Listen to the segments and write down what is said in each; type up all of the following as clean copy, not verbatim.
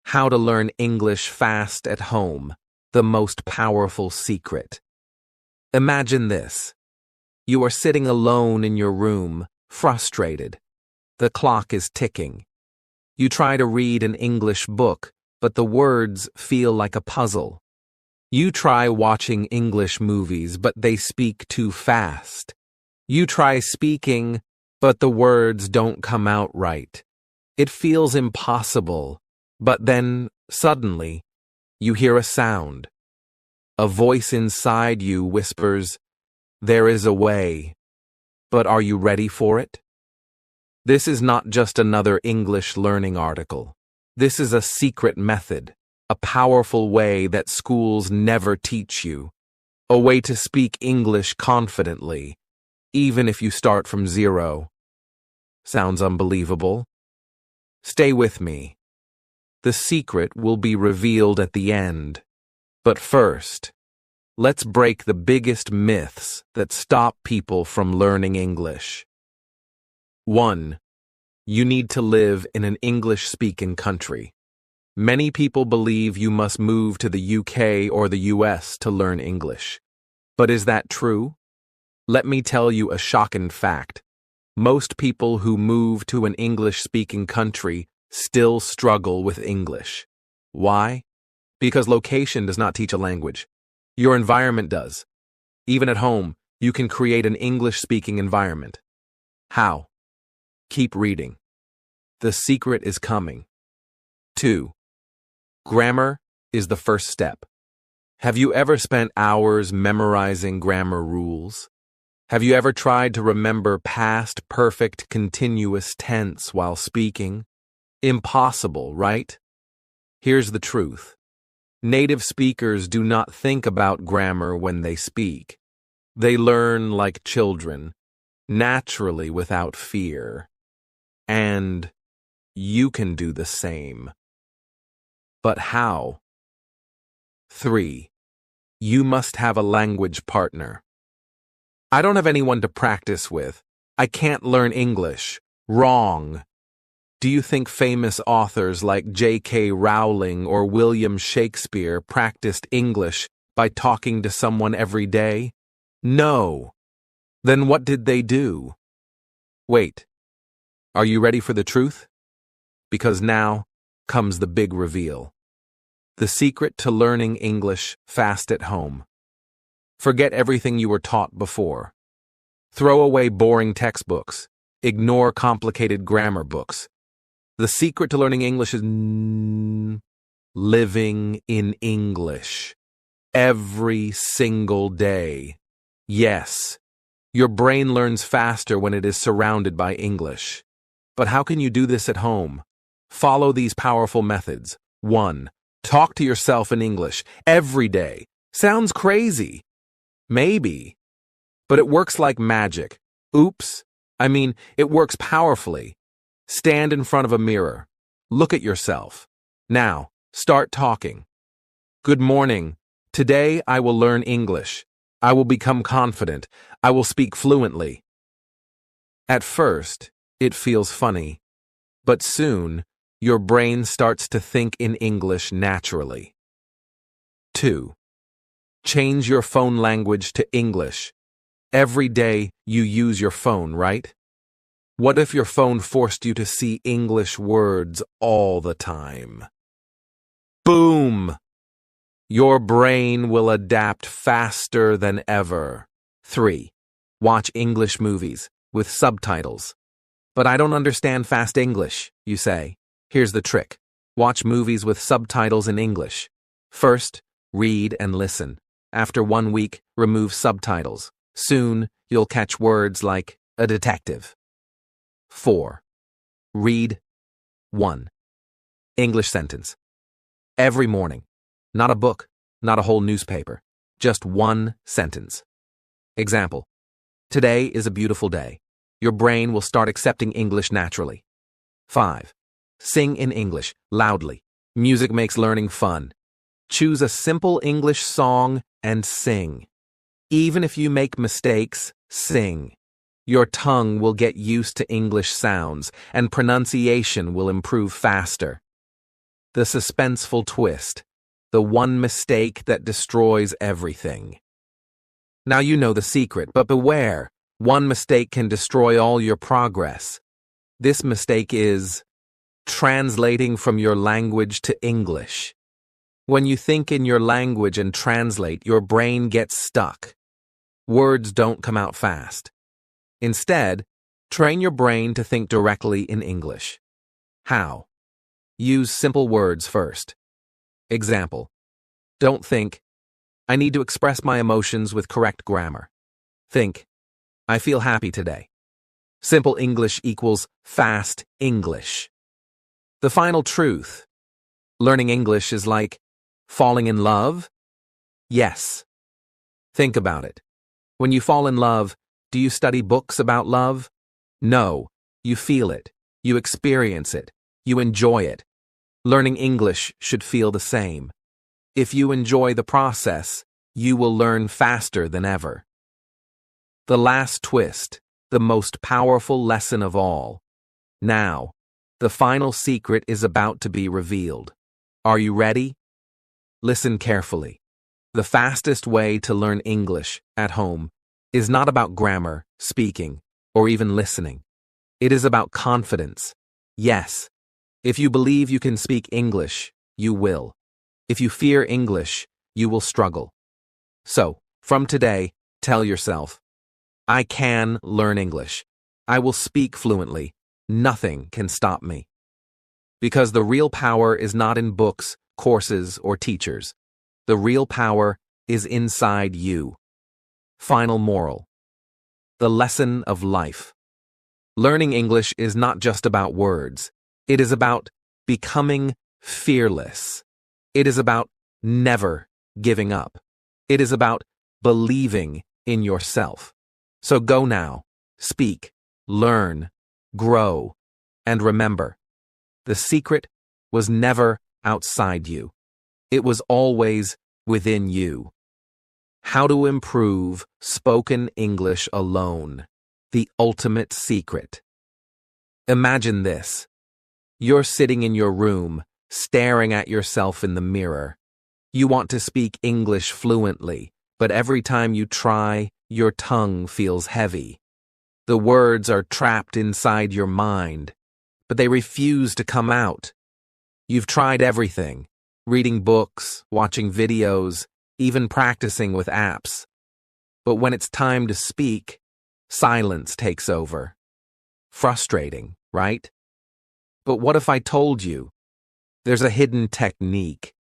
How to learn English fast at home, the most powerful secret. Imagine this. You are sitting alone in your room, frustrated. The clock is ticking. You try to read an English book, but the words feel like a puzzle. You try watching English movies, but they speak too fast. You try speaking, but the words don't come out right. It feels impossible, but then, suddenly, you hear a sound. A voice inside you whispers, "There is a way." But are you ready for it? This is not just another English learning article. This is a secret method, a powerful way that schools never teach you, a way to speak English confidently, even if you start from zero. Sounds unbelievable? Stay with me. The secret will be revealed at the end. But first, let's break the biggest myths that stop people from learning English. 1. You need to live in an English-speaking country. Many people believe you must move to the UK or the US to learn English. But is that true? Let me tell you a shocking fact. Most people who move to an English-speaking country still struggle with English. Why? Because location does not teach a language. Your environment does. Even at home, you can create an English-speaking environment. How? Keep reading. The secret is coming. 2. Grammar is the first step. Have you ever spent hours memorizing grammar rules? Have you ever tried to remember past perfect continuous tense while speaking? Impossible, right? Here's the truth. Native speakers do not think about grammar when they speak. They learn like children, naturally without fear. And you can do the same. But how? 3. You must have a language partner. I don't have anyone to practice with. I can't learn English. Wrong. Do you think famous authors like J.K. Rowling or William Shakespeare practiced English by talking to someone every day? No. Then what did they do? Wait. Are you ready for the truth? Because now comes the big reveal. The secret to learning English fast at home. Forget everything you were taught before. Throw away boring textbooks. Ignore complicated grammar books. The secret to learning English is living in English. Every single day. Yes, your brain learns faster when it is surrounded by English. But how can you do this at home? Follow these powerful methods. 1. Talk to yourself in English every day. Sounds crazy. Maybe. But it works like magic. It works powerfully. Stand in front of a mirror. Look at yourself. Now, start talking. Good morning. Today I will learn English. I will become confident. I will speak fluently. At first, it feels funny. But soon, your brain starts to think in English naturally. 2. Change your phone language to English. Every day you use your phone, right? What if your phone forced you to see English words all the time? Boom! Your brain will adapt faster than ever. 3. Watch English movies with subtitles. But I don't understand fast English, you say. Here's the trick. Watch movies with subtitles in English. First, read and listen. After 1 week, remove subtitles. Soon, you'll catch words like a detective. 4. Read 1. English sentence. Every morning. Not a book, not a whole newspaper. Just 1 sentence. Example. Today is a beautiful day. Your brain will start accepting English naturally. 5. Sing in English, loudly. Music makes learning fun. Choose a simple English song and sing. Even if you make mistakes, sing. Your tongue will get used to English sounds, and pronunciation will improve faster. the suspenseful twist, the one mistake that destroys everything. Now you know the secret, but beware. One mistake can destroy all your progress. This mistake is translating from your language to English. When you think in your language and translate, your brain gets stuck. Words don't come out fast. Instead, train your brain to think directly in English. How? Use simple words first. Example. Don't think, I need to express my emotions with correct grammar. Think, I feel happy today. Simple English equals fast English. The final truth. Learning English is like falling in love? Yes. Think about it. When you fall in love, do you study books about love? No. You feel it. You experience it. You enjoy it. Learning English should feel the same. If you enjoy the process, you will learn faster than ever. The last twist, the most powerful lesson of all. Now, the final secret is about to be revealed. Are you ready? Listen carefully. The fastest way to learn English at home is not about grammar, speaking, or even listening. It is about confidence. Yes, if you believe you can speak English, you will. If you fear English, you will struggle. So, from today, tell yourself, I can learn English. I will speak fluently. Nothing can stop me. Because the real power is not in books, courses, or teachers. The real power is inside you. Final moral. The lesson of life. Learning English is not just about words. It is about becoming fearless. It is about never giving up. It is about believing in yourself. So go now, speak, learn, grow, and remember, the secret was never outside you. It was always within you. How to improve spoken English alone. The ultimate secret. Imagine this. You're sitting in your room, staring at yourself in the mirror. You want to speak English fluently, but every time you try, your tongue feels heavy. The words are trapped inside your mind, but they refuse to come out. You've tried everything, reading books, watching videos, even practicing with apps. But when it's time to speak, silence takes over. Frustrating, right? But what if I told you there's a hidden technique,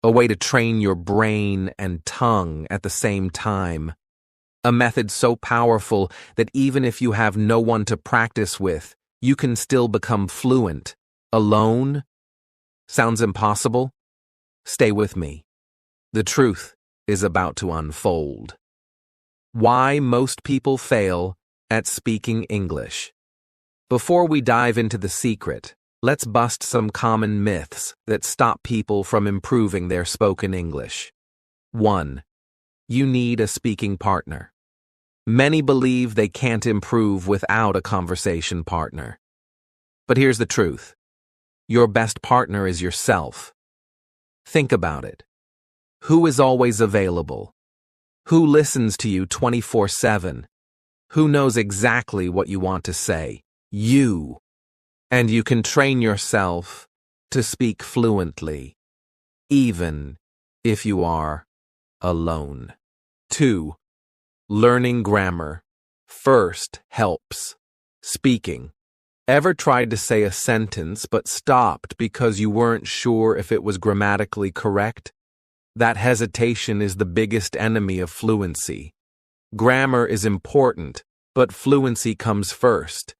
a way to train your brain and tongue at the same time? A method so powerful that even if you have no one to practice with, you can still become fluent. Alone? Sounds impossible? Stay with me. The truth is about to unfold. Why most people fail at speaking English. Before we dive into the secret, let's bust some common myths that stop people from improving their spoken English. 1. You need a speaking partner. Many believe they can't improve without a conversation partner. But here's the truth. Your best partner is yourself. Think about it. Who is always available? Who listens to you 24/7? Who knows exactly what you want to say? You. And you can train yourself to speak fluently, even if you are alone. 2. Learning grammar first helps. Speaking. Ever tried to say a sentence but stopped because you weren't sure if it was grammatically correct? That hesitation is the biggest enemy of fluency. Grammar is important, but fluency comes first.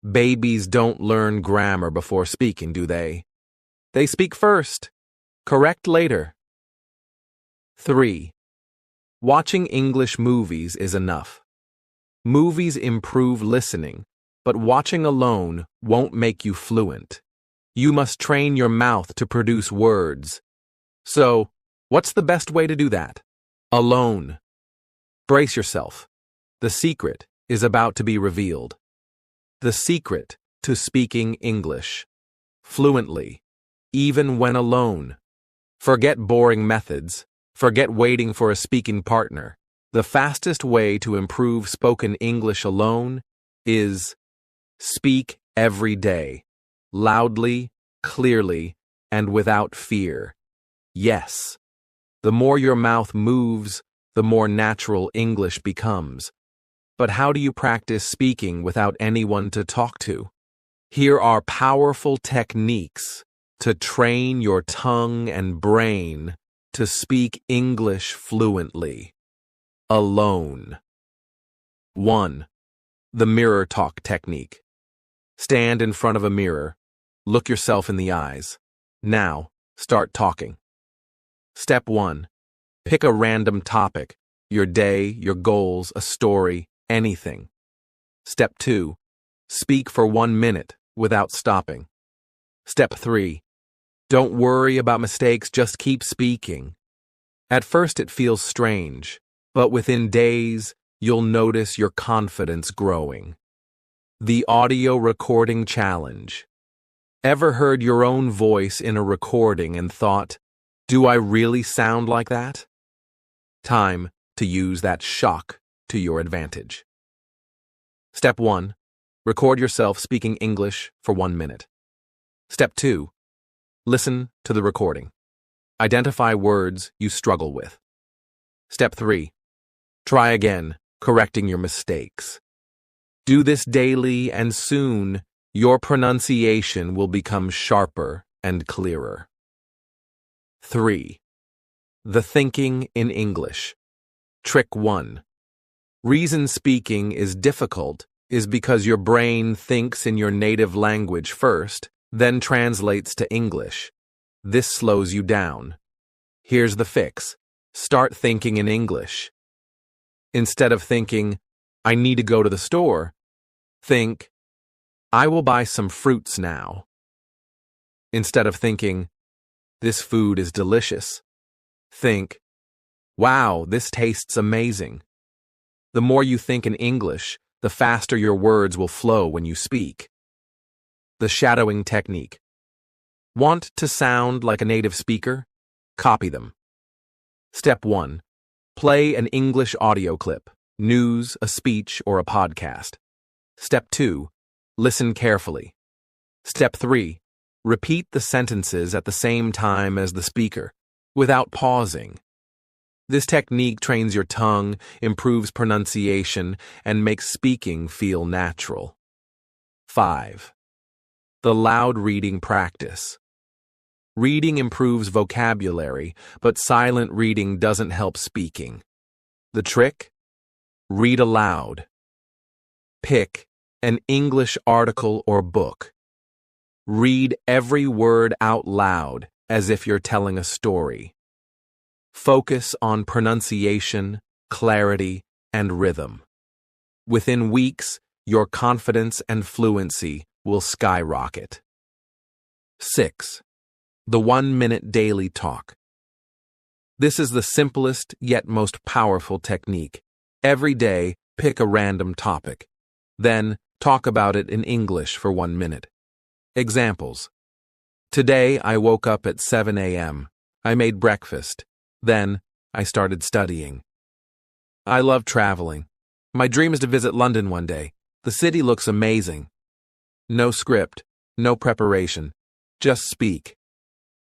Babies don't learn grammar before speaking, do they? They speak first. Correct later. 3. Watching English movies is enough. Movies improve listening, but watching alone won't make you fluent. You must train your mouth to produce words. So, what's the best way to do that? Alone. Brace yourself. The secret is about to be revealed. The secret to speaking English fluently, even when alone. Forget boring methods. Forget waiting for a speaking partner. The fastest way to improve spoken English alone is speak every day, loudly, clearly, and without fear. Yes. The more your mouth moves, the more natural English becomes. But how do you practice speaking without anyone to talk to? Here are powerful techniques to train your tongue and brain to speak English fluently. Alone. 1. The mirror talk technique. Stand in front of a mirror. Look yourself in the eyes. Now, start talking. Step 1. Pick a random topic. Your day, your goals, a story, anything. Step 2. Speak for 1 minute without stopping. Step 3. Don't worry about mistakes, just keep speaking. At first it feels strange, but within days, you'll notice your confidence growing. The audio recording challenge. Ever heard your own voice in a recording and thought, do I really sound like that? Time to use that shock to your advantage. Step 1. Record yourself speaking English for 1 minute. Step 2. Listen to the recording. Identify words you struggle with. Step 3. Try again, correcting your mistakes. Do this daily, and soon your pronunciation will become sharper and clearer. 3. The thinking in English. Trick 1. Reason speaking is difficult is because your brain thinks in your native language first, then translates to English. This slows you down. Here's the fix. Start thinking in English. Instead of thinking, I need to go to the store, think, I will buy some fruits now. Instead of thinking, this food is delicious, think, wow, this tastes amazing. The more you think in English, the faster your words will flow when you speak. The shadowing technique. Want to sound like a native speaker? Copy them. Step 1. Play an English audio clip, news, a speech, or a podcast. Step 2. Listen carefully. Step 3. Repeat the sentences at the same time as the speaker, without pausing. This technique trains your tongue, improves pronunciation, and makes speaking feel natural. 5. The loud reading practice. Reading improves vocabulary, but silent reading doesn't help speaking. The trick? Read aloud. Pick an English article or book. Read every word out loud as if you're telling a story. Focus on pronunciation, clarity, and rhythm. Within weeks, your confidence and fluency will skyrocket. 6. The 1-minute daily talk. This is the simplest yet most powerful technique. Every day, pick a random topic. Then, talk about it in English for 1 minute. Examples. Today, I woke up at 7 a.m. I made breakfast. Then, I started studying. I love traveling. My dream is to visit London one day. The city looks amazing. No script, no preparation. Just speak.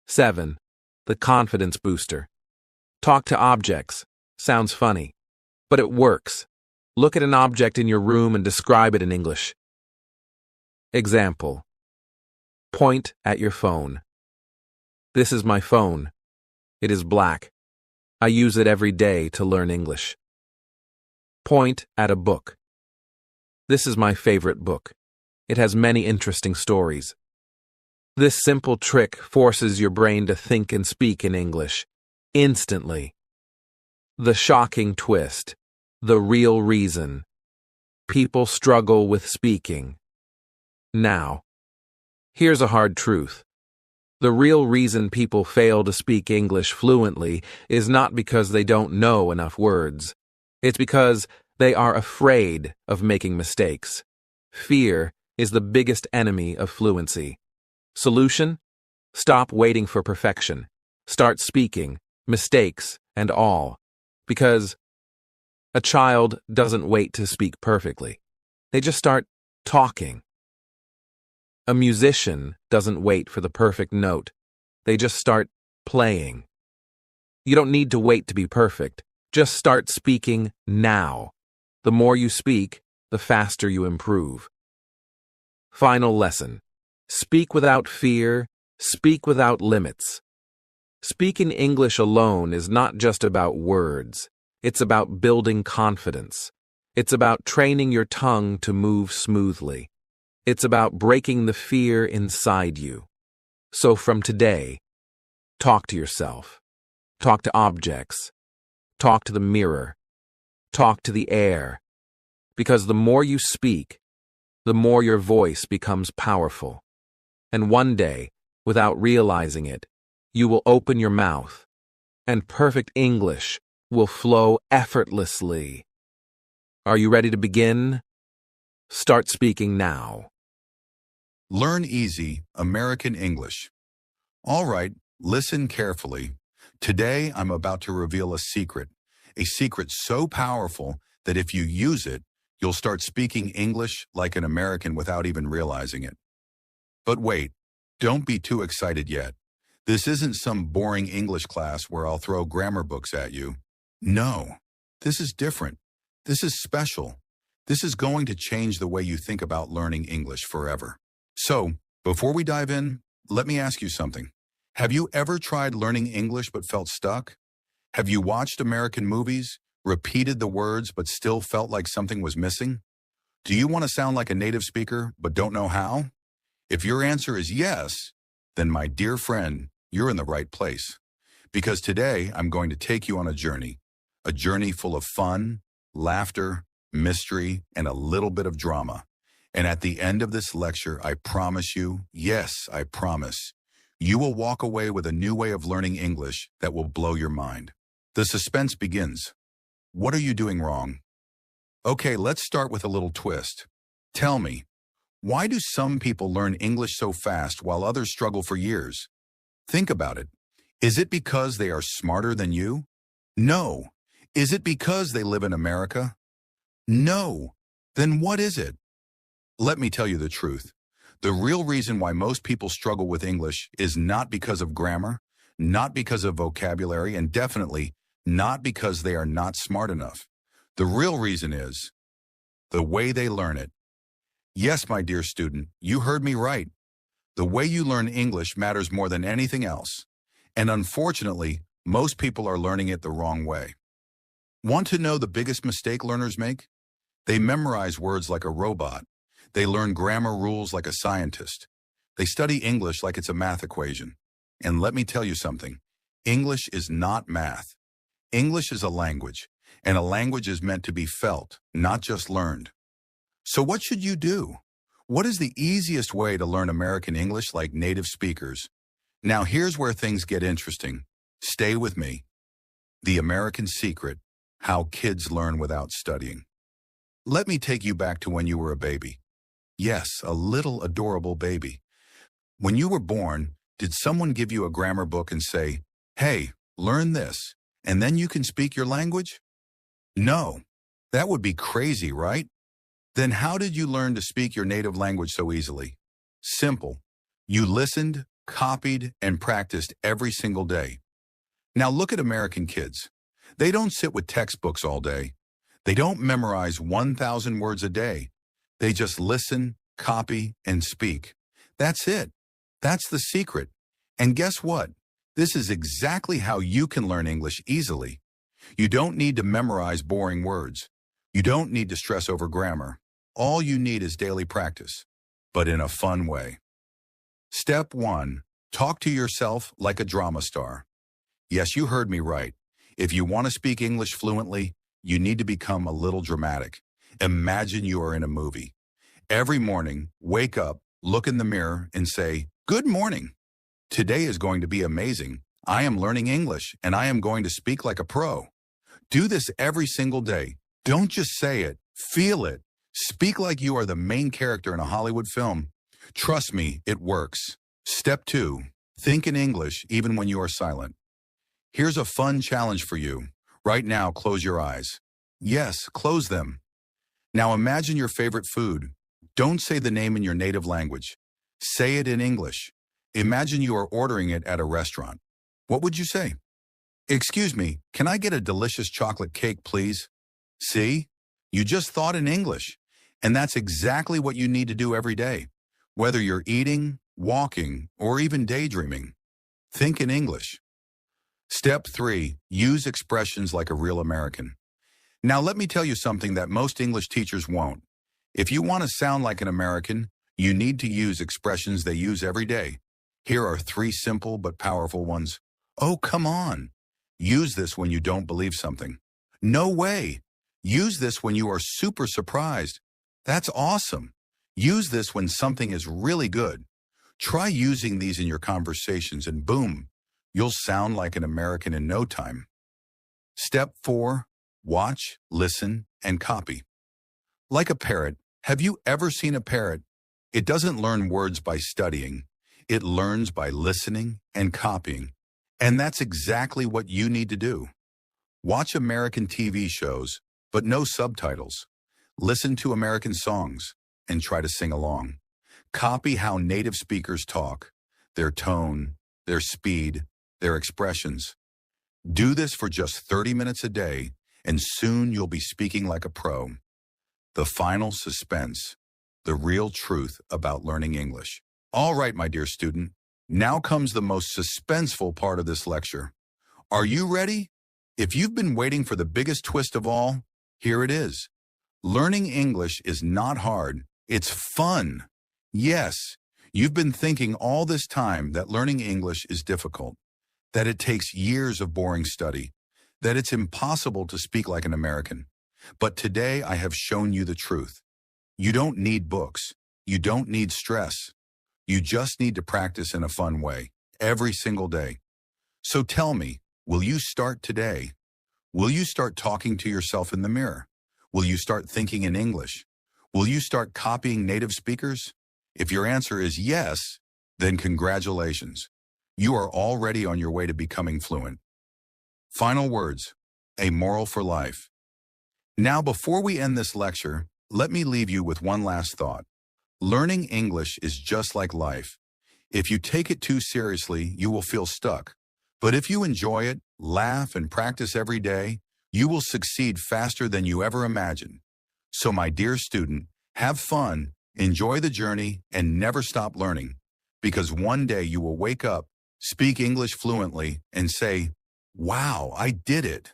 7. The confidence booster. Talk to objects. Sounds funny, but it works. Look at an object in your room and describe it in English. Example. Point at your phone. This is my phone. It is black. I use it every day to learn English. Point at a book. This is my favorite book. It has many interesting stories. This simple trick forces your brain to think and speak in English instantly. The shocking twist. The real reason. People struggle with speaking. Now, here's a hard truth. The real reason people fail to speak English fluently is not because they don't know enough words. It's because they are afraid of making mistakes. Fear is the biggest enemy of fluency. Solution? Stop waiting for perfection. Start speaking, mistakes and all. Because a child doesn't wait to speak perfectly. They just start talking. A musician doesn't wait for the perfect note. They just start playing. You don't need to wait to be perfect. Just start speaking now. The more you speak, the faster you improve. Final lesson. Speak without fear. Speak without limits. Speaking English alone is not just about words. It's about building confidence. It's about training your tongue to move smoothly. It's about breaking the fear inside you. So from today, talk to yourself. Talk to objects. Talk to the mirror. Talk to the air. Because the more you speak, the more your voice becomes powerful. And one day, without realizing it, you will open your mouth, and perfect English will flow effortlessly. Are you ready to begin? Start speaking now. Learn easy American English. All right, listen carefully. Today, I'm about to reveal a secret so powerful that if you use it, you'll start speaking English like an American without even realizing it. But wait, don't be too excited yet. This isn't some boring English class where I'll throw grammar books at you. No, this is different. This is special. This is going to change the way you think about learning English forever. So, before we dive in, let me ask you something. Have you ever tried learning English but felt stuck? Have you watched American movies, repeated the words but still felt like something was missing? Do you want to sound like a native speaker but don't know how? If your answer is yes, then my dear friend, you're in the right place. Because today I'm going to take you on a journey full of fun, laughter, mystery, and a little bit of drama. And at the end of this lecture, I promise you, yes, I promise, you will walk away with a new way of learning English that will blow your mind. The suspense begins. What are you doing wrong? Okay, let's start with a little twist. Tell me, why do some people learn English so fast while others struggle for years? Think about it. Is it because they are smarter than you? No. Is it because they live in America? No. Then what is it? Let me tell you the truth. The real reason why most people struggle with English is not because of grammar, not because of vocabulary, and definitely not because they are not smart enough. The real reason is the way they learn it. Yes, my dear student, you heard me right. The way you learn English matters more than anything else. And unfortunately, most people are learning it the wrong way. Want to know the biggest mistake learners make? They memorize words like a robot. They learn grammar rules like a scientist. They study English like it's a math equation. And let me tell you something. English is not math. English is a language, and a language is meant to be felt, not just learned. So what should you do? What is the easiest way to learn American English like native speakers? Now here's where things get interesting. Stay with me. The American secret, how kids learn without studying. Let me take you back to when you were a baby. Yes, a little adorable baby. When you were born, did someone give you a grammar book and say, "Hey, learn this, and then you can speak your language"? No, that would be crazy, right? Then how did you learn to speak your native language so easily? Simple. You listened, copied, and practiced every single day. Now look at American kids. They don't sit with textbooks all day. They don't memorize 1,000 words a day. They just listen, copy, and speak. That's it. That's the secret. And guess what? This is exactly how you can learn English easily. You don't need to memorize boring words. You don't need to stress over grammar. All you need is daily practice, but in a fun way. Step 1. Talk to yourself like a drama star. Yes, you heard me right. If you want to speak English fluently, you need to become a little dramatic. Imagine you are in a movie. Every morning, wake up, look in the mirror, and say, "Good morning. Today is going to be amazing. I am learning English, and I am going to speak like a pro." Do this every single day. Don't just say it. Feel it. Speak like you are the main character in a Hollywood film. Trust me, it works. Step 2. Think in English even when you are silent. Here's a fun challenge for you. Right now, close your eyes. Yes, close them. Now imagine your favorite food. Don't say the name in your native language. Say it in English. Imagine you are ordering it at a restaurant. What would you say? Excuse me, can I get a delicious chocolate cake, please? See? You just thought in English. And that's exactly what you need to do every day. Whether you're eating, walking, or even daydreaming, think in English. Step 3. Use expressions like a real American. Now let me tell you something that most English teachers won't. If you want to sound like an American, you need to use expressions they use every day. Here are 3 simple but powerful ones. Oh, come on. Use this when you don't believe something. No way. Use this when you are super surprised. That's awesome. Use this when something is really good. Try using these in your conversations and boom, you'll sound like an American in no time. Step 4. Watch, listen, and copy. Like a parrot, have you ever seen a parrot? It doesn't learn words by studying. It learns by listening and copying. And that's exactly what you need to do. Watch American TV shows, but no subtitles. Listen to American songs and try to sing along. Copy how native speakers talk, their tone, their speed, their expressions. Do this for just 30 minutes a day, and soon you'll be speaking like a pro. The final suspense, the real truth about learning English. All right, my dear student, now comes the most suspenseful part of this lecture. Are you ready? If you've been waiting for the biggest twist of all, here it is. Learning English is not hard, it's fun. Yes, you've been thinking all this time that learning English is difficult, that it takes years of boring study, that it's impossible to speak like an American. But today I have shown you the truth. You don't need books. You don't need stress. You just need to practice in a fun way, every single day. So tell me, will you start today? Will you start talking to yourself in the mirror? Will you start thinking in English? Will you start copying native speakers? If your answer is yes, then congratulations. You are already on your way to becoming fluent. Final words, a moral for life. Now, before we end this lecture, let me leave you with one last thought. Learning English is just like life. If you take it too seriously, you will feel stuck. But if you enjoy it, laugh, and practice every day, you will succeed faster than you ever imagined. So, my dear student, have fun, enjoy the journey, and never stop learning. Because one day you will wake up, speak English fluently, and say, "Wow, I did it."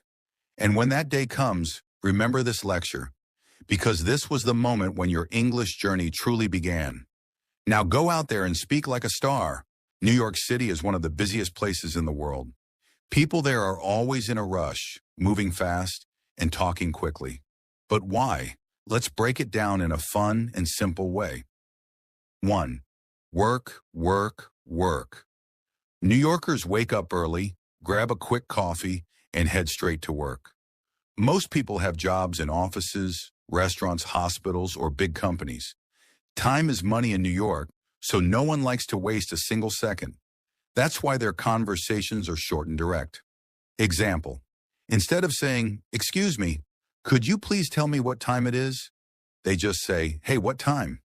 And when that day comes, remember this lecture, because this was the moment when your English journey truly began. Now go out there and speak like a star. New York City is one of the busiest places in the world. People there are always in a rush, moving fast and talking quickly. But why? Let's break it down in a fun and simple way. 1. Work, work, work. New Yorkers wake up early, grab a quick coffee, and head straight to work. Most people have jobs in offices, restaurants, hospitals, or big companies. Time is money in New York, so no one likes to waste a single second. That's why their conversations are short and direct. Example, instead of saying, "Excuse me, could you please tell me what time it is?" They just say, "Hey, what time?"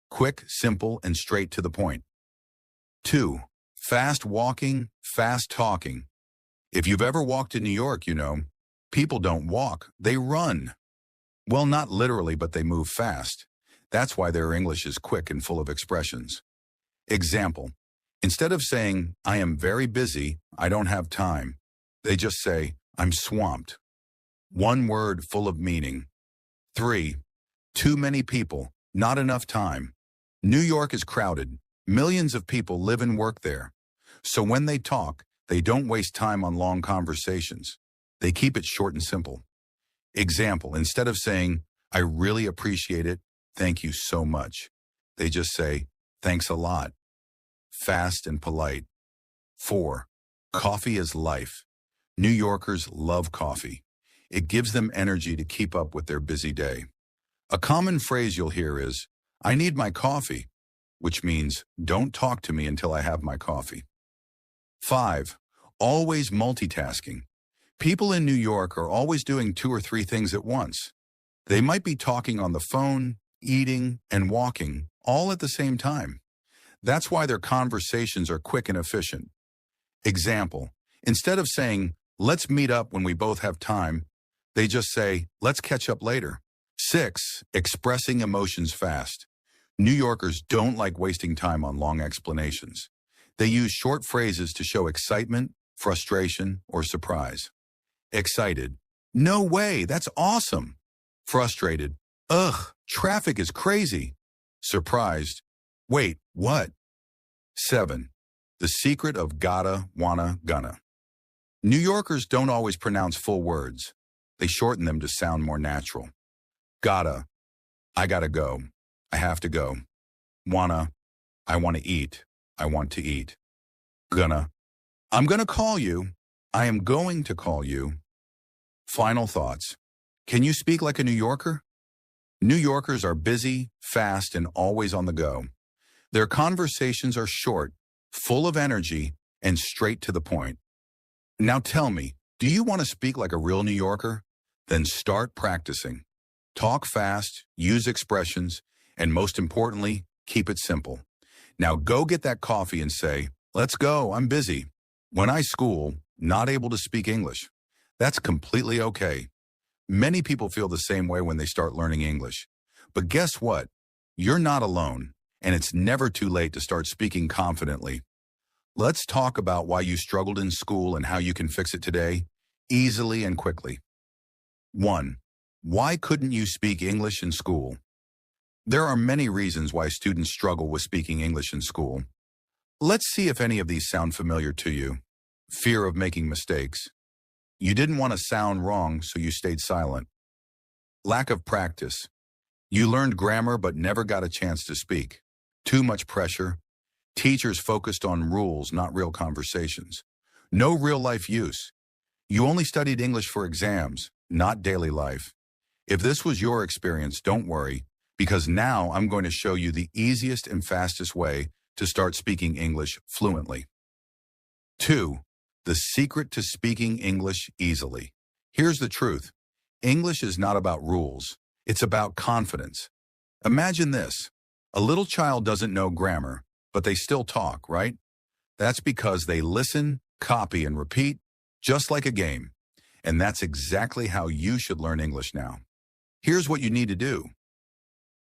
Quick, simple, and straight to the point. 2. Fast walking, fast talking. If you've ever walked in New York, you know, people don't walk, they run. Well, not literally, but they move fast. That's why their English is quick and full of expressions. Example, instead of saying, "I am very busy, I don't have time," they just say, "I'm swamped." One word full of meaning. 3. Too many people, not enough time. New York is crowded. Millions of people live and work there. So when they talk, they don't waste time on long conversations. They keep it short and simple. Example, instead of saying, "I really appreciate it, thank you so much," they just say, "Thanks a lot." Fast and polite. 4. Coffee is life. New Yorkers love coffee. It gives them energy to keep up with their busy day. A common phrase you'll hear is, "I need my coffee," which means, "Don't talk to me until I have my coffee." 5. Always multitasking. People in New York are always doing 2 or 3 things at once. They might be talking on the phone, eating, and walking, all at the same time. That's why their conversations are quick and efficient. Example, instead of saying, let's meet up when we both have time, they just say, let's catch up later. 6. Expressing emotions fast. New Yorkers don't like wasting time on long explanations. They use short phrases to show excitement, frustration, or surprise. Excited. No way, that's awesome. Frustrated. Ugh, traffic is crazy. Surprised. Wait, what? 7. The secret of gotta, wanna, gonna. New Yorkers don't always pronounce full words. They shorten them to sound more natural. Gotta, I gotta go. I have to go. Wanna, I want to eat. I want to eat. Gonna, I'm gonna call you. I am going to call you. Final thoughts. Can you speak like a New Yorker? New Yorkers are busy, fast, and always on the go. Their conversations are short, full of energy, and straight to the point. Now tell me, do you want to speak like a real New Yorker? Then start practicing. Talk fast, use expressions, and most importantly, keep it simple. Now go get that coffee and say, let's go, I'm busy. When I school, not able to speak English. That's completely okay. Many people feel the same way when they start learning English. But guess what? You're not alone, and it's never too late to start speaking confidently. Let's talk about why you struggled in school and how you can fix it today, easily and quickly. 1. Why couldn't you speak English in school? There are many reasons why students struggle with speaking English in school. Let's see if any of these sound familiar to you. Fear of making mistakes. You didn't want to sound wrong, so you stayed silent. Lack of practice. You learned grammar but never got a chance to speak. Too much pressure. Teachers focused on rules, not real conversations. No real-life use. You only studied English for exams, not daily life. If this was your experience, don't worry, because now I'm going to show you the easiest and fastest way to start speaking English fluently. 2. The secret to speaking English easily. Here's the truth. English is not about rules. It's about confidence. Imagine this. A little child doesn't know grammar, but they still talk, right? That's because they listen, copy, and repeat, just like a game. And that's exactly how you should learn English now. Here's what you need to do.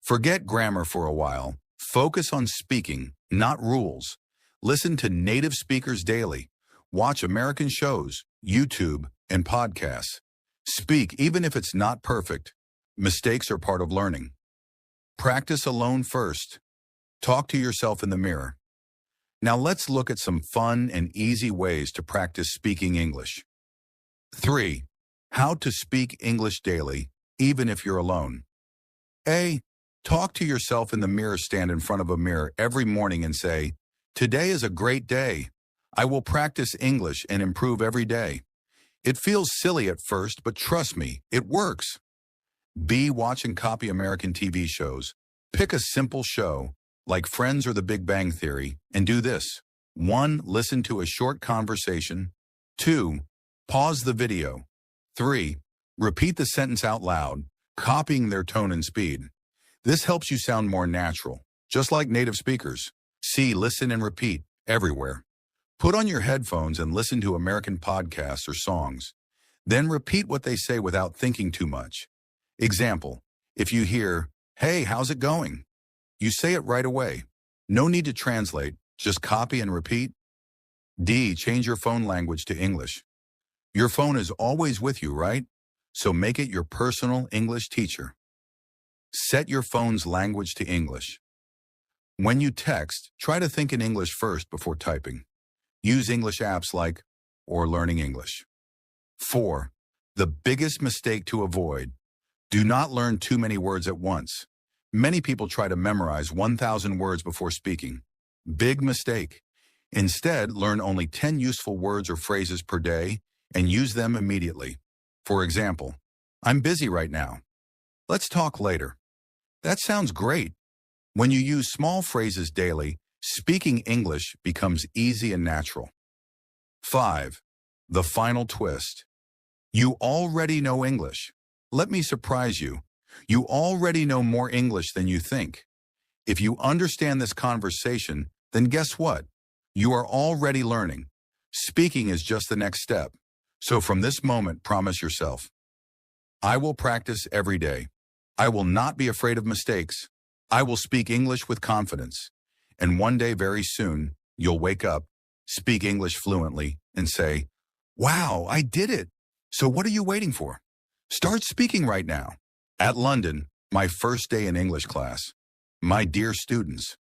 Forget grammar for a while. Focus on speaking, not rules. Listen to native speakers daily. Watch American shows, YouTube, and podcasts. Speak even if it's not perfect. Mistakes are part of learning. Practice alone first. Talk to yourself in the mirror. Now let's look at some fun and easy ways to practice speaking English. 3. How to speak English daily, even if you're alone. A. Talk to yourself in the mirror. Stand in front of a mirror every morning and say, today is a great day. I will practice English and improve every day. It feels silly at first, but trust me, it works. B. Watch and copy American TV shows. Pick a simple show, like Friends or The Big Bang Theory, and do this. 1. Listen to a short conversation. 2. Pause the video. 3. Repeat the sentence out loud, copying their tone and speed. This helps you sound more natural, just like native speakers. See, listen, and repeat everywhere. Put on your headphones and listen to American podcasts or songs. Then repeat what they say without thinking too much. Example, if you hear, hey, how's it going? You say it right away. No need to translate, just copy and repeat. D. Change your phone language to English. Your phone is always with you, right? So make it your personal English teacher. Set your phone's language to English. When you text, try to think in English first before typing. Use English apps like or Learning English. 4. The biggest mistake to avoid. Do not learn too many words at once. Many people try to memorize 1,000 words before speaking. Big mistake. Instead, learn only 10 useful words or phrases per day and use them immediately. For example, I'm busy right now. Let's talk later. That sounds great. When you use small phrases daily, speaking English becomes easy and natural. 5. The final twist. You already know English. Let me surprise you. You already know more English than you think. If you understand this conversation, then guess what? You are already learning. Speaking is just the next step. So from this moment, promise yourself, I will practice every day. I will not be afraid of mistakes. I will speak English with confidence. And one day very soon, you'll wake up, speak English fluently, and say, wow, I did it. So what are you waiting for? Start speaking right now. At London, my first day in English class. My dear students,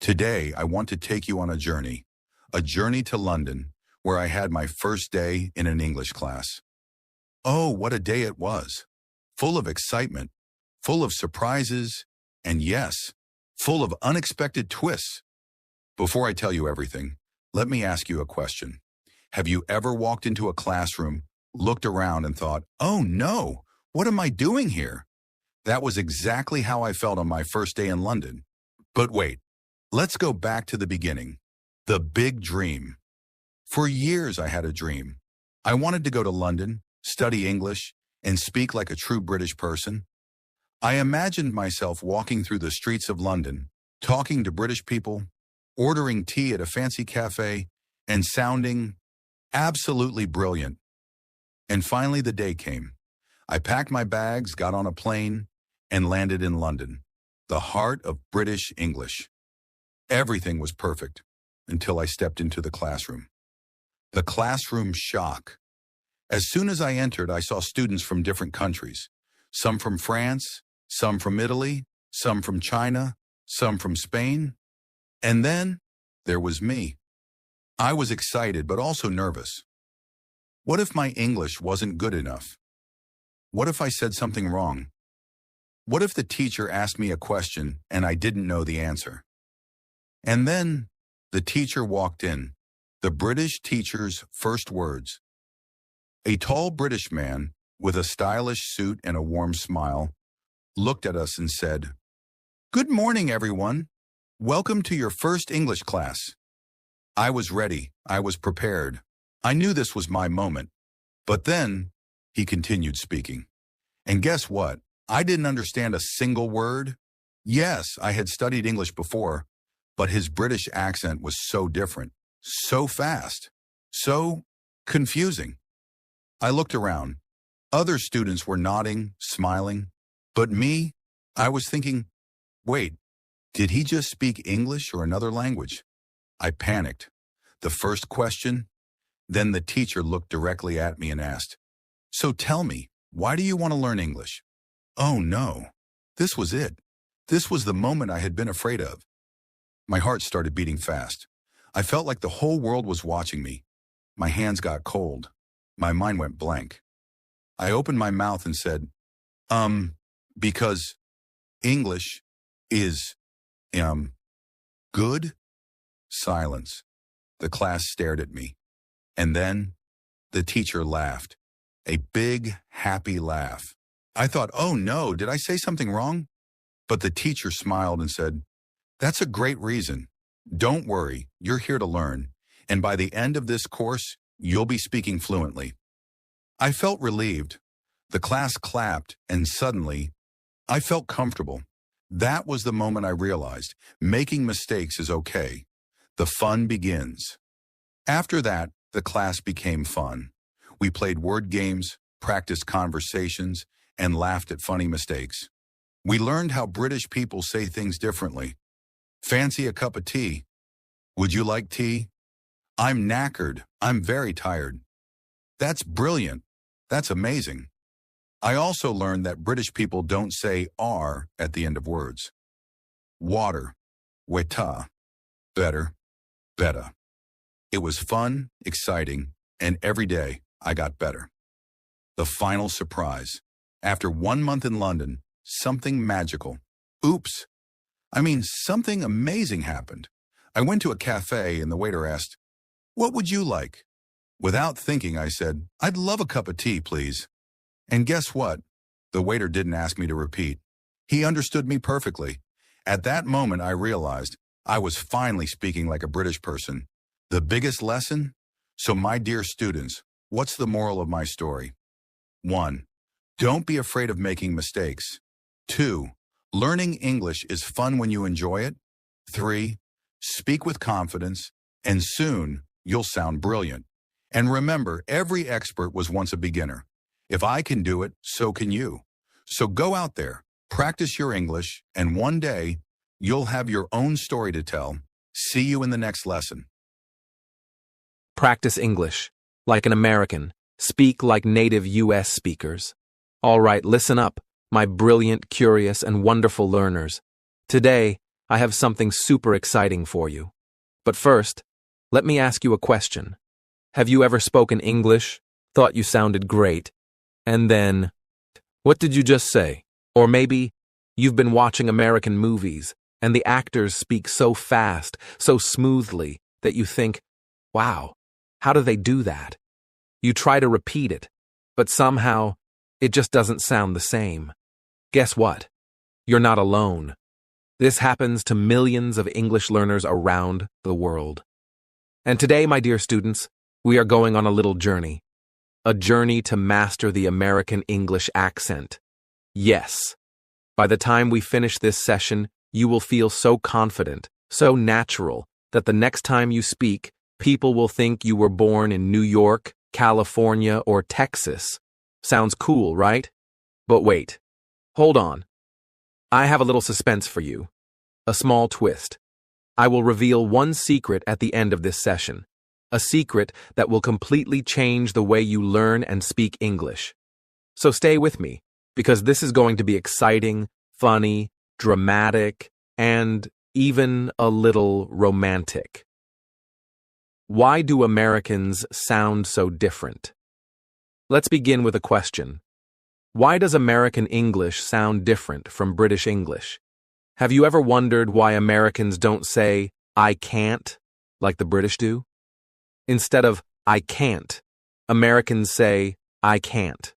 today I want to take you on a journey to London, where I had my first day in an English class. Oh, what a day it was. Full of excitement, full of surprises, and yes, full of unexpected twists. Before I tell you everything, let me ask you a question. Have you ever walked into a classroom, looked around and thought, oh no, what am I doing here? That was exactly how I felt on my first day in London. But wait, let's go back to the beginning. The big dream. For years I had a dream. I wanted to go to London, study English, and speak like a true British person. I imagined myself walking through the streets of London, talking to British people, ordering tea at a fancy cafe, and sounding absolutely brilliant. And finally the day came. I packed my bags, got on a plane, and landed in London, the heart of British English. Everything was perfect until I stepped into the classroom. The classroom shock. As soon as I entered, I saw students from different countries, some from France, some from Italy, some from China, some from Spain. And then there was me. I was excited, but also nervous. What if my English wasn't good enough? What if I said something wrong? What if the teacher asked me a question and I didn't know the answer? And then the teacher walked in, the British teacher's first words. A tall British man with a stylish suit and a warm smile looked at us and said, "Good morning, everyone. Welcome to your first English class." I was ready. I was prepared. I knew this was my moment. But then he continued speaking. And guess what? I didn't understand a single word. Yes, I had studied English before, but his British accent was so different, so fast, so confusing. I looked around. Other students were nodding, smiling. But me, I was thinking, wait, did he just speak English or another language? I panicked. The first question, then the teacher looked directly at me and asked, "So tell me, why do you want to learn English?" Oh no, this was it. This was the moment I had been afraid of. My heart started beating fast. I felt like the whole world was watching me. My hands got cold. My mind went blank. I opened my mouth and said, because English is, good? Silence. The class stared at me. And then the teacher laughed. A big, happy laugh. I thought, oh no, did I say something wrong? But the teacher smiled and said, "That's a great reason. Don't worry, you're here to learn. And by the end of this course, you'll be speaking fluently." I felt relieved. The class clapped, and suddenly, I felt comfortable. That was the moment I realized making mistakes is okay. The fun begins. After that, the class became fun. We played word games, practiced conversations, and laughed at funny mistakes. We learned how British people say things differently. Fancy a cup of tea? Would you like tea? I'm knackered. I'm very tired. That's brilliant. That's amazing. I also learned that British people don't say "are" at the end of words. Water, weta, better, betta. It was fun, exciting, and every day I got better. The final surprise. After 1 month in London, something magical. Oops. Something amazing happened. I went to a cafe and the waiter asked, "What would you like?" Without thinking, I said, "I'd love a cup of tea, please." And guess what? The waiter didn't ask me to repeat. He understood me perfectly. At that moment, I realized I was finally speaking like a British person. The biggest lesson? So my dear students, what's the moral of my story? 1. Don't be afraid of making mistakes. 2. Learning English is fun when you enjoy it. 3. Speak with confidence, and soon you'll sound brilliant. And remember, every expert was once a beginner. If I can do it, so can you. So go out there, practice your English, and one day you'll have your own story to tell. See you in the next lesson. Practice English like an American. Speak like native U.S. speakers. All right, listen up, my brilliant, curious, and wonderful learners. Today, I have something super exciting for you. But first, let me ask you a question. Have you ever spoken English, thought you sounded great, and then, what did you just say? Or maybe you've been watching American movies, and the actors speak so fast, so smoothly, that you think, wow, how do they do that? You try to repeat it, but somehow it just doesn't sound the same. Guess what? You're not alone. This happens to millions of English learners around the world. And today, my dear students, we are going on a little journey. A journey to master the American English accent. Yes. By the time we finish this session, you will feel so confident, so natural, that the next time you speak, people will think you were born in New York, California, or Texas. Sounds cool, right? But wait. Hold on. I have a little suspense for you. A small twist. I will reveal one secret at the end of this session. A secret that will completely change the way you learn and speak English. So stay with me, because this is going to be exciting, funny, dramatic, and even a little romantic. Why do Americans sound so different? Let's begin with a question. Why does American English sound different from British English? Have you ever wondered why Americans don't say, I can't, like the British do? Instead of, I can't, Americans say, I can't,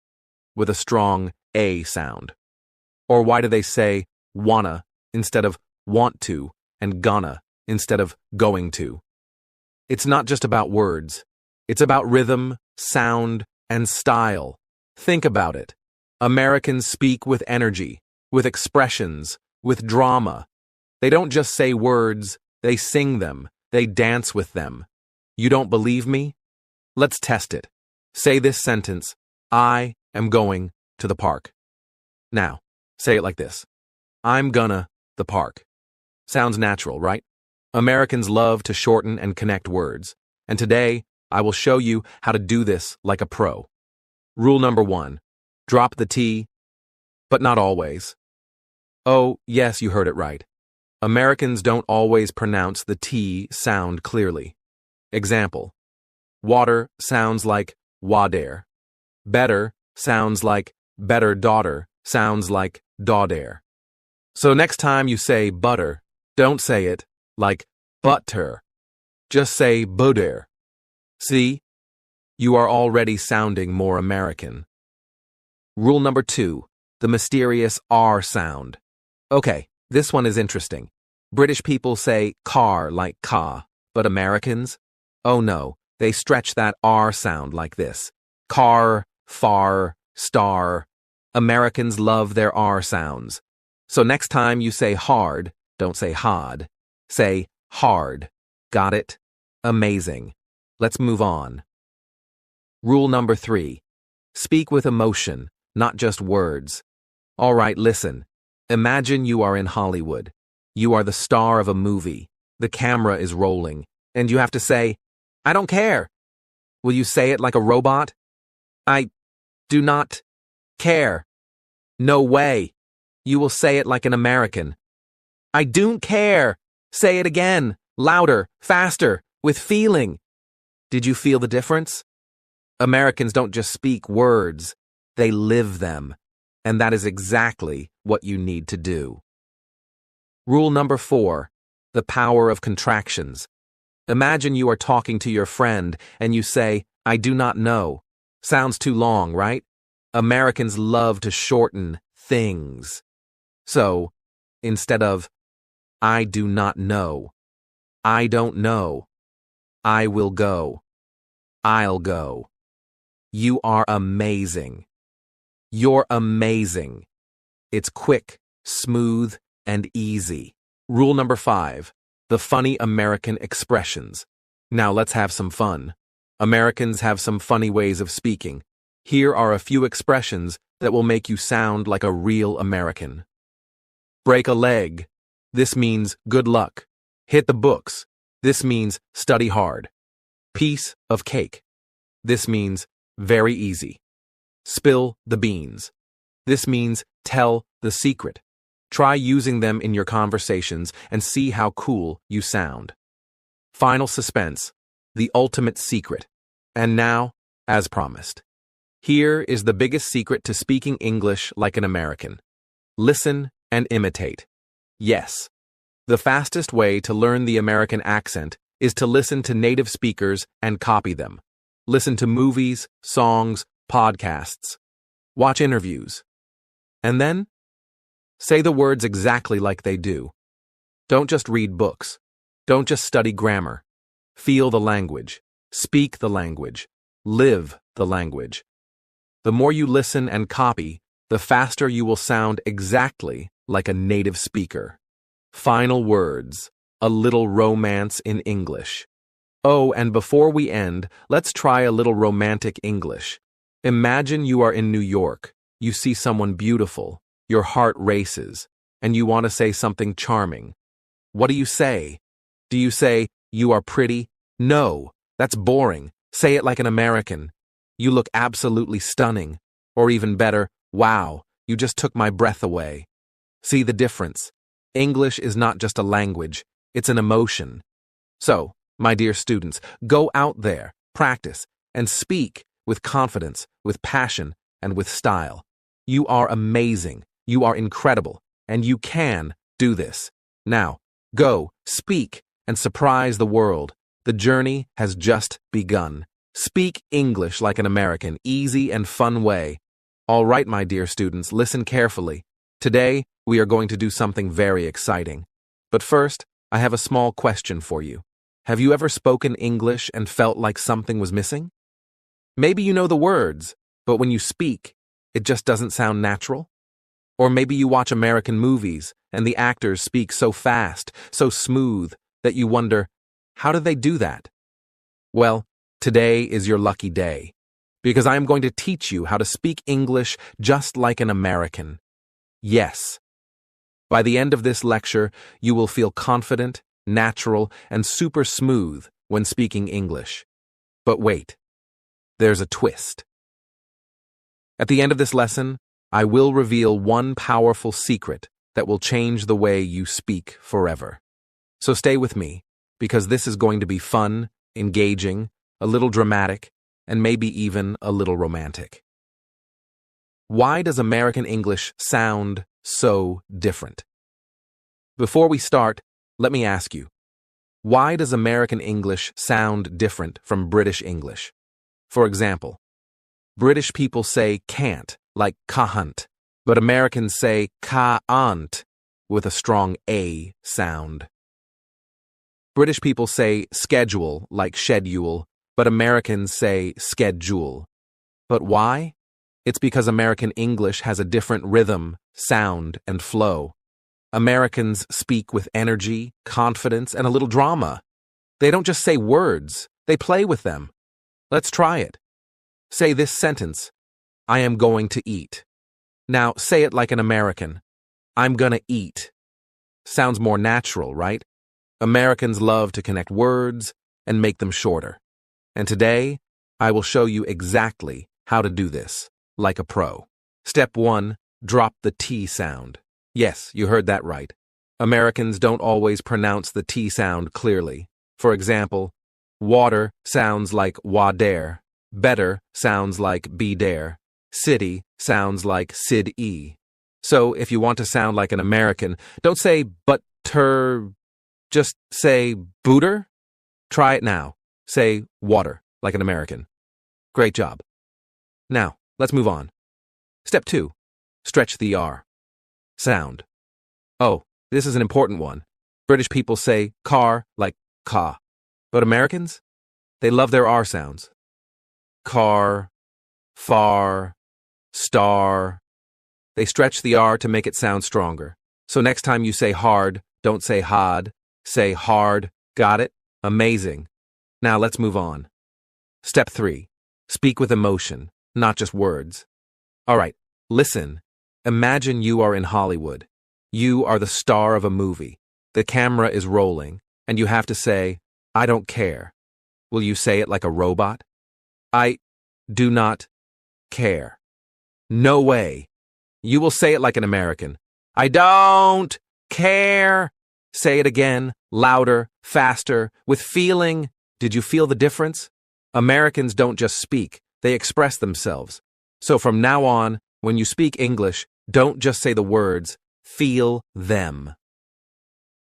with a strong A sound. Or why do they say, wanna, instead of want to, and gonna, instead of going to? It's not just about words. It's about rhythm, sound, and style. Think about it. Americans speak with energy, with expressions, with drama. They don't just say words, they sing them, they dance with them. You don't believe me? Let's test it. Say this sentence, I am going to the park. Now, say it like this. I'm gonna the park. Sounds natural, right? Americans love to shorten and connect words, and today I will show you how to do this like a pro. Rule number 1, drop the T, but not always. Oh, yes, you heard it right. Americans don't always pronounce the T sound clearly. Example, water sounds like wader. Better sounds like better daughter, sounds like daughter. So next time you say butter, don't say it like butter. Just say butter. See? You are already sounding more American. Rule number 2, the mysterious R sound. Okay, this one is interesting. British people say car like ka, but Americans? Oh no, they stretch that R sound like this. Car, far, star. Americans love their R sounds. So next time you say hard, don't say hard. Say hard. Got it? Amazing. Let's move on. Rule number 3. Speak with emotion, not just words. All right, listen. Imagine you are in Hollywood. You are the star of a movie. The camera is rolling, and you have to say, I don't care. Will you say it like a robot? I do not care. No way. You will say it like an American. I don't care. Say it again, louder, faster, with feeling. Did you feel the difference? Americans don't just speak words, they live them. And that is exactly what you need to do. Rule number 4, the power of contractions. Imagine you are talking to your friend and you say, I do not know. Sounds too long, right? Americans love to shorten things. So, instead of, I do not know, I don't know, I will go. I'll go. You are amazing. You're amazing. It's quick, smooth, and easy. Rule number 5, the funny American expressions. Now let's have some fun. Americans have some funny ways of speaking. Here are a few expressions that will make you sound like a real American. Break a leg. This means good luck. Hit the books. This means study hard. Piece of cake. This means very easy. Spill the beans. This means tell the secret. Try using them in your conversations and see how cool you sound. Final suspense, the ultimate secret. And now, as promised, here is the biggest secret to speaking English like an American. Listen and imitate. Yes, the fastest way to learn the American accent is to listen to native speakers and copy them. Listen to movies, songs, podcasts. Watch interviews. And then, say the words exactly like they do. Don't just read books. Don't just study grammar. Feel the language. Speak the language. Live the language. The more you listen and copy, the faster you will sound exactly like a native speaker. Final words. A little romance in English. Oh, and before we end, let's try a little romantic English. Imagine you are in New York. You see someone beautiful. Your heart races, and you want to say something charming. What do you say? Do you say, "You are pretty"? No, that's boring. Say it like an American. "You look absolutely stunning." Or even better, "Wow, you just took my breath away." See the difference? English is not just a language, it's an emotion. So, my dear students, go out there, practice, and speak with confidence, with passion, and with style. You are amazing, you are incredible, and you can do this. Now, go, speak, and surprise the world. The journey has just begun. Speak English like an American, easy and fun way. All right, my dear students, listen carefully. Today, we are going to do something very exciting. But first, I have a small question for you. Have you ever spoken English and felt like something was missing? Maybe you know the words, but when you speak, it just doesn't sound natural? Or maybe you watch American movies and the actors speak so fast, so smooth, that you wonder, how do they do that? Well, today is your lucky day, because I am going to teach you how to speak English just like an American. Yes. By the end of this lecture, you will feel confident, natural, and super smooth when speaking English. But wait, there's a twist. At the end of this lesson, I will reveal one powerful secret that will change the way you speak forever. So stay with me, because this is going to be fun, engaging, a little dramatic, and maybe even a little romantic. Why does American English sound so different? Before we start, let me ask you, why does American English sound different from British English? For example, British people say can't, like can't, but Americans say can't with a strong A sound. British people say schedule, like schedule, but Americans say schedule. But why? It's because American English has a different rhythm, sound, and flow. Americans speak with energy, confidence, and a little drama. They don't just say words, they play with them. Let's try it. Say this sentence, I am going to eat. Now say it like an American. I'm gonna eat. Sounds more natural, right? Americans love to connect words and make them shorter. And today, I will show you exactly how to do this, like a pro. Step 1, drop the T sound. Yes, you heard that right. Americans don't always pronounce the T sound clearly. For example, water sounds like wader, better sounds like be dare, city sounds like sid-e. So if you want to sound like an American, don't say butter, just say booter. Try it now. Say water like an American. Great job. Now, let's move on. Step 2, stretch the R. Sound. Oh, this is an important one. British people say car like ka. But Americans? They love their R sounds. car, far, star. They stretch the R to make it sound stronger. So next time you say hard, don't say hard, say hard. Got it? Amazing. Now let's move on. Step 3. Speak with emotion, not just words. All right, listen. Imagine you are in Hollywood. You are the star of a movie. The camera is rolling, and you have to say, I don't care. Will you say it like a robot? I do not care. No way. You will say it like an American. I don't care. Say it again, louder, faster, with feeling. Did you feel the difference? Americans don't just speak, they express themselves. So from now on, when you speak English, don't just say the words, feel them.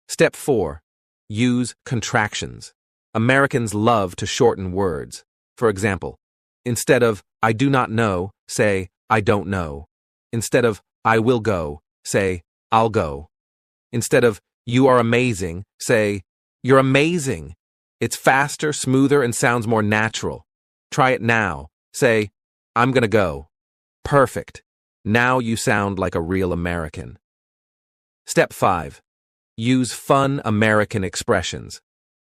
Step 4. Use contractions. Americans love to shorten words. For example, instead of I do not know, say I don't know. Instead of I will go, say I'll go. Instead of you are amazing, say you're amazing. It's faster, smoother, and sounds more natural. Try it now. Say, I'm gonna go. Perfect. Now you sound like a real American. Step 5. Use fun American expressions.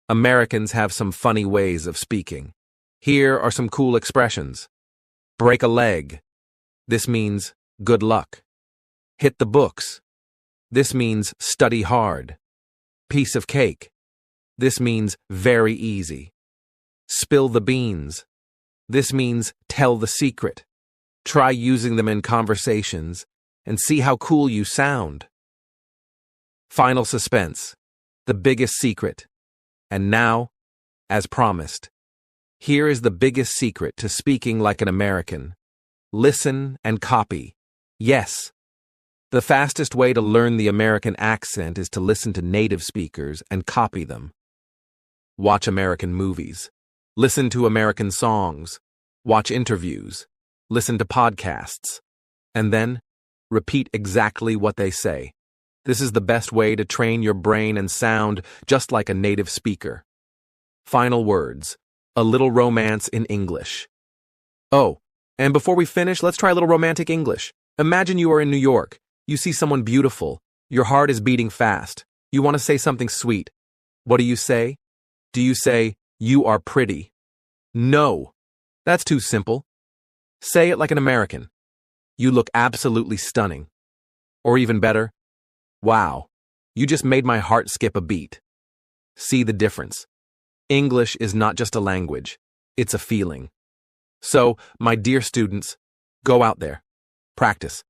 Americans have some funny ways of speaking. Here are some cool expressions. Break a leg. This means good luck. Hit the books. This means study hard. Piece of cake. This means very easy. Spill the beans. This means tell the secret. Try using them in conversations and see how cool you sound. Final suspense. The biggest secret. And now, as promised, here is the biggest secret to speaking like an American. Listen and copy. Yes. The fastest way to learn the American accent is to listen to native speakers and copy them. Watch American movies. Listen to American songs. Watch interviews. Listen to podcasts. And then, repeat exactly what they say. This is the best way to train your brain and sound just like a native speaker. Final words. A little romance in English. Oh, and before we finish, let's try a little romantic English. Imagine you are in New York. You see someone beautiful. Your heart is beating fast. You want to say something sweet. What do you say? Do you say, you are pretty? No. That's too simple. Say it like an American. You look absolutely stunning. Or even better, wow, you just made my heart skip a beat. See the difference. English is not just a language, it's a feeling. So, my dear students, go out there, practice,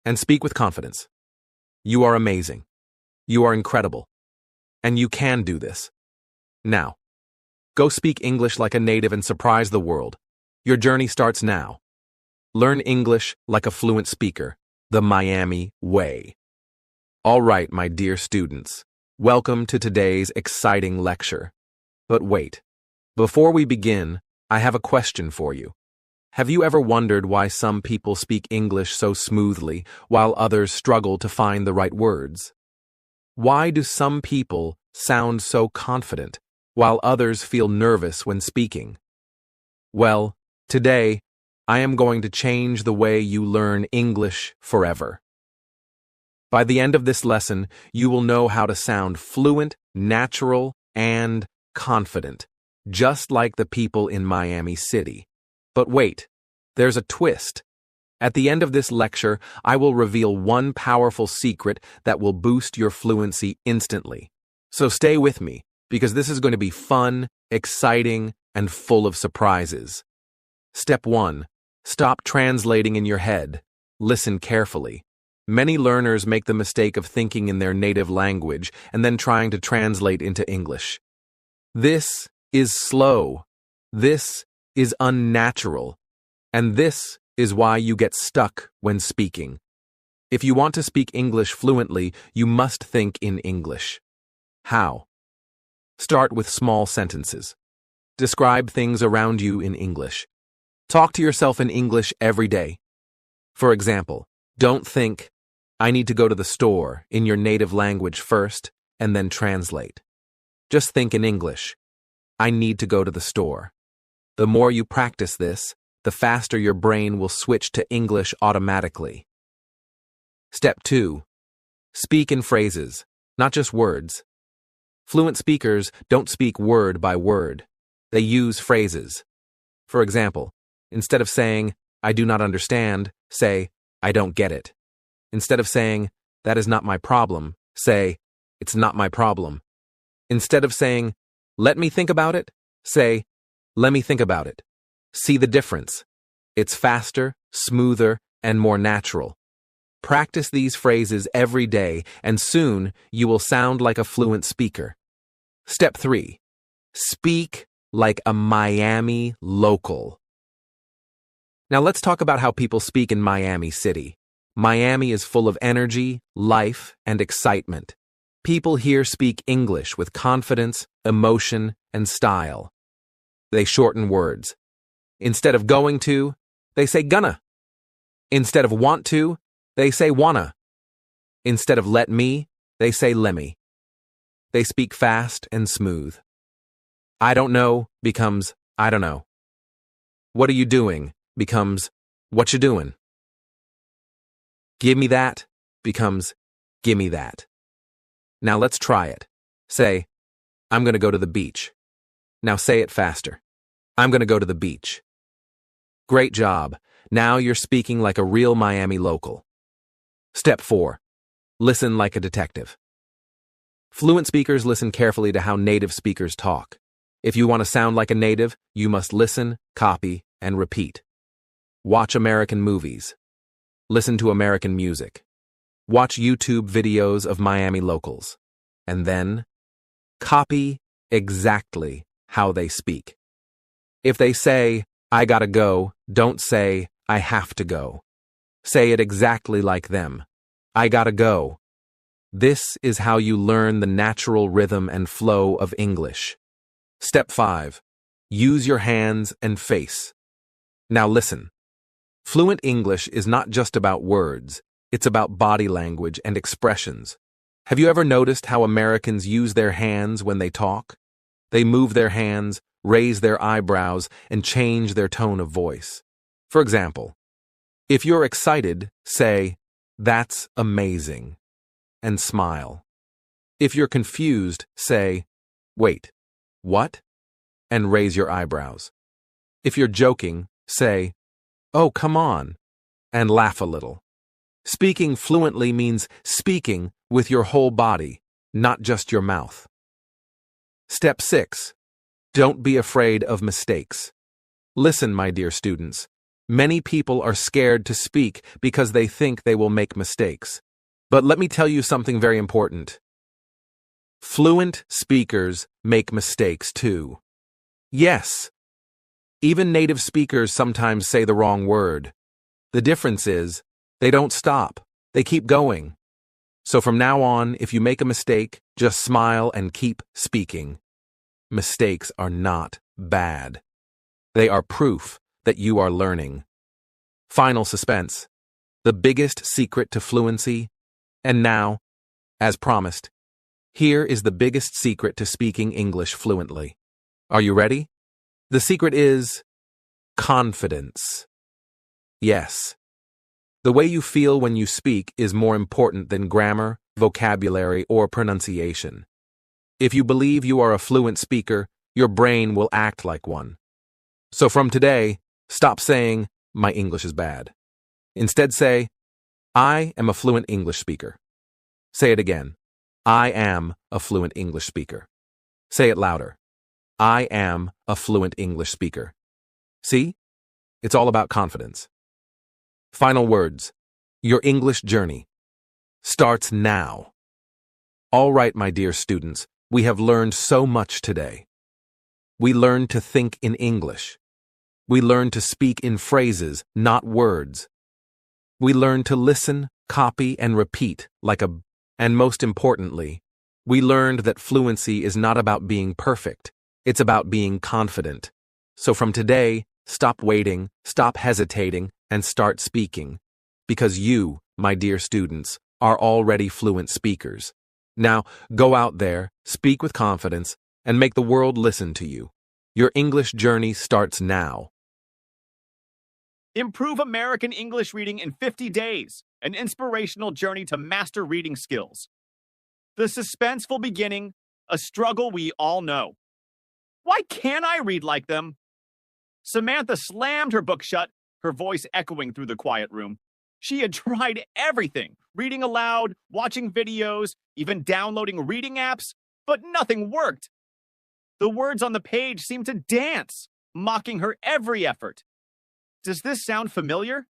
and speak with confidence. You are amazing. You are incredible. And you can do this. Now, go speak English like a native and surprise the world. Your journey starts now. Learn English like a fluent speaker, the Miami way. All right, my dear students, welcome to today's exciting lecture. But wait, before we begin, I have a question for you. Have you ever wondered why some people speak English so smoothly while others struggle to find the right words? Why do some people sound so confident while others feel nervous when speaking? Well, today, I am going to change the way you learn English forever. By the end of this lesson, you will know how to sound fluent, natural, and confident, just like the people in Miami City. But wait, there's a twist. At the end of this lecture, I will reveal one powerful secret that will boost your fluency instantly. So stay with me, because this is going to be fun, exciting, and full of surprises. Step 1. Stop translating in your head. Listen carefully. Many learners make the mistake of thinking in their native language and then trying to translate into English. This is slow. This is unnatural. And this is why you get stuck when speaking. If you want to speak English fluently, you must think in English. How? Start with small sentences. Describe things around you in English. Talk to yourself in English every day. For example, don't think, I need to go to the store in your native language first and then translate. Just think in English. I need to go to the store. The more you practice this, the faster your brain will switch to English automatically. Step 2. Speak in phrases, not just words. Fluent speakers don't speak word by word. They use phrases. For example, instead of saying, "I do not understand," say, "I don't get it." Instead of saying, "That is not my problem," say, "It's not my problem." Instead of saying, "Let me think about it," say, "Let me think about it." See the difference? It's faster, smoother, and more natural. Practice these phrases every day, and soon you will sound like a fluent speaker. Step 3. Speak like a Miami local. Now let's talk about how people speak in Miami City. Miami is full of energy, life, and excitement. People here speak English with confidence, emotion, and style. They shorten words. Instead of going to, they say gonna. Instead of want to, they say wanna. Instead of let me, they say lemme. They speak fast and smooth. I don't know becomes I don't know. What are you doing becomes what you doing. Give me that becomes gimme that. Now let's try it. Say, I'm going to go to the beach. Now say it faster. I'm going to go to the beach. Great job. Now you're speaking like a real Miami local. Step 4. Listen like a detective. Fluent speakers listen carefully to how native speakers talk. If you want to sound like a native, you must listen, copy, and repeat. Watch American movies. Listen to American music. Watch YouTube videos of Miami locals. And then, copy exactly how they speak. If they say, "I gotta go," don't say, "I have to go." Say it exactly like them. I gotta go. This is how you learn the natural rhythm and flow of English. Step 5. Use your hands and face. Now listen. Fluent English is not just about words, it's about body language and expressions. Have you ever noticed how Americans use their hands when they talk? They move their hands, raise their eyebrows, and change their tone of voice. For example, if you're excited, say, "That's amazing," and smile. If you're confused, say, "Wait, what?" and raise your eyebrows. If you're joking, say, "Oh, come on," and laugh a little. Speaking fluently means speaking with your whole body, not just your mouth. Step 6. Don't be afraid of mistakes. Listen, my dear students. Many people are scared to speak because they think they will make mistakes. But let me tell you something very important. Fluent speakers make mistakes too. Yes, even native speakers sometimes say the wrong word. The difference is, they don't stop, they keep going. So from now on, if you make a mistake, just smile and keep speaking. Mistakes are not bad. They are proof that you are learning. Final suspense. The biggest secret to fluency. And now, as promised, here is the biggest secret to speaking English fluently. Are you ready? The secret is confidence. Yes. The way you feel when you speak is more important than grammar, vocabulary, or pronunciation. If you believe you are a fluent speaker, your brain will act like one. So from today, stop saying, "My English is bad." Instead say, "I am a fluent English speaker." Say it again. I am a fluent English speaker. Say it louder. I am a fluent English speaker. See? It's all about confidence. Final words. Your English journey starts now. All right, my dear students, we have learned so much today. We learned to think in English. We learned to speak in phrases, not words. We learned to listen, copy, and repeat and most importantly, we learned that fluency is not about being perfect. It's about being confident. So from today, stop waiting, stop hesitating, and start speaking. Because you, my dear students, are already fluent speakers. Now, go out there, speak with confidence, and make the world listen to you. Your English journey starts now. Improve American English reading in 50 days, an inspirational journey to master reading skills. The suspenseful beginning, a struggle we all know. Why can't I read like them? Samantha slammed her book shut, her voice echoing through the quiet room. She had tried everything, reading aloud, watching videos, even downloading reading apps, but nothing worked. The words on the page seemed to dance, mocking her every effort. Does this sound familiar?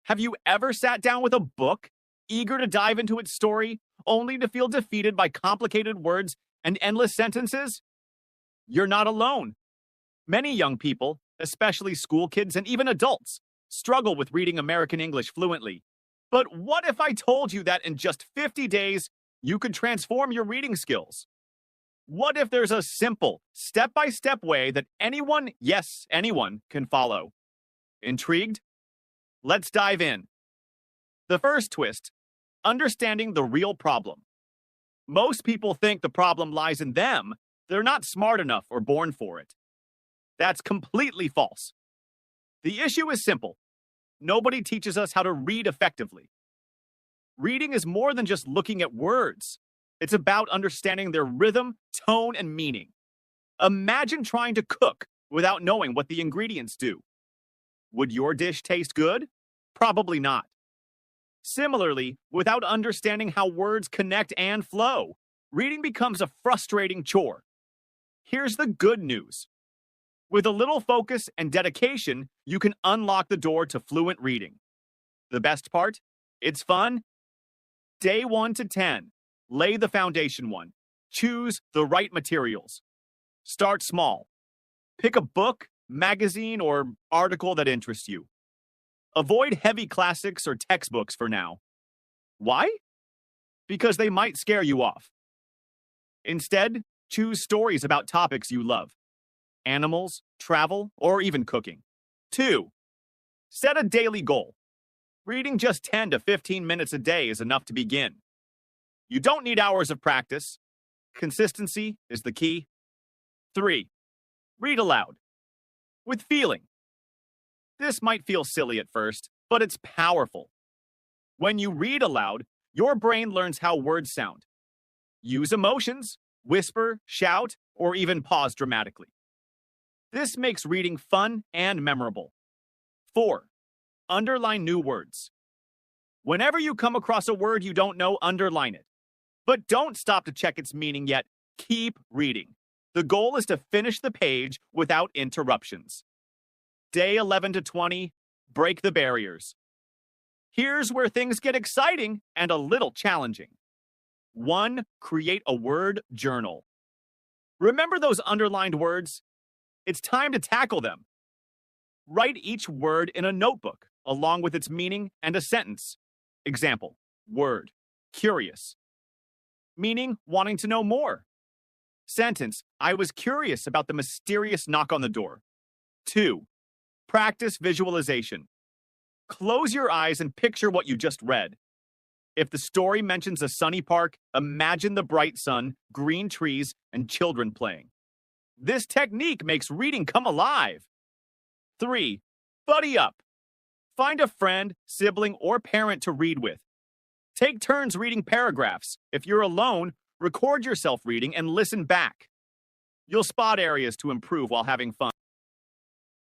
Have you ever sat down with a book, eager to dive into its story, only to feel defeated by complicated words and endless sentences? You're not alone. Many young people, especially school kids and even adults, struggle with reading American English fluently. But what if I told you that in just 50 days, you could transform your reading skills? What if there's a simple, step-by-step way that anyone, yes, anyone, can follow? Intrigued? Let's dive in. The first twist, understanding the real problem. Most people think the problem lies in them. They're not smart enough or born for it. That's completely false. The issue is simple. Nobody teaches us how to read effectively. Reading is more than just looking at words. It's about understanding their rhythm, tone, and meaning. Imagine trying to cook without knowing what the ingredients do. Would your dish taste good? Probably not. Similarly, without understanding how words connect and flow, reading becomes a frustrating chore. Here's the good news. With a little focus and dedication, you can unlock the door to fluent reading. The best part? It's fun. Day 1 to 10. Lay the foundation one. Choose the right materials. Start small. Pick a book, magazine, or article that interests you. Avoid heavy classics or textbooks for now. Why? Because they might scare you off. Instead, choose stories about topics you love. Animals, travel, or even cooking. 2. Set a daily goal. Reading just 10 to 15 minutes a day is enough to begin. You don't need hours of practice. Consistency is the key. 3. Read aloud. With feeling. This might feel silly at first, but it's powerful. When you read aloud, your brain learns how words sound. Use emotions, whisper, shout, or even pause dramatically. This makes reading fun and memorable. 4. Underline new words. Whenever you come across a word you don't know, underline it. But don't stop to check its meaning yet. Keep reading. The goal is to finish the page without interruptions. Day 11 to 20, break the barriers. Here's where things get exciting and a little challenging. 1. Create a word journal. Remember those underlined words? It's time to tackle them. Write each word in a notebook, along with its meaning and a sentence. Example, word, curious. Meaning, wanting to know more. Sentence, I was curious about the mysterious knock on the door. 2. Practice visualization. Close your eyes and picture what you just read. If the story mentions a sunny park, imagine the bright sun, green trees, and children playing. This technique makes reading come alive. 3. Buddy up. Find a friend, sibling, or parent to read with. Take turns reading paragraphs. If you're alone, record yourself reading and listen back. You'll spot areas to improve while having fun.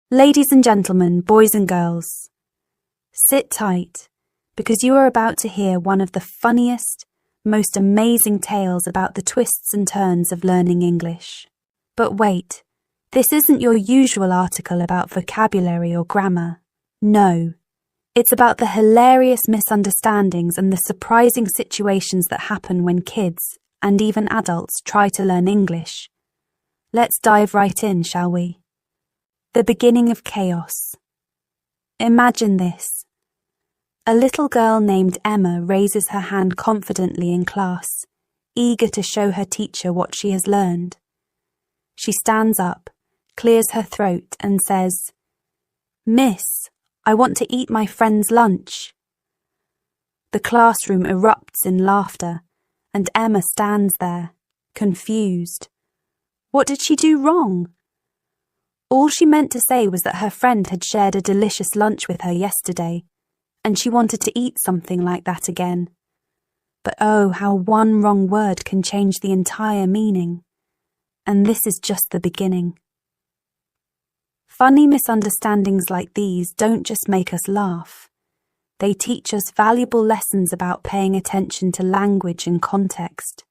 Ladies and gentlemen, boys and girls, sit tight, because you are about to hear one of the funniest, most amazing tales about the twists and turns of learning English. But wait, this isn't your usual article about vocabulary or grammar. No, it's about the hilarious misunderstandings and the surprising situations that happen when kids, and even adults, try to learn English. Let's dive right in, shall we? The beginning of chaos. Imagine this. A little girl named Emma raises her hand confidently in class, eager to show her teacher what she has learned. She stands up, clears her throat, and says, "Miss, I want to eat my friend's lunch." The classroom erupts in laughter, and Emma stands there, confused. What did she do wrong? All she meant to say was that her friend had shared a delicious lunch with her yesterday, and she wanted to eat something like that again. But oh, how one wrong word can change the entire meaning. And this is just the beginning. Funny misunderstandings like these don't just make us laugh. They teach us valuable lessons about paying attention to language and context.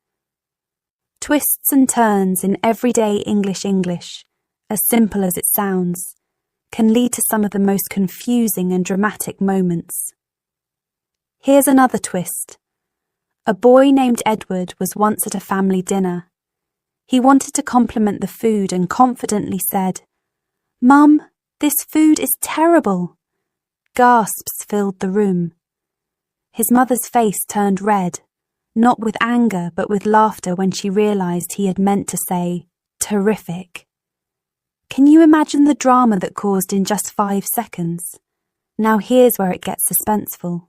Twists and turns in everyday English, as simple as it sounds, can lead to some of the most confusing and dramatic moments. Here's another twist. A boy named Edward was once at a family dinner. He wanted to compliment the food and confidently said, "Mum, this food is terrible." Gasps filled the room. His mother's face turned red, not with anger but with laughter when she realized he had meant to say, "Terrific." Can you imagine the drama that caused in just 5 seconds? Now here's where it gets suspenseful.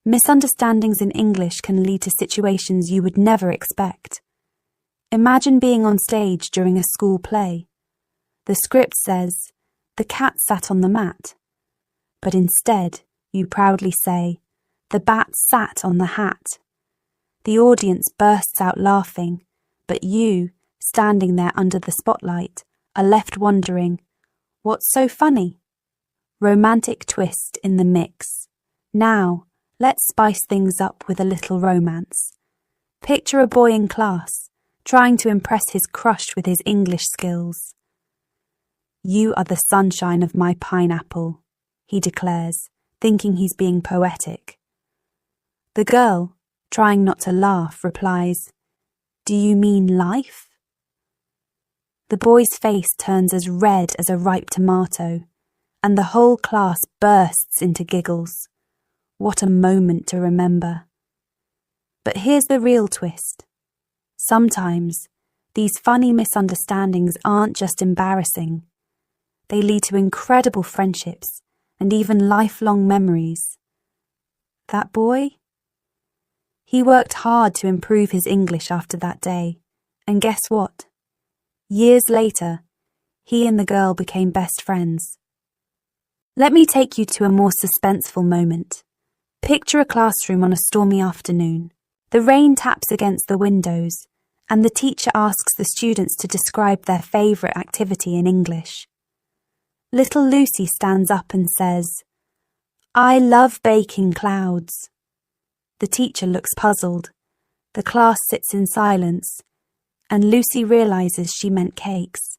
Misunderstandings in English can lead to situations you would never expect. Imagine being on stage during a school play. The script says, "The cat sat on the mat." But instead, you proudly say, "The bat sat on the hat." The audience bursts out laughing, but you, standing there under the spotlight, are left wondering, what's so funny? Romantic twist in the mix. Now, let's spice things up with a little romance. Picture a boy in class, trying to impress his crush with his English skills. "You are the sunshine of my pineapple," he declares, thinking he's being poetic. The girl, trying not to laugh, replies, "Do you mean life?" The boy's face turns as red as a ripe tomato, and the whole class bursts into giggles. What a moment to remember. But here's the real twist. Sometimes, these funny misunderstandings aren't just embarrassing. They lead to incredible friendships and even lifelong memories. That boy? He worked hard to improve his English after that day, and guess what? Years later, he and the girl became best friends. Let me take you to a more suspenseful moment. Picture a classroom on a stormy afternoon. The rain taps against the windows, and the teacher asks the students to describe their favourite activity in English. Little Lucy stands up and says, "I love baking clouds." The teacher looks puzzled. The class sits in silence, and Lucy realises she meant cakes.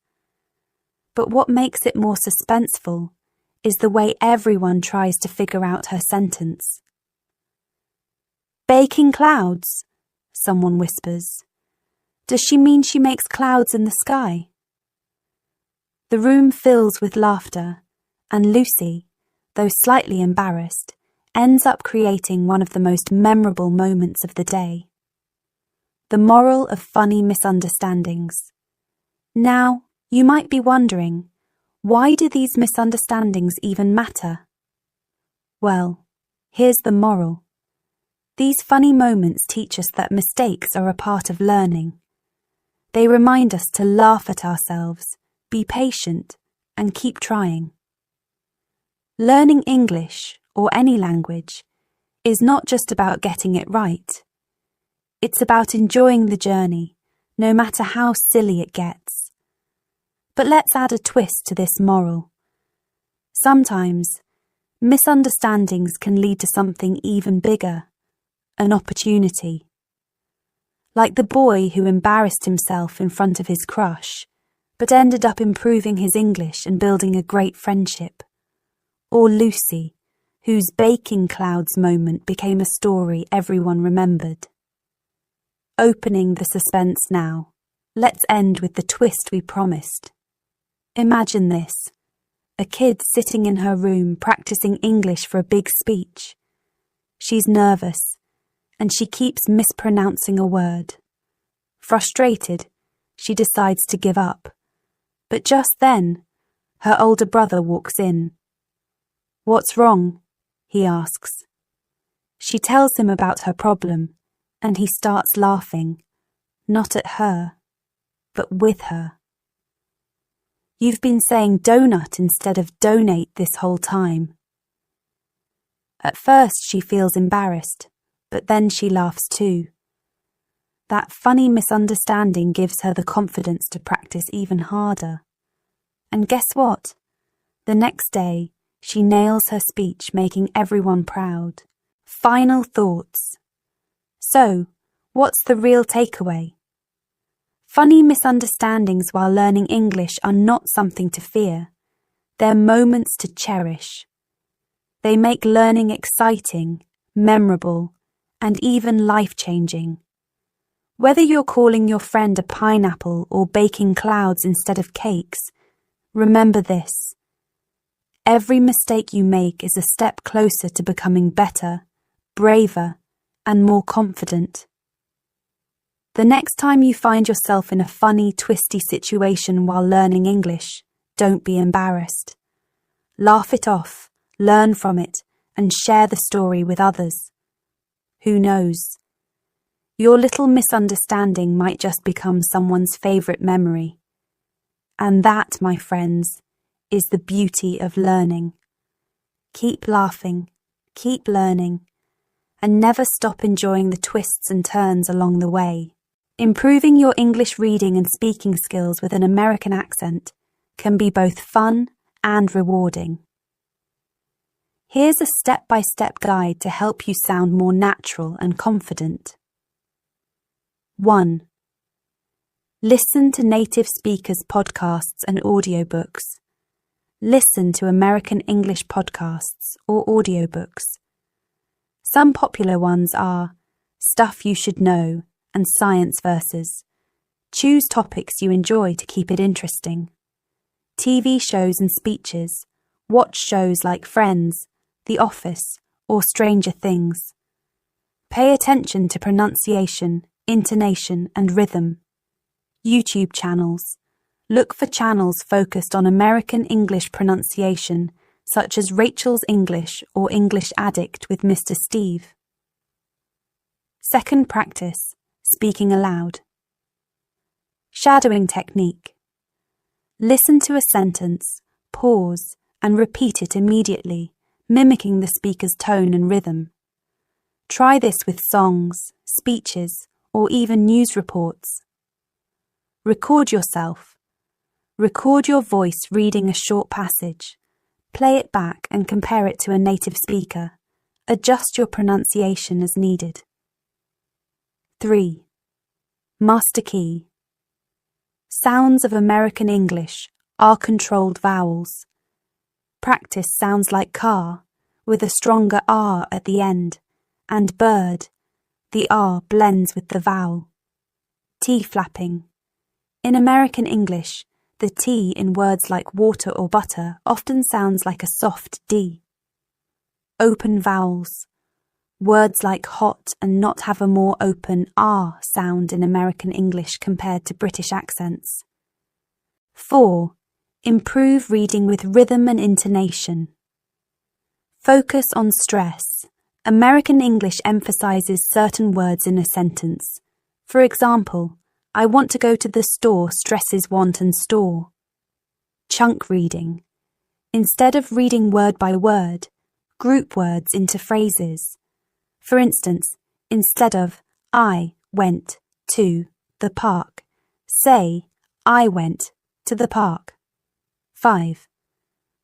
But what makes it more suspenseful is the way everyone tries to figure out her sentence. "Baking clouds," someone whispers. Does she mean she makes clouds in the sky? The room fills with laughter, and Lucy, though slightly embarrassed, ends up creating one of the most memorable moments of the day. The moral of funny misunderstandings. Now, you might be wondering, why do these misunderstandings even matter? Well, here's the moral. These funny moments teach us that mistakes are a part of learning. They remind us to laugh at ourselves, be patient, and keep trying. Learning English, or any language, is not just about getting it right. It's about enjoying the journey, no matter how silly it gets. But let's add a twist to this moral. Sometimes, misunderstandings can lead to something even bigger, an opportunity. Like the boy who embarrassed himself in front of his crush, but ended up improving his English and building a great friendship. Or Lucy, whose baking clouds moment became a story everyone remembered. Opening the suspense now, let's end with the twist we promised. Imagine this. A kid sitting in her room practicing English for a big speech. She's nervous, and she keeps mispronouncing a word. Frustrated, she decides to give up. But just then, her older brother walks in. "What's wrong?" he asks. She tells him about her problem, and he starts laughing, not at her, but with her. You've been saying donut instead of donate this whole time. At first she feels embarrassed, but then she laughs too. That funny misunderstanding gives her the confidence to practice even harder. And guess what? The next day, she nails her speech, making everyone proud. Final thoughts. So, what's the real takeaway? Funny misunderstandings while learning English are not something to fear. They're moments to cherish. They make learning exciting, memorable, and even life-changing. Whether you're calling your friend a pineapple or baking clouds instead of cakes, remember this. Every mistake you make is a step closer to becoming better, braver, and more confident. The next time you find yourself in a funny, twisty situation while learning English, don't be embarrassed. Laugh it off, learn from it, and share the story with others. Who knows? Your little misunderstanding might just become someone's favourite memory. And that, my friends, is the beauty of learning. Keep laughing, keep learning, and never stop enjoying the twists and turns along the way. Improving your English reading and speaking skills with an American accent can be both fun and rewarding. Here's a step-by-step guide to help you sound more natural and confident. 1. Listen to native speakers' podcasts and audiobooks. Listen to American English podcasts or audiobooks. Some popular ones are Stuff You Should Know and Science Verses. Choose topics you enjoy to keep it interesting. TV shows and speeches. Watch shows like Friends, The Office, or Stranger Things. Pay attention to pronunciation, intonation, and rhythm. YouTube channels. Look for channels focused on American English pronunciation, such as Rachel's English or English Addict with Mr. Steve. Second practice, speaking aloud. Shadowing technique. Listen to a sentence, pause, and repeat it immediately, mimicking the speaker's tone and rhythm. Try this with songs, speeches, or even news reports. Record yourself. Record your voice reading a short passage. Play it back and compare it to a native speaker. Adjust your pronunciation as needed. 3. Master key. Sounds of American English are controlled vowels. Practice sounds like car, with a stronger R at the end, and bird. The R blends with the vowel. T flapping. In American English, the T in words like water or butter often sounds like a soft D. Open vowels. Words like hot and not have a more open R sound in American English compared to British accents. 4. Improve reading with rhythm and intonation. Focus on stress. American English emphasizes certain words in a sentence. For example, I want to go to the store stresses want and store. Chunk reading. Instead of reading word by word, group words into phrases. For instance, instead of I went to the park, say I went to the park. 5.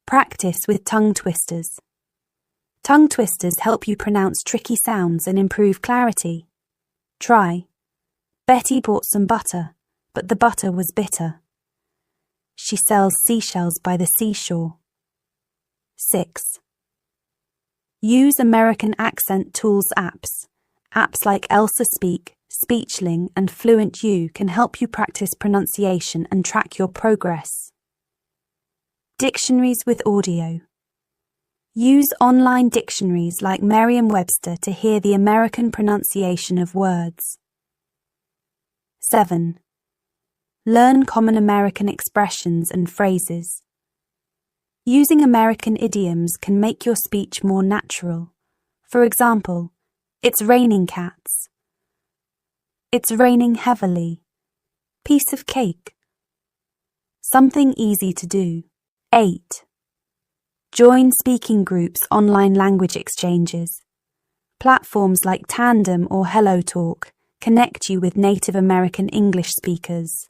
Practice with tongue twisters. Tongue twisters help you pronounce tricky sounds and improve clarity. Try. Betty bought some butter, but the butter was bitter. She sells seashells by the seashore. 6. Use American Accent Tools apps. Apps like Elsa Speak, Speechling, and Fluent U can help you practice pronunciation and track your progress. Dictionaries with audio. Use online dictionaries like Merriam-Webster to hear the American pronunciation of words. 7. Learn common American expressions and phrases. Using American idioms can make your speech more natural. For example, it's raining cats. It's raining heavily. Piece of cake. Something easy to do. 8. Join speaking groups, online language exchanges. Platforms like Tandem or HelloTalk connect you with native American English speakers.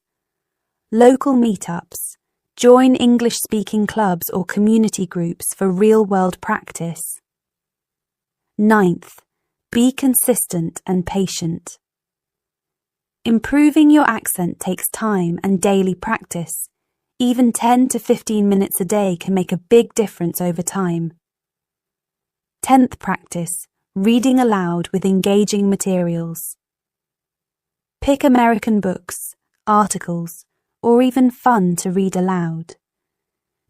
Local meetups. Join English-speaking clubs or community groups for real-world practice. 9th, be consistent and patient. Improving your accent takes time and daily practice. Even 10 to 15 minutes a day can make a big difference over time. 10th practice, reading aloud with engaging materials. Pick American books, articles, or even fun to read aloud.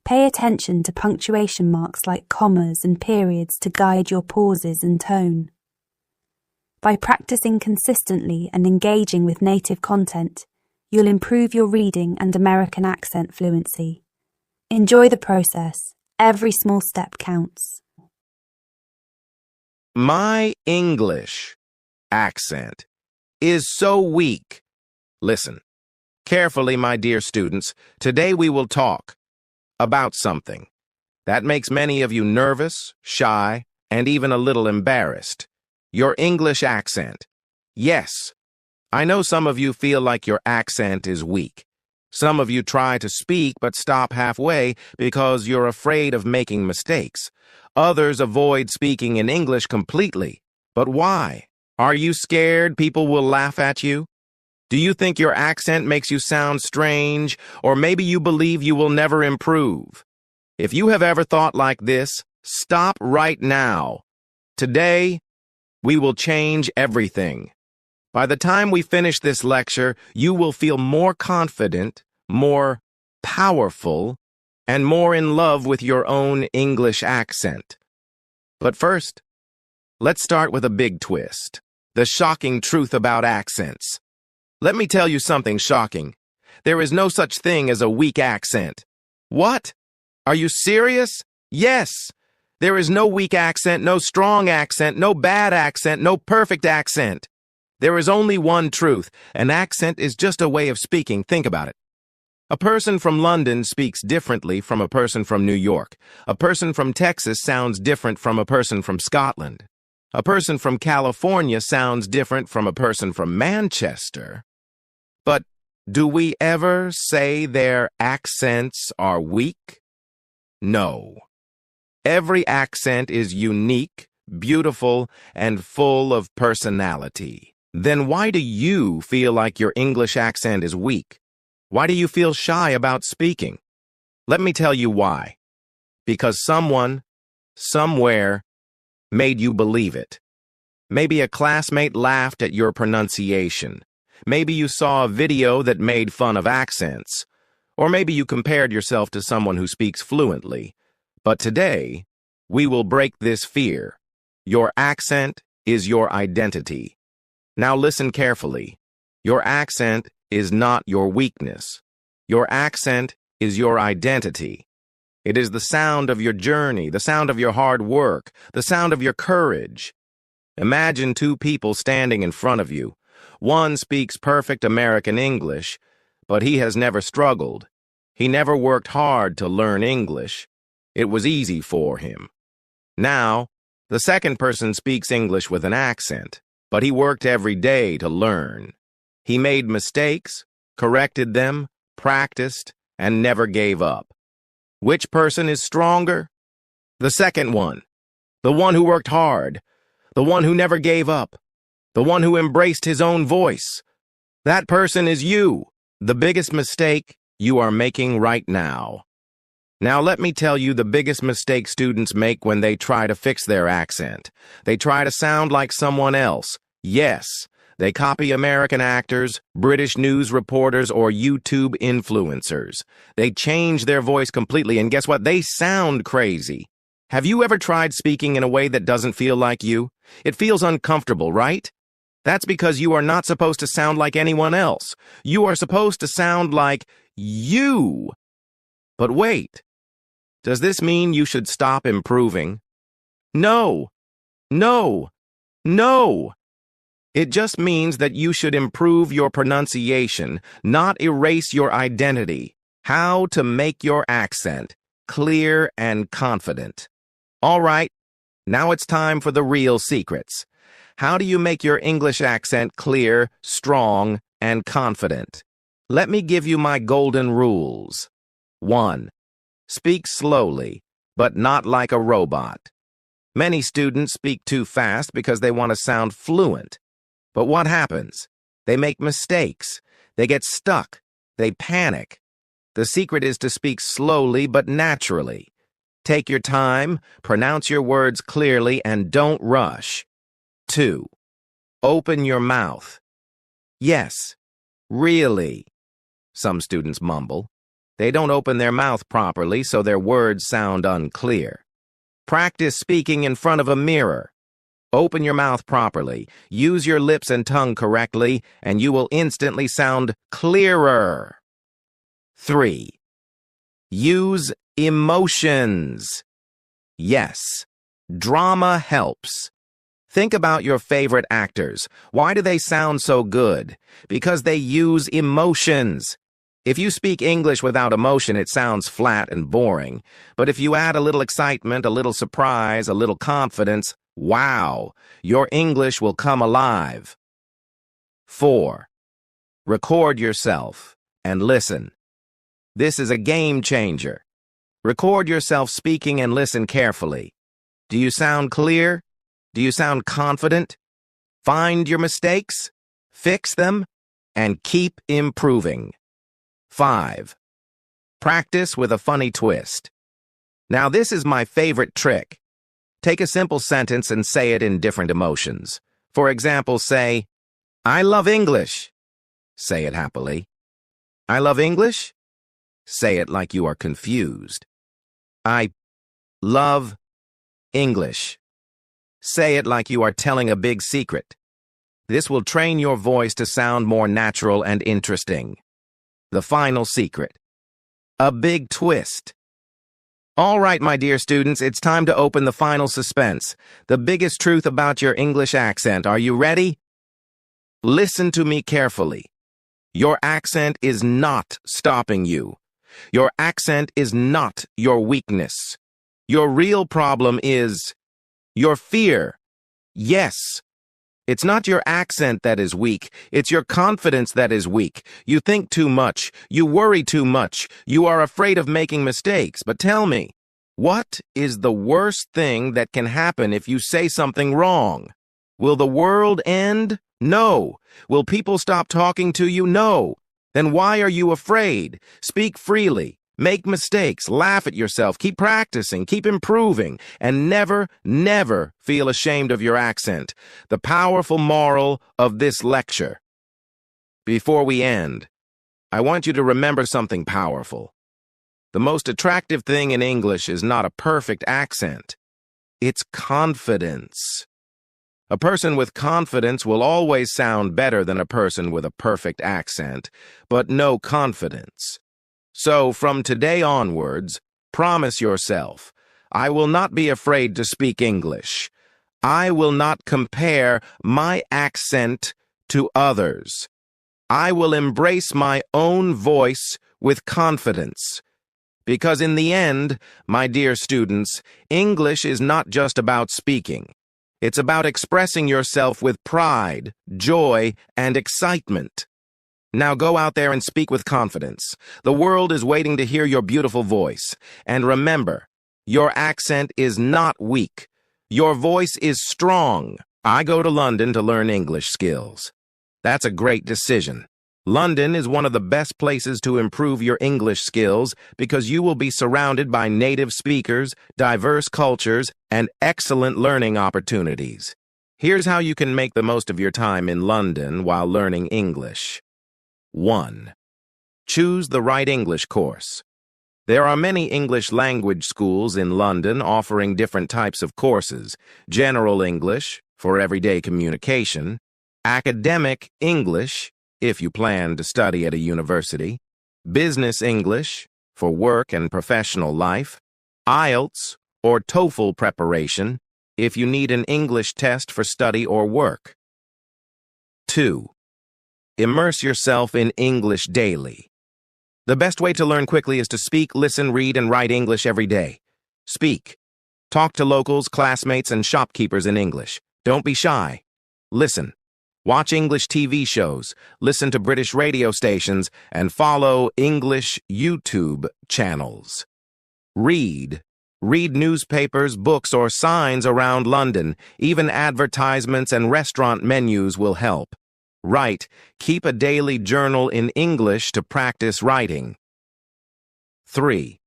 Pay attention to punctuation marks like commas and periods to guide your pauses and tone. By practicing consistently and engaging with native content, you'll improve your reading and American accent fluency. Enjoy the process. Every small step counts. My English accent is so weak. Listen carefully, my dear students. Today we will talk about something that makes many of you nervous, shy, and even a little embarrassed. Your English accent. Yes, I know some of you feel like your accent is weak. Some of you try to speak but stop halfway because you're afraid of making mistakes. Others avoid speaking in English completely. But why? Are you scared people will laugh at you? Do you think your accent makes you sound strange, or maybe you believe you will never improve? If you have ever thought like this, stop right now. Today, we will change everything. By the time we finish this lecture, you will feel more confident, more powerful, and more in love with your own English accent. But first, let's start with a big twist. The shocking truth about accents. Let me tell you something shocking. There is no such thing as a weak accent. What? Are you serious? Yes. There is no weak accent, no strong accent, no bad accent, no perfect accent. There is only one truth. An accent is just a way of speaking. Think about it. A person from London speaks differently from a person from New York. A person from Texas sounds different from a person from Scotland. A person from California sounds different from a person from Manchester. But do we ever say their accents are weak? No. Every accent is unique, beautiful, and full of personality. Then why do you feel like your English accent is weak? Why do you feel shy about speaking? Let me tell you why. Because someone, somewhere, made you believe it. Maybe a classmate laughed at your pronunciation. Maybe you saw a video that made fun of accents. Or maybe you compared yourself to someone who speaks fluently. But today, we will break this fear. Your accent is your identity. Now listen carefully. Your accent is not your weakness. Your accent is your identity. It is the sound of your journey, the sound of your hard work, the sound of your courage. Imagine two people standing in front of you. One speaks perfect American English, but he has never struggled. He never worked hard to learn English. It was easy for him. Now, the second person speaks English with an accent, but he worked every day to learn. He made mistakes, corrected them, practiced, and never gave up. Which person is stronger? The second one. The one who worked hard. The one who never gave up. The one who embraced his own voice. That person is you. The biggest mistake you are making right now. Now let me tell you the biggest mistake students make when they try to fix their accent. They try to sound like someone else. Yes, they copy American actors, British news reporters, or YouTube influencers. They change their voice completely, and guess what? They sound crazy. Have you ever tried speaking in a way that doesn't feel like you? It feels uncomfortable, right? That's because you are not supposed to sound like anyone else. You are supposed to sound like you. But wait, does this mean you should stop improving? No, no, no. It just means that you should improve your pronunciation, not erase your identity. How to make your accent clear and confident. All right, now it's time for the real secrets. How do you make your English accent clear, strong, and confident? Let me give you my golden rules. 1. Speak slowly, but not like a robot. Many students speak too fast because they want to sound fluent. But what happens? They make mistakes. They get stuck. They panic. The secret is to speak slowly but naturally. Take your time, pronounce your words clearly, and don't rush. 2. Open your mouth. Yes, really. Some students mumble. They don't open their mouth properly, so their words sound unclear. Practice speaking in front of a mirror. Open your mouth properly, use your lips and tongue correctly, and you will instantly sound clearer. 3. Use emotions. Yes, drama helps. Think about your favorite actors. Why do they sound so good? Because they use emotions. If you speak English without emotion, it sounds flat and boring. But if you add a little excitement, a little surprise, a little confidence, wow, your English will come alive. 4. Record yourself and listen. This is a game changer. Record yourself speaking and listen carefully. Do you sound clear? Do you sound confident? Find your mistakes, fix them, and keep improving. 5. Practice with a funny twist. Now this is my favorite trick. Take a simple sentence and say it in different emotions. For example, say, I love English. Say it happily. I love English? Say it like you are confused. I love English. Say it like you are telling a big secret. This will train your voice to sound more natural and interesting. The final secret. A big twist. All right, my dear students, it's time to open the final suspense. The biggest truth about your English accent. Are you ready? Listen to me carefully. Your accent is not stopping you. Your accent is not your weakness. Your real problem is your fear. Yes. It's not your accent that is weak. It's your confidence that is weak. You think too much. You worry too much. You are afraid of making mistakes. But tell me, what is the worst thing that can happen if you say something wrong? Will the world end? No. Will people stop talking to you? No. Then why are you afraid? Speak freely. Make mistakes, laugh at yourself, keep practicing, keep improving, and never, never feel ashamed of your accent. The powerful moral of this lecture. Before we end, I want you to remember something powerful. The most attractive thing in English is not a perfect accent. It's confidence. A person with confidence will always sound better than a person with a perfect accent, but no confidence. So, from today onwards, promise yourself, I will not be afraid to speak English. I will not compare my accent to others. I will embrace my own voice with confidence. Because in the end, my dear students, English is not just about speaking. It's about expressing yourself with pride, joy, and excitement. Now go out there and speak with confidence. The world is waiting to hear your beautiful voice. And remember, your accent is not weak. Your voice is strong. I go to London to learn English skills. That's a great decision. London is one of the best places to improve your English skills because you will be surrounded by native speakers, diverse cultures, and excellent learning opportunities. Here's how you can make the most of your time in London while learning English. 1. Choose the right English course. There are many English language schools in London offering different types of courses: General English, for everyday communication; Academic English, if you plan to study at a university; Business English, for work and professional life; IELTS, or TOEFL preparation, if you need an English test for study or work. 2. Immerse yourself in English daily. The best way to learn quickly is to speak, listen, read, and write English every day. Speak. Talk to locals, classmates, and shopkeepers in English. Don't be shy. Listen. Watch English TV shows, listen to British radio stations, and follow English YouTube channels. Read. Read newspapers, books, or signs around London. Even advertisements and restaurant menus will help. Write. Keep a daily journal in English to practice writing. 3.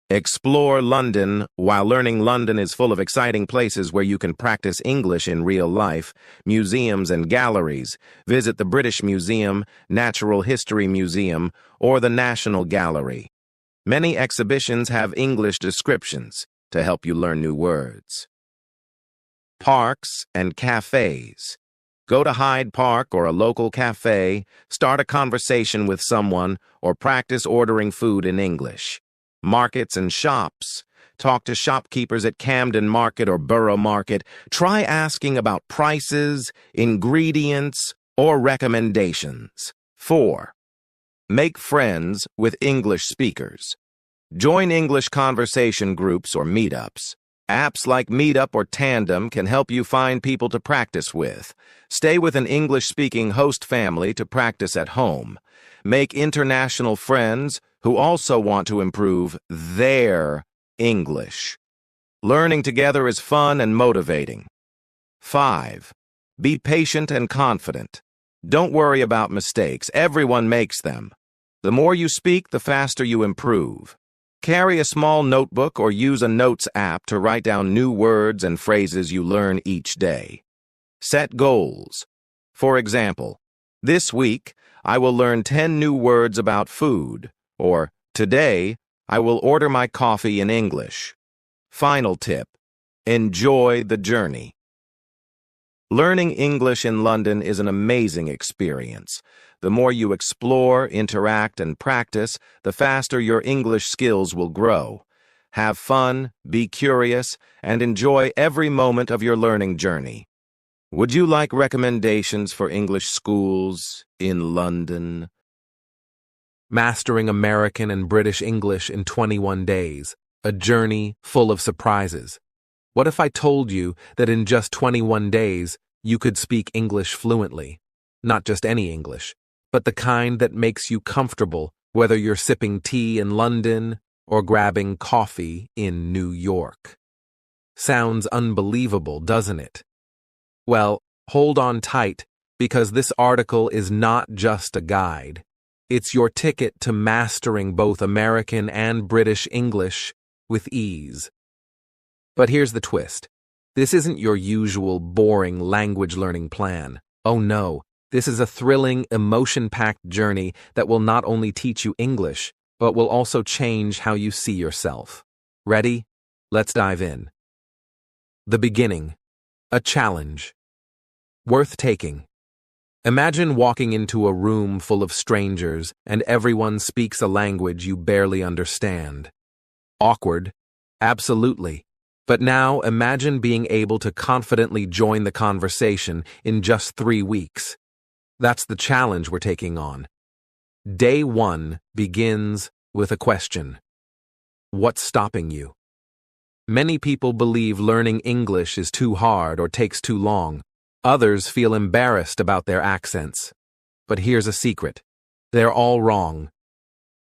Explore London. While learning, London is full of exciting places where you can practice English in real life, museums and galleries. Visit the British Museum, Natural History Museum, or the National Gallery. Many exhibitions have English descriptions to help you learn new words. Parks and cafes. Go to Hyde Park or a local cafe, start a conversation with someone, or practice ordering food in English. Markets and shops. Talk to shopkeepers at Camden Market or Borough Market. Try asking about prices, ingredients, or recommendations. 4. Make friends with English speakers. Join English conversation groups or meetups. Apps like Meetup or Tandem can help you find people to practice with. Stay with an English-speaking host family to practice at home. Make international friends who also want to improve their English. Learning together is fun and motivating. 5. Be patient and confident. Don't worry about mistakes. Everyone makes them. The more you speak, the faster you improve. Carry a small notebook or use a notes app to write down new words and phrases you learn each day. Set goals. For example, this week, I will learn 10 new words about food, or today, I will order my coffee in English. Final tip: enjoy the journey. Learning English in London is an amazing experience. The more you explore, interact, and practice, the faster your English skills will grow. Have fun, be curious, and enjoy every moment of your learning journey. Would you like recommendations for English schools in London? Mastering American and British English in 21 days. A journey full of surprises. What if I told you that in just 21 days, you could speak English fluently? Not just any English, but the kind that makes you comfortable, whether you're sipping tea in London or grabbing coffee in New York. Sounds unbelievable, doesn't it? Well, hold on tight, because this article is not just a guide. It's your ticket to mastering both American and British English with ease. But here's the twist. This isn't your usual boring language learning plan. Oh no, this is a thrilling, emotion-packed journey that will not only teach you English, but will also change how you see yourself. Ready? Let's dive in. The beginning. A challenge. Worth taking. Imagine walking into a room full of strangers and everyone speaks a language you barely understand. Awkward? Absolutely. But now imagine being able to confidently join the conversation in just 3 weeks. That's the challenge we're taking on. Day 1 begins with a question. What's stopping you? Many people believe learning English is too hard or takes too long. Others feel embarrassed about their accents. But here's a secret. They're all wrong.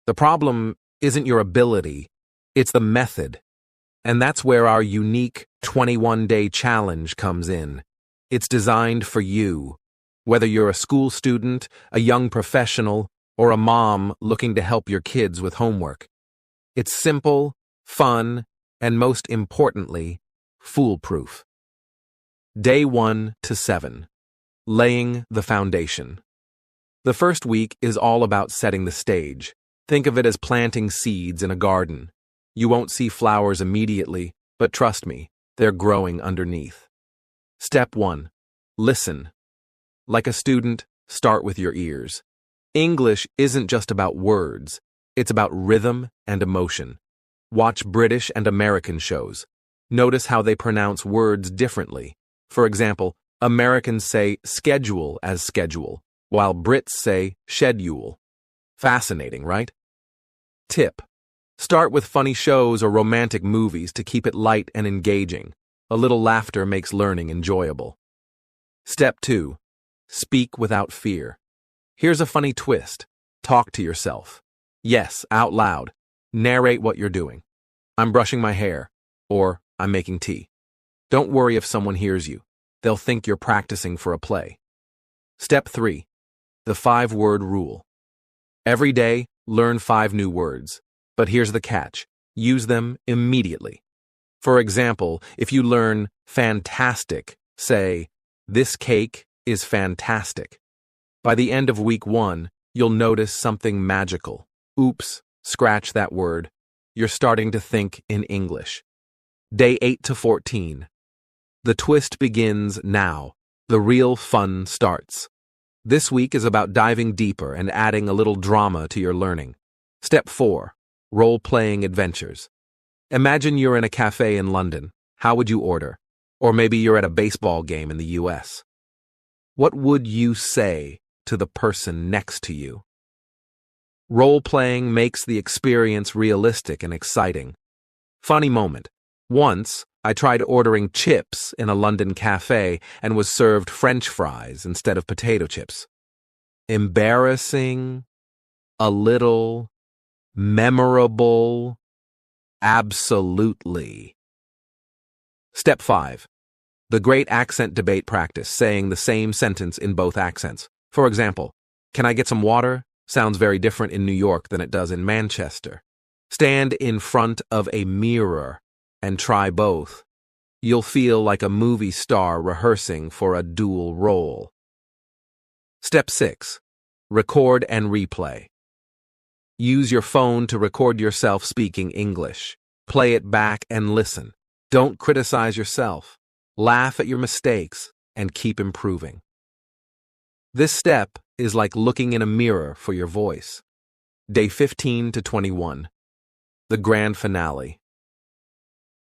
The problem isn't your ability, it's the method. And that's where our unique 21-day challenge comes in. It's designed for you, whether you're a school student, a young professional, or a mom looking to help your kids with homework. It's simple, fun, and most importantly, foolproof. Day 1 to 7. Laying the foundation. The first week is all about setting the stage. Think of it as planting seeds in a garden. You won't see flowers immediately, but trust me, they're growing underneath. Step 1. Listen. Like a student, start with your ears. English isn't just about words, it's about rhythm and emotion. Watch British and American shows. Notice how they pronounce words differently. For example, Americans say schedule as schedule, while Brits say schedule. Fascinating, right? Tip: start with funny shows or romantic movies to keep it light and engaging. A little laughter makes learning enjoyable. Step 2. Speak without fear. Here's a funny twist. Talk to yourself. Yes, out loud. Narrate what you're doing. I'm brushing my hair, or I'm making tea. Don't worry if someone hears you. They'll think you're practicing for a play. Step 3. The 5-word rule. Every day, learn 5 new words. But here's the catch. Use them immediately. For example, if you learn fantastic, say, this cake is fantastic. By the end of week 1, you'll notice something magical. Oops, scratch that word. You're starting to think in English. Day 8 to 14. The twist begins now. The real fun starts. This week is about diving deeper and adding a little drama to your learning. Step 4. Role-playing adventures. Imagine you're in a cafe in London. How would you order? Or maybe you're at a baseball game in the US. What would you say to the person next to you? Role-playing makes the experience realistic and exciting. Funny moment. Once, I tried ordering chips in a London cafe and was served French fries instead of potato chips. Embarrassing, a little, memorable, absolutely. Step 5. The great accent debate practice, saying the same sentence in both accents. For example, can I get some water? Sounds very different in New York than it does in Manchester. Stand in front of a mirror and try both. You'll feel like a movie star rehearsing for a dual role. Step 6. Record and replay. Use your phone to record yourself speaking English. Play it back and listen. Don't criticize yourself. Laugh at your mistakes and keep improving. This step is like looking in a mirror for your voice. Day 15 to 21. The grand finale.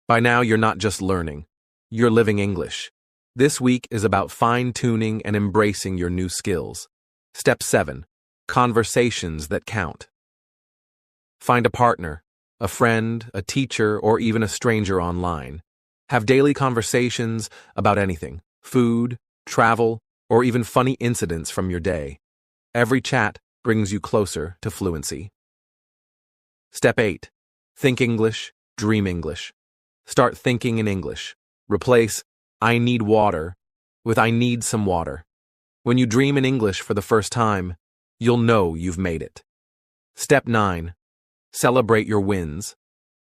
By now, you're not just learning. You're living English. This week is about fine-tuning and embracing your new skills. Step 7. Conversations that count. Find a partner, a friend, a teacher, or even a stranger online. Have daily conversations about anything: food, travel, or even funny incidents from your day. Every chat brings you closer to fluency. Step 8. Think English, dream English. Start thinking in English. Replace I need water with I need some water. When you dream in English for the first time, you'll know you've made it. Step 9. Celebrate your wins.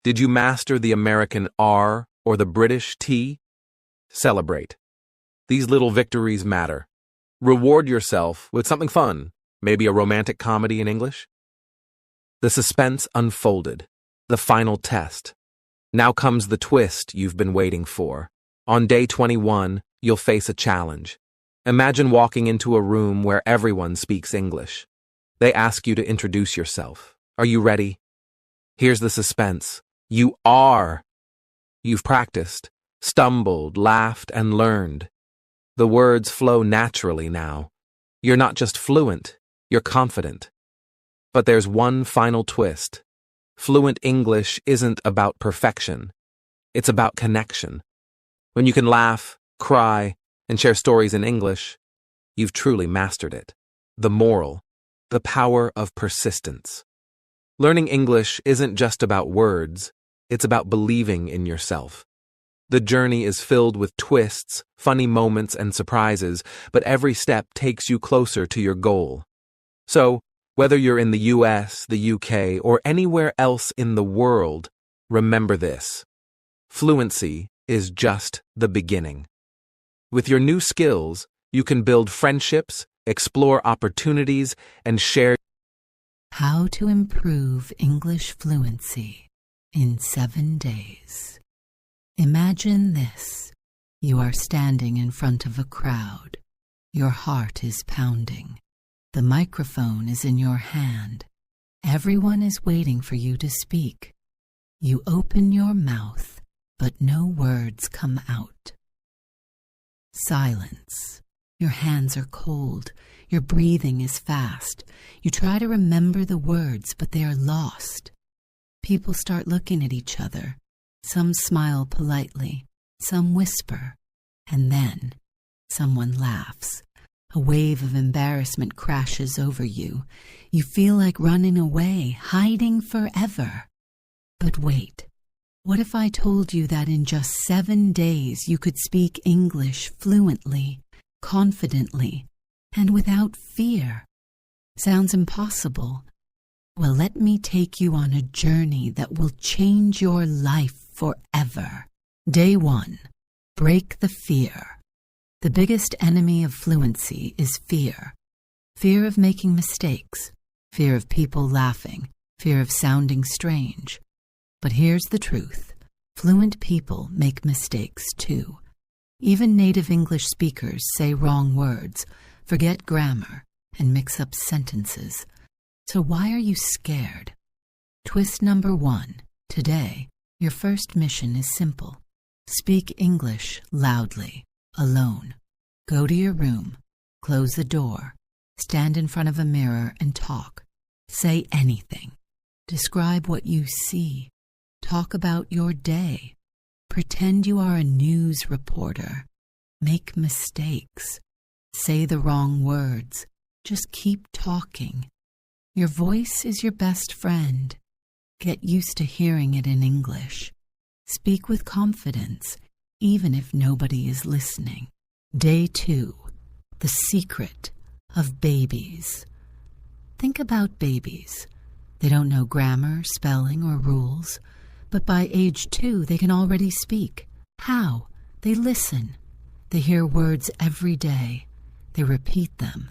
Did you master the American R or the British T? Celebrate. These little victories matter. Reward yourself with something fun, maybe a romantic comedy in English. The suspense unfolded. The final test. Now comes the twist you've been waiting for. On day 21, you'll face a challenge. Imagine walking into a room where everyone speaks English. They ask you to introduce yourself. Are you ready? Here's the suspense. You are. You've practiced, stumbled, laughed, and learned. The words flow naturally now. You're not just fluent, you're confident. But there's one final twist. Fluent English isn't about perfection. It's about connection. When you can laugh, cry, and share stories in English, you've truly mastered it. The moral, the power of persistence. Learning English isn't just about words, it's about believing in yourself. The journey is filled with twists, funny moments, and surprises, but every step takes you closer to your goal. So, whether you're in the US, the UK, or anywhere else in the world, remember this. Fluency is just the beginning. With your new skills, you can build friendships, explore opportunities, and share. How to improve English fluency in 7 days. Imagine this. You are standing in front of a crowd. Your heart is pounding. The microphone is in your hand. Everyone is waiting for you to speak. You open your mouth, but no words come out. Silence. Your hands are cold. Your breathing is fast. You try to remember the words, but they are lost. People start looking at each other. Some smile politely, some whisper, and then someone laughs. A wave of embarrassment crashes over you. You feel like running away, hiding forever. But wait, what if I told you that in just 7 days you could speak English fluently, confidently, and without fear? Sounds impossible. Well, let me take you on a journey that will change your life forever. Day 1. Break the fear. The biggest enemy of fluency is fear. Fear of making mistakes, fear of people laughing, fear of sounding strange. But here's the truth. Fluent people make mistakes too. Even native English speakers say wrong words, forget grammar, and mix up sentences. So why are you scared? Twist number 1. Today, your first mission is simple. Speak English loudly, alone. Go to your room, close the door, stand in front of a mirror and talk. Say anything. Describe what you see. Talk about your day. Pretend you are a news reporter. Make mistakes. Say the wrong words. Just keep talking. Your voice is your best friend. Get used to hearing it in English. Speak with confidence, even if nobody is listening. Day 2. The secret of babies. Think about babies. They don't know grammar, spelling, or rules, but by age 2 they can already speak. How? They listen. They hear words every day. They repeat them.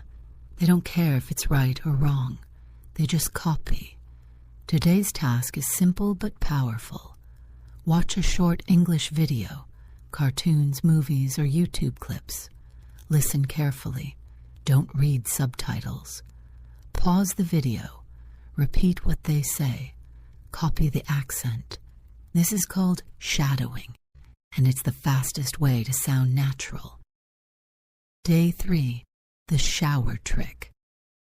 They don't care if it's right or wrong. They just copy. Today's task is simple but powerful. Watch a short English video, cartoons, movies, or YouTube clips. Listen carefully. Don't read subtitles. Pause the video. Repeat what they say. Copy the accent. This is called shadowing, and it's the fastest way to sound natural. Day 3. The shower trick.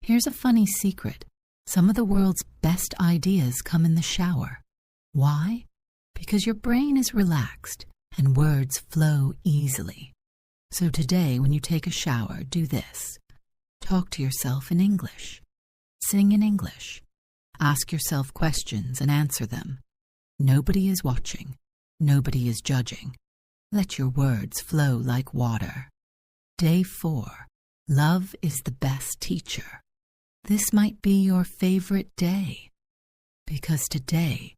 Here's a funny secret. Some of the world's best ideas come in the shower. Why? Because your brain is relaxed and words flow easily. So today, when you take a shower, do this. Talk to yourself in English. Sing in English. Ask yourself questions and answer them. Nobody is watching. Nobody is judging. Let your words flow like water. Day 4. Love is the best teacher. This might be your favorite day, because today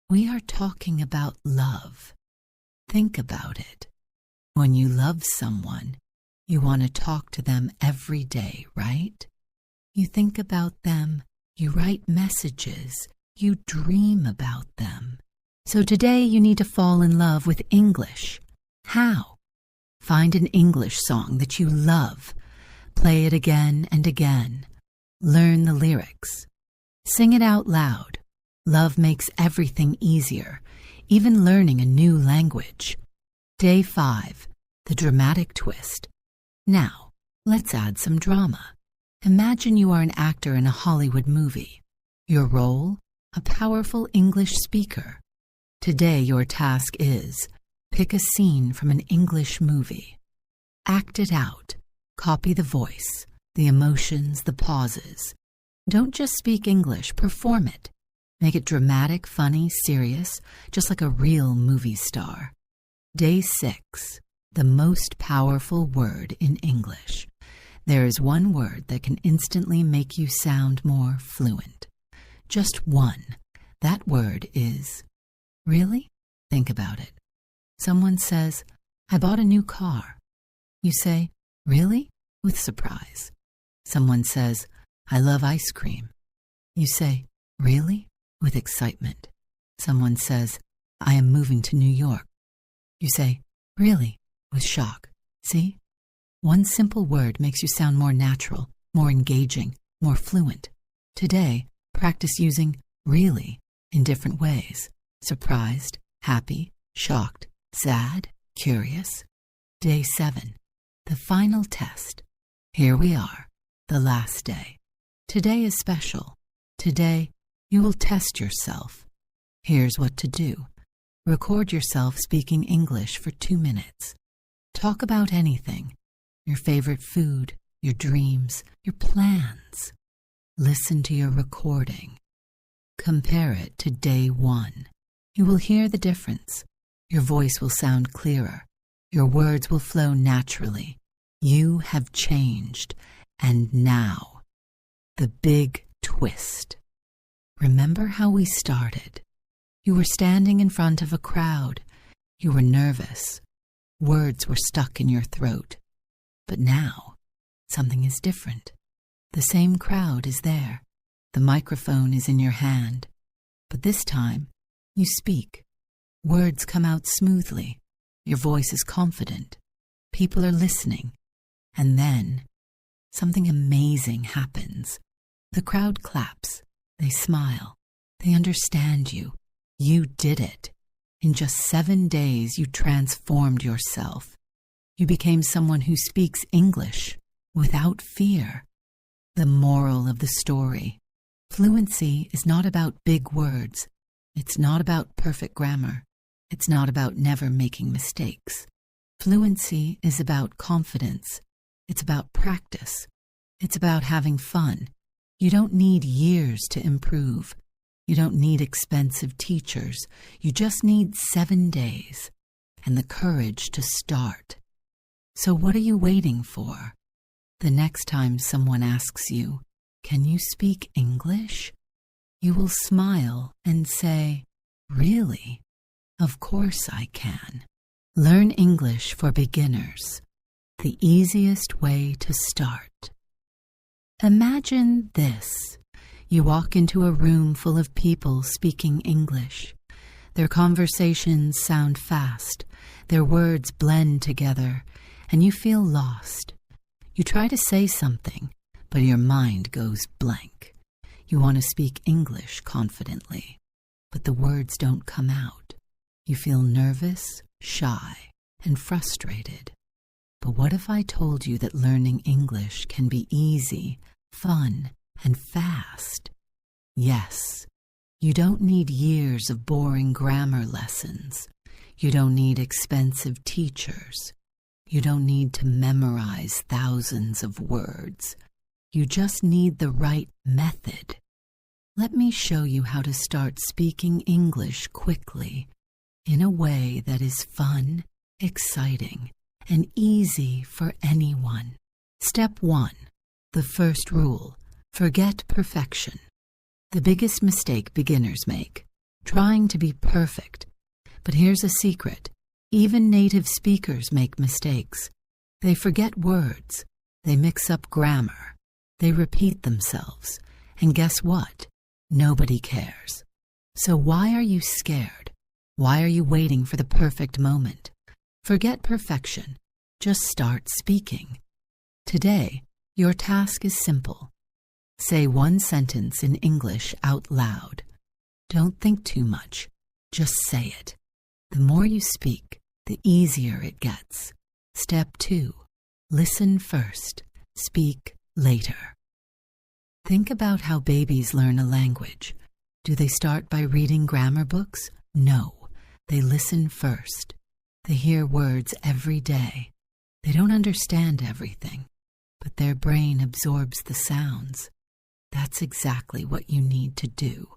we are talking about love. Think about it. When you love someone, you want to talk to them every day, right? You think about them, you write messages, you dream about them. So today you need to fall in love with English. How? Find an English song that you love. Play it again and again. Learn the lyrics. Sing it out loud. Love makes everything easier, even learning a new language. Day 5. The dramatic twist. Now, let's add some drama. Imagine you are an actor in a Hollywood movie. Your role? A powerful English speaker. Today your task is, pick a scene from an English movie. Act it out. Copy the voice, the emotions, the pauses. Don't just speak English, perform it. Make it dramatic, funny, serious, just like a real movie star. Day 6. The most powerful word in English. There is one word that can instantly make you sound more fluent. Just one. That word is, really? Think about it. Someone says, I bought a new car. You say, really? With surprise. Someone says, I love ice cream. You say, really? With excitement. Someone says, I am moving to New York. You say, really? With shock. See? One simple word makes you sound more natural, more engaging, more fluent. Today, practice using really in different ways. Surprised, happy, shocked, sad, curious. Day 7. The final test. Here we are, the last day. Today is special. Today, you will test yourself. Here's what to do. Record yourself speaking English for 2 minutes. Talk about anything. Your favorite food, your dreams, your plans. Listen to your recording. Compare it to day 1. You will hear the difference. Your voice will sound clearer. Your words will flow naturally. You have changed. And now, the big twist. Remember how we started? You were standing in front of a crowd. You were nervous. Words were stuck in your throat. But now, something is different. The same crowd is there. The microphone is in your hand. But this time, you speak. Words come out smoothly. Your voice is confident. People are listening. And then, something amazing happens. The crowd claps. They smile. They understand you. You did it. In just 7 days, you transformed yourself. You became someone who speaks English without fear. The moral of the story: fluency is not about big words. It's not about perfect grammar. It's not about never making mistakes. Fluency is about confidence. It's about practice. It's about having fun. You don't need years to improve. You don't need expensive teachers. You just need 7 days and the courage to start. So what are you waiting for? The next time someone asks you, "Can you speak English?" you will smile and say, "Really? Of course I can." Learn English for beginners. The easiest way to start. Imagine this. You walk into a room full of people speaking English. Their conversations sound fast. Their words blend together, and you feel lost. You try to say something, but your mind goes blank. You want to speak English confidently, but the words don't come out. You feel nervous, shy, and frustrated. But what if I told you that learning English can be easy, fun, and fast? Yes, you don't need years of boring grammar lessons. You don't need expensive teachers. You don't need to memorize thousands of words. You just need the right method. Let me show you how to start speaking English quickly, in a way that is fun, exciting, and easy for anyone. Step 1. The first rule: forget perfection. The biggest mistake beginners make: trying to be perfect. But here's a secret: even native speakers make mistakes. They forget words. They mix up grammar. They repeat themselves. And guess what? Nobody cares. So why are you scared? Why are you waiting for the perfect moment? Forget perfection. Just start speaking. Today, your task is simple. Say 1 sentence in English out loud. Don't think too much. Just say it. The more you speak, the easier it gets. Step 2. Listen first. Speak later. Think about how babies learn a language. Do they start by reading grammar books? No. They listen first. They hear words every day. They don't understand everything, but their brain absorbs the sounds. That's exactly what you need to do.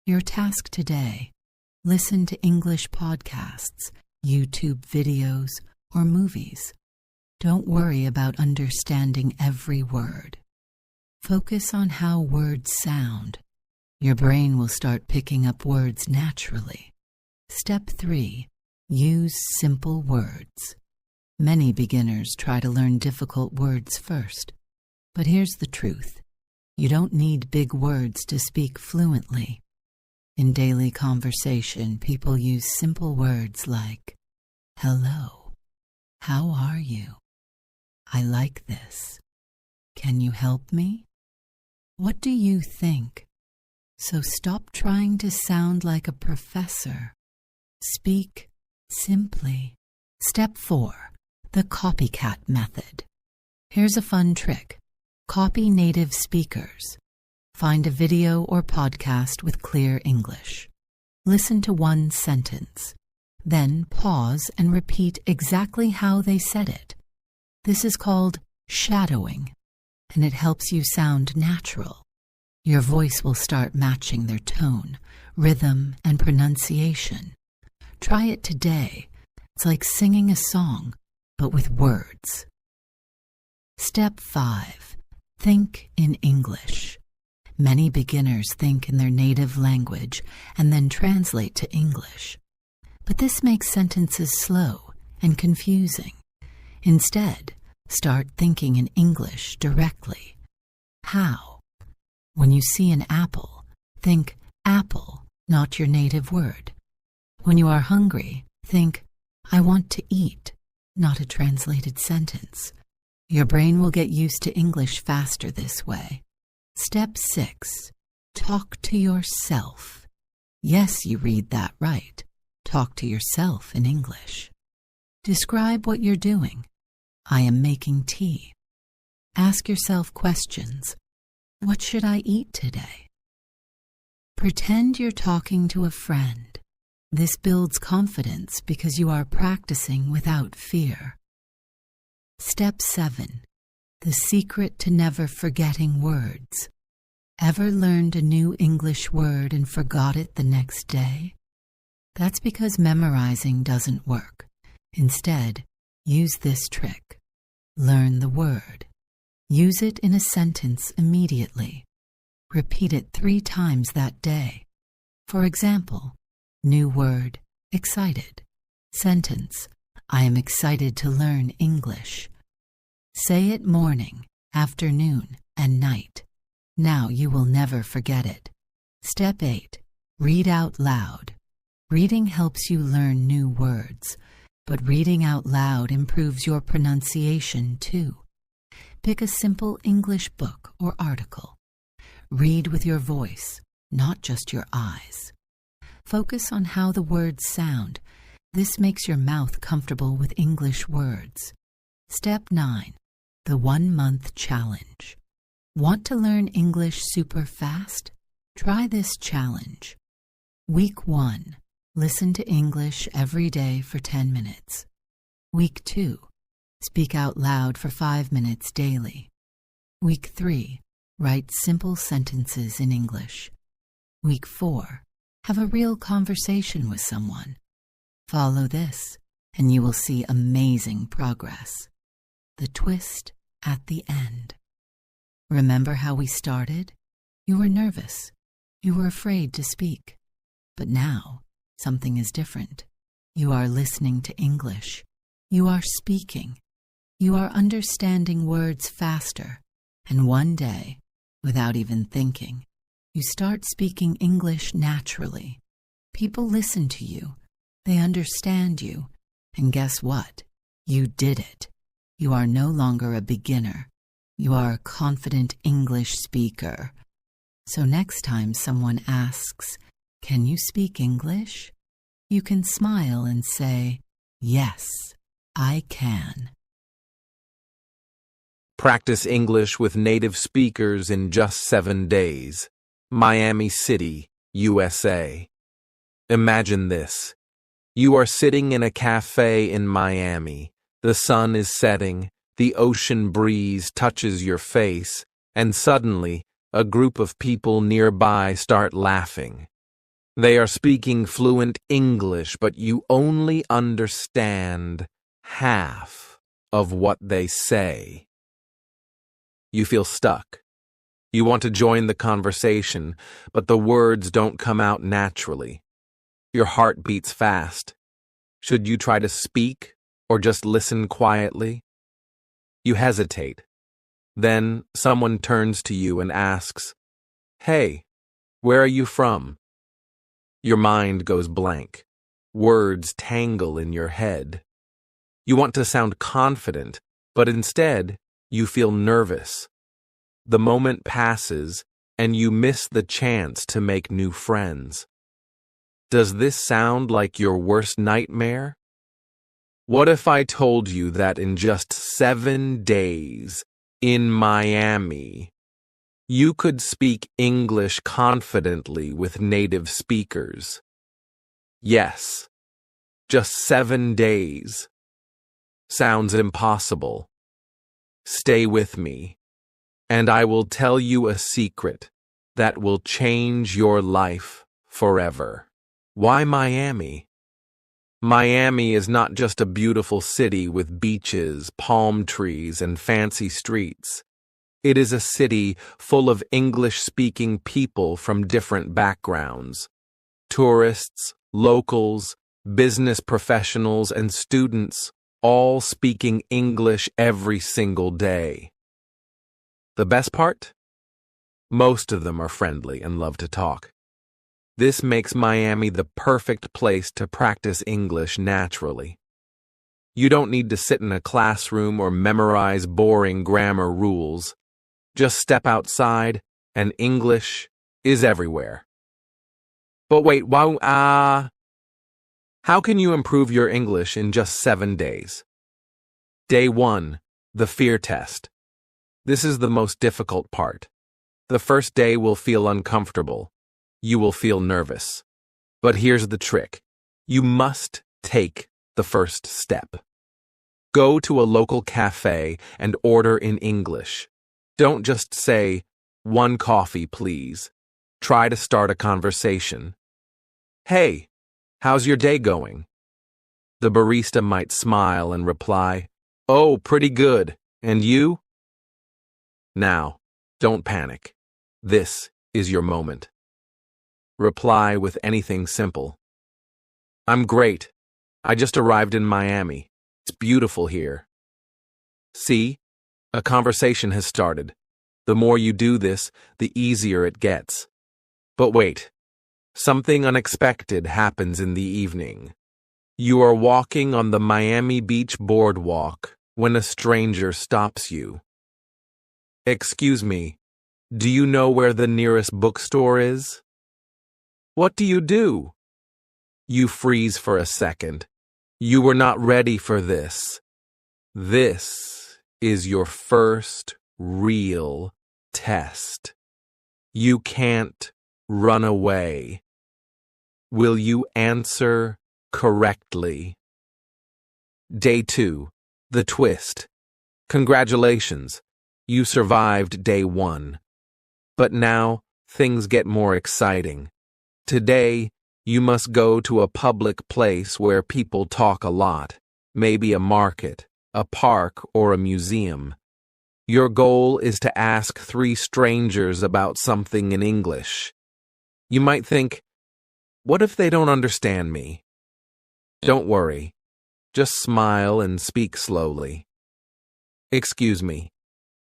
Your task today: listen to English podcasts, YouTube videos, or movies. Don't worry about understanding every word. Focus on how words sound. Your brain will start picking up words naturally. Step 3. Use simple words. Many beginners try to learn difficult words first. But here's the truth. You don't need big words to speak fluently. In daily conversation, people use simple words like, "Hello, how are you? I like this. Can you help me? What do you think?" So stop trying to sound like a professor. Speak simply. Step 4. The copycat method. Here's a fun trick. Copy native speakers. Find a video or podcast with clear English. Listen to one sentence. Then pause and repeat exactly how they said it. This is called shadowing, and it helps you sound natural. Your voice will start matching their tone, rhythm, and pronunciation. Try it today. It's like singing a song, but with words. Step 5. Think in English. Many beginners think in their native language and then translate to English. But this makes sentences slow and confusing. Instead, start thinking in English directly. How? When you see an apple, think apple, not your native word. When you are hungry, think, I want to eat, not a translated sentence. Your brain will get used to English faster this way. Step 6. Talk to yourself. Yes, you read that right. Talk to yourself in English. Describe what you're doing. I am making tea. Ask yourself questions. What should I eat today? Pretend you're talking to a friend. This builds confidence because you are practicing without fear. Step 7. The secret to never forgetting words. Ever learned a new English word and forgot it the next day? That's because memorizing doesn't work. Instead, use this trick. Learn the word. Use it in a sentence immediately. Repeat it 3 times that day. For example, new word, excited. Sentence, I am excited to learn English. Say it morning, afternoon, and night. Now you will never forget it. Step 8. Read out loud. Reading helps you learn new words, but reading out loud improves your pronunciation too. Pick a simple English book or article. Read with your voice, not just your eyes. Focus on how the words sound. This makes your mouth comfortable with English words. Step 9. The 1-month challenge. Want to learn English super fast? Try this challenge. Week 1. Listen to English every day for 10 minutes. Week 2. Speak out loud for 5 minutes daily. Week 3. Write simple sentences in English. Week 4. Have a real conversation with someone. Follow this, and you will see amazing progress. The twist at the end. Remember how we started? You were nervous. You were afraid to speak. But now, something is different. You are listening to English. You are speaking. You are understanding words faster. And one day, without even thinking, you start speaking English naturally. People listen to you. They understand you. And guess what? You did it. You are no longer a beginner. You are a confident English speaker. So next time someone asks, "Can you speak English?" you can smile and say, "Yes, I can." Practice English with native speakers in just 7 days. Miami City, USA. Imagine this. You are sitting in a cafe in Miami. The sun is setting, the ocean breeze touches your face, and suddenly, a group of people nearby start laughing. They are speaking fluent English, but you only understand half of what they say. You feel stuck. You want to join the conversation, but the words don't come out naturally. Your heart beats fast. Should you try to speak or just listen quietly? You hesitate. Then someone turns to you and asks, "Hey, where are you from?" Your mind goes blank. Words tangle in your head. You want to sound confident, but instead, you feel nervous. The moment passes, and you miss the chance to make new friends. Does this sound like your worst nightmare? What if I told you that in just 7 days, in Miami, You could speak English confidently with native speakers. Yes, just 7 days. Sounds impossible. Stay with me, and I will tell you a secret that will change your life forever. Why Miami? Miami is not just a beautiful city with beaches, palm trees, and fancy streets. It is a city full of English-speaking people from different backgrounds. Tourists, locals, business professionals, and students, all speaking English every single day. The best part? Most of them are friendly and love to talk. This makes Miami the perfect place to practice English naturally. You don't need to sit in a classroom or memorize boring grammar rules. Just step outside, and English is everywhere. But wait, how can you improve your English in just 7 days? Day 1, the fear test. This is the most difficult part. The first day will feel uncomfortable. You will feel nervous. But here's the trick. You must take the first step. Go to a local cafe and order in English. Don't just say, "1 coffee, please." Try to start a conversation. "Hey, how's your day going?" The barista might smile and reply, "Oh, pretty good. And you?" Now, don't panic. This is your moment. Reply with anything simple. "I'm great. I just arrived in Miami. It's beautiful here." See? A conversation has started. The more you do this, the easier it gets. But wait. Something unexpected happens in the evening. You are walking on the Miami Beach boardwalk when a stranger stops you. "Excuse me, do you know where the nearest bookstore is?" What do? You freeze for a second. You were not ready for this. This is your first real test. You can't run away. Will you answer correctly? Day 2, the twist. Congratulations, you survived day 1. But now things get more exciting. Today, you must go to a public place where people talk a lot, maybe a market, a park, or a museum. Your goal is to ask 3 strangers about something in English. You might think, what if they don't understand me? Don't worry. Just smile and speak slowly. "Excuse me,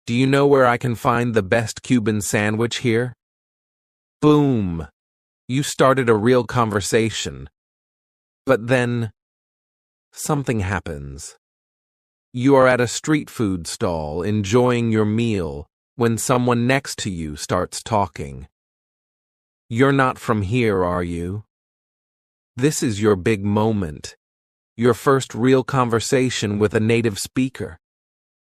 do you know where I can find the best Cuban sandwich here?" Boom! You started a real conversation. But then, something happens. You are at a street food stall enjoying your meal when someone next to you starts talking. "You're not from here, are you?" This is your big moment. Your first real conversation with a native speaker.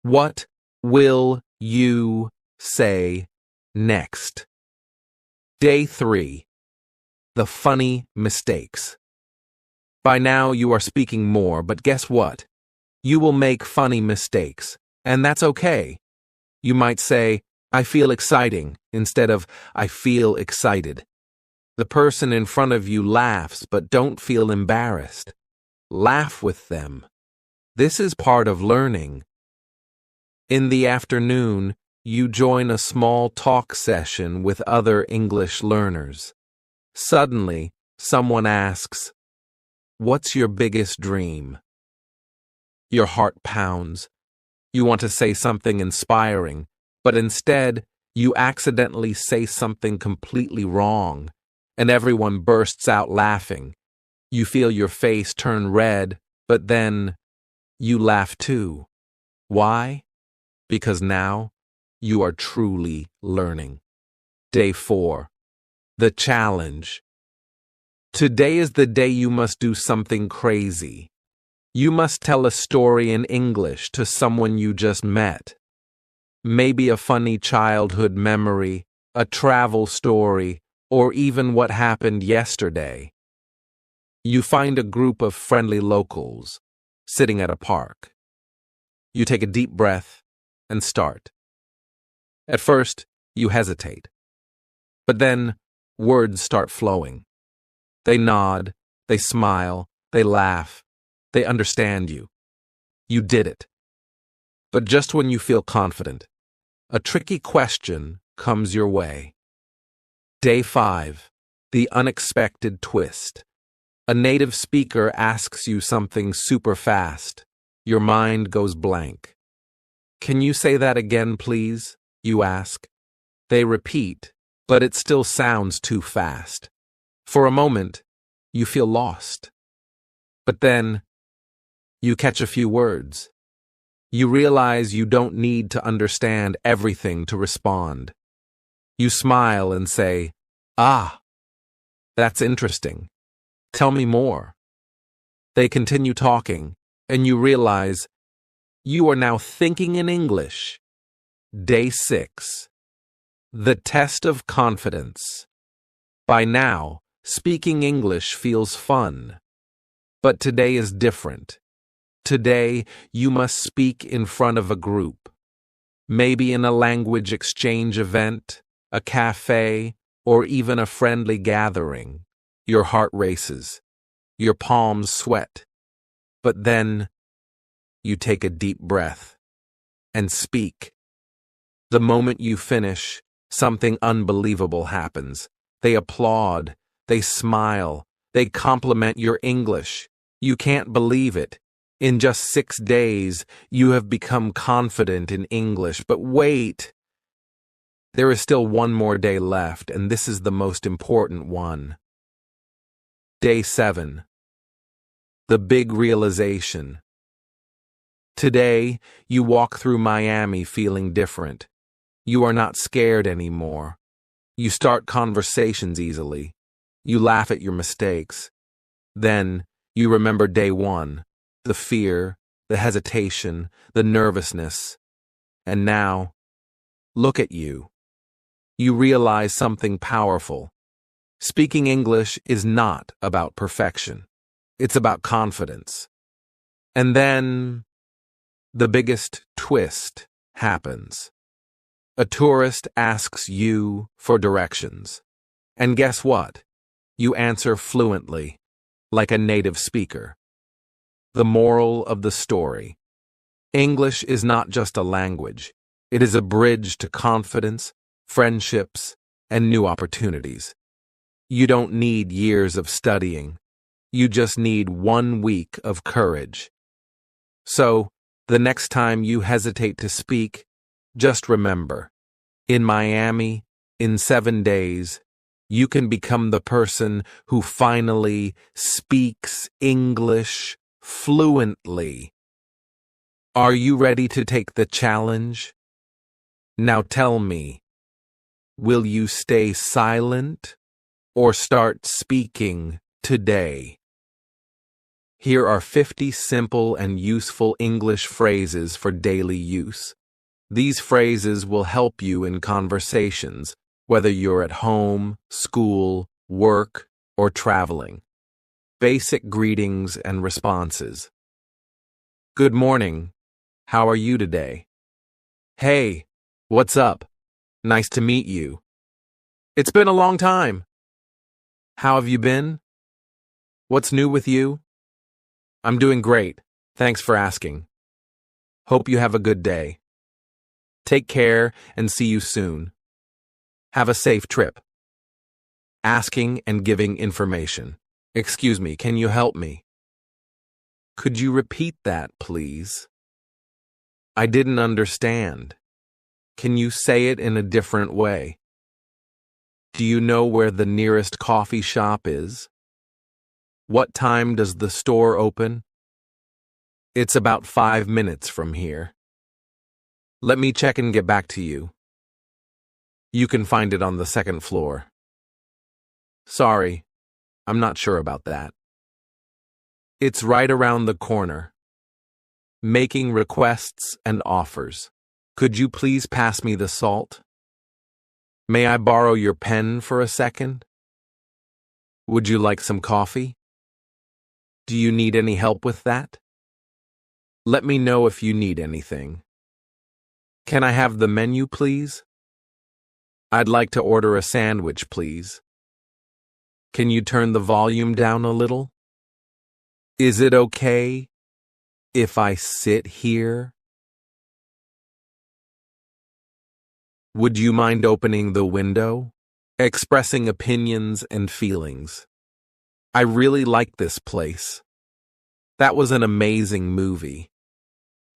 What will you say next? Day 3. The funny mistakes. By now you are speaking more, but guess what? You will make funny mistakes, and that's okay. You might say, "I feel exciting," instead of "I feel excited." The person in front of you laughs, but don't feel embarrassed. Laugh with them. This is part of learning. In the afternoon, you join a small talk session with other English learners. Suddenly, someone asks, "What's your biggest dream?" Your heart pounds. You want to say something inspiring, but instead, you accidentally say something completely wrong, and everyone bursts out laughing. You feel your face turn red, but then you laugh too. Why? Because now you are truly learning. Day 4. The challenge. Today is the day you must do something crazy. You must tell a story in English to someone you just met. Maybe a funny childhood memory, a travel story, or even what happened yesterday. You find a group of friendly locals sitting at a park. You take a deep breath and start. At first, you hesitate. But then, words start flowing. They nod, they smile, they laugh, they understand you. You did it. But just when you feel confident, a tricky question comes your way. Day 5, the unexpected twist. A native speaker asks you something super fast. Your mind goes blank. Can you say that again, please? You ask. They repeat, but it still sounds too fast. For a moment, you feel lost. But then, you catch a few words. You realize you don't need to understand everything to respond. You smile and say, "Ah, that's interesting. Tell me more." They continue talking, and you realize you are now thinking in English. Day 6. The test of confidence. By now, speaking English feels fun. But today is different. Today, you must speak in front of a group. Maybe in a language exchange event, a cafe, or even a friendly gathering. Your heart races. Your palms sweat. But then, you take a deep breath and speak. The moment you finish, something unbelievable happens. They applaud, they smile, they compliment your English. You can't believe it. In just 6 days, you have become confident in English. But wait! There is still one more day left, and this is the most important one. Day 7. The big realization. Today, you walk through Miami feeling different. You are not scared anymore. You start conversations easily. You laugh at your mistakes. Then, you remember day 1, the fear, the hesitation, the nervousness. And now, look at you. You realize something powerful. Speaking English is not about perfection. It's about confidence. And then, the biggest twist happens. A tourist asks you for directions. And guess what? You answer fluently, like a native speaker. The moral of the story. English is not just a language. It is a bridge to confidence, friendships, and new opportunities. You don't need years of studying. You just need 1 week of courage. So, the next time you hesitate to speak, just remember, in Miami, in 7 days, you can become the person who finally speaks English fluently. Are you ready to take the challenge? Now tell me, will you stay silent or start speaking today? Here are 50 simple and useful English phrases for daily use. These phrases will help you in conversations, whether you're at home, school, work, or traveling. Basic greetings and responses. Good morning. How are you today? Hey, what's up? Nice to meet you. It's been a long time. How have you been? What's new with you? I'm doing great. Thanks for asking. Hope you have a good day. Take care and see you soon. Have a safe trip. Asking and giving information. Excuse me, can you help me? Could you repeat that, please? I didn't understand. Can you say it in a different way? Do you know where the nearest coffee shop is? What time does the store open? It's about 5 minutes from here. Let me check and get back to you. You can find it on the 2nd floor. Sorry, I'm not sure about that. It's right around the corner. Making requests and offers. Could you please pass me the salt? May I borrow your pen for a second? Would you like some coffee? Do you need any help with that? Let me know if you need anything. Can I have the menu, please? I'd like to order a sandwich, please. Can you turn the volume down a little? Is it okay if I sit here? Would you mind opening the window? Expressing opinions and feelings. I really like this place. That was an amazing movie.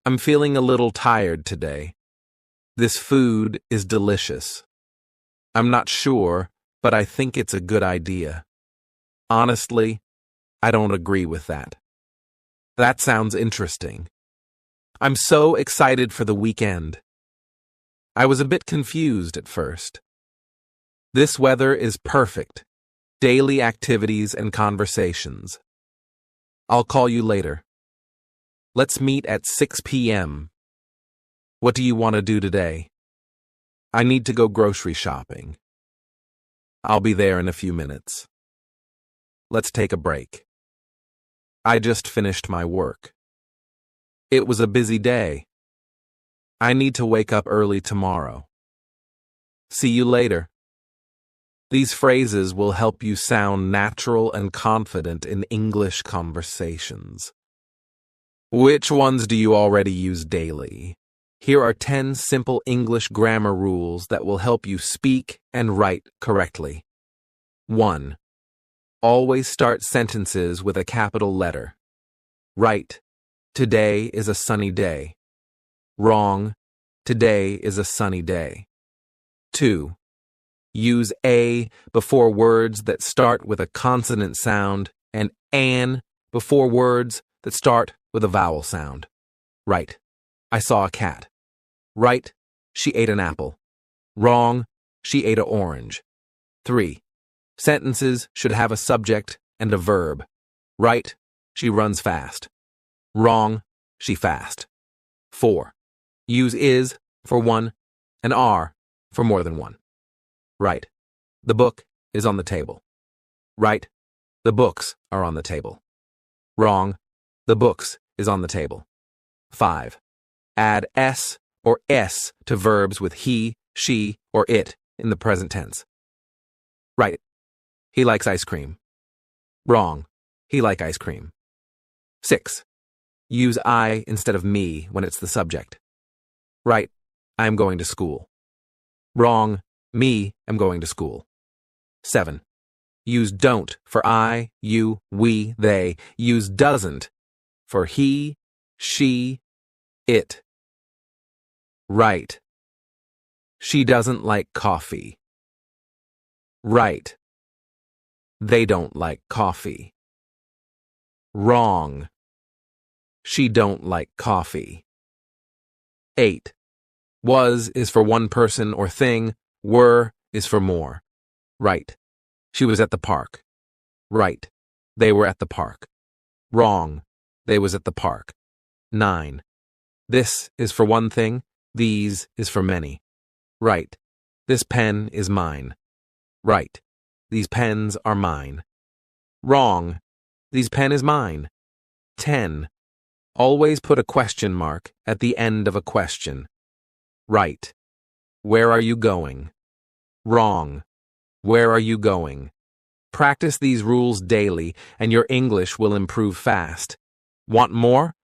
I'm feeling a little tired today. This food is delicious. I'm not sure, but I think it's a good idea. Honestly, I don't agree with that. That sounds interesting. I'm so excited for the weekend. I was a bit confused at first. This weather is perfect. Daily activities and conversations. I'll call you later. Let's meet at 6 p.m. What do you want to do today? I need to go grocery shopping. I'll be there in a few minutes. Let's take a break. I just finished my work. It was a busy day. I need to wake up early tomorrow. See you later. These phrases will help you sound natural and confident in English conversations. Which ones do you already use daily? Here are 10 simple English grammar rules that will help you speak and write correctly. 1. Always start sentences with a capital letter. Right. Today is a sunny day. Wrong. Today is a sunny day. 2. Use a before words that start with a consonant sound and an before words that start with a vowel sound. Right. I saw a cat. Right. She ate an apple. Wrong. She ate an orange. 3. Sentences should have a subject and a verb. Right. She runs fast. Wrong. She fast. 4. Use is for one and are for more than one. Right. The book is on the table. Right. The books are on the table. Wrong. The books is on the table. 5. Add s or s to verbs with he, she, or it in the present tense. Right. He likes ice cream. Wrong. He like ice cream. 6. Use I instead of me when it's the subject. Right. I'm going to school. Wrong. Me am going to school. 7. Use don't for I, you, we, they. Use doesn't for he, she, it. Right. She doesn't like coffee. Right. They don't like coffee. Wrong. She don't like coffee. 8. Was is for one person or thing. Were is for more. Right. She was at the park. Right. They were at the park. Wrong. They was at the park. 9. This is for one thing. These is for many. Right. This pen is mine. Right. These pens are mine. Wrong. These pen is mine. 10. Always put a question mark at the end of a question. Right. Where are you going? Wrong. Where are you going? Practice these rules daily and your English will improve fast. Want more?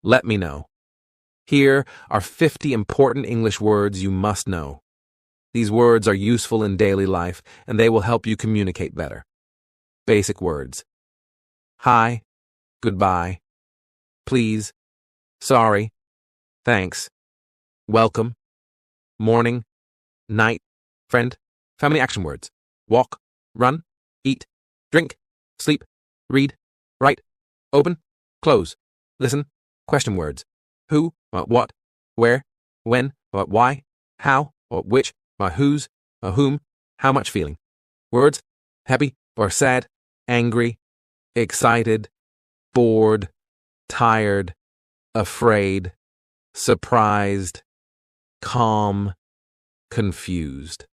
Let me know. Here are 50 important English words you must know. These words are useful in daily life and they will help you communicate better. Basic words. Hi, goodbye, please, sorry, thanks, welcome, morning, night, friend, family action words, walk, run, eat, drink, sleep, read, write, open, close, listen, question words, who, what, where, when, why, how, which, whose, whom, how much feeling, words, happy or sad, angry, excited, bored, tired, afraid, surprised, calm, confused.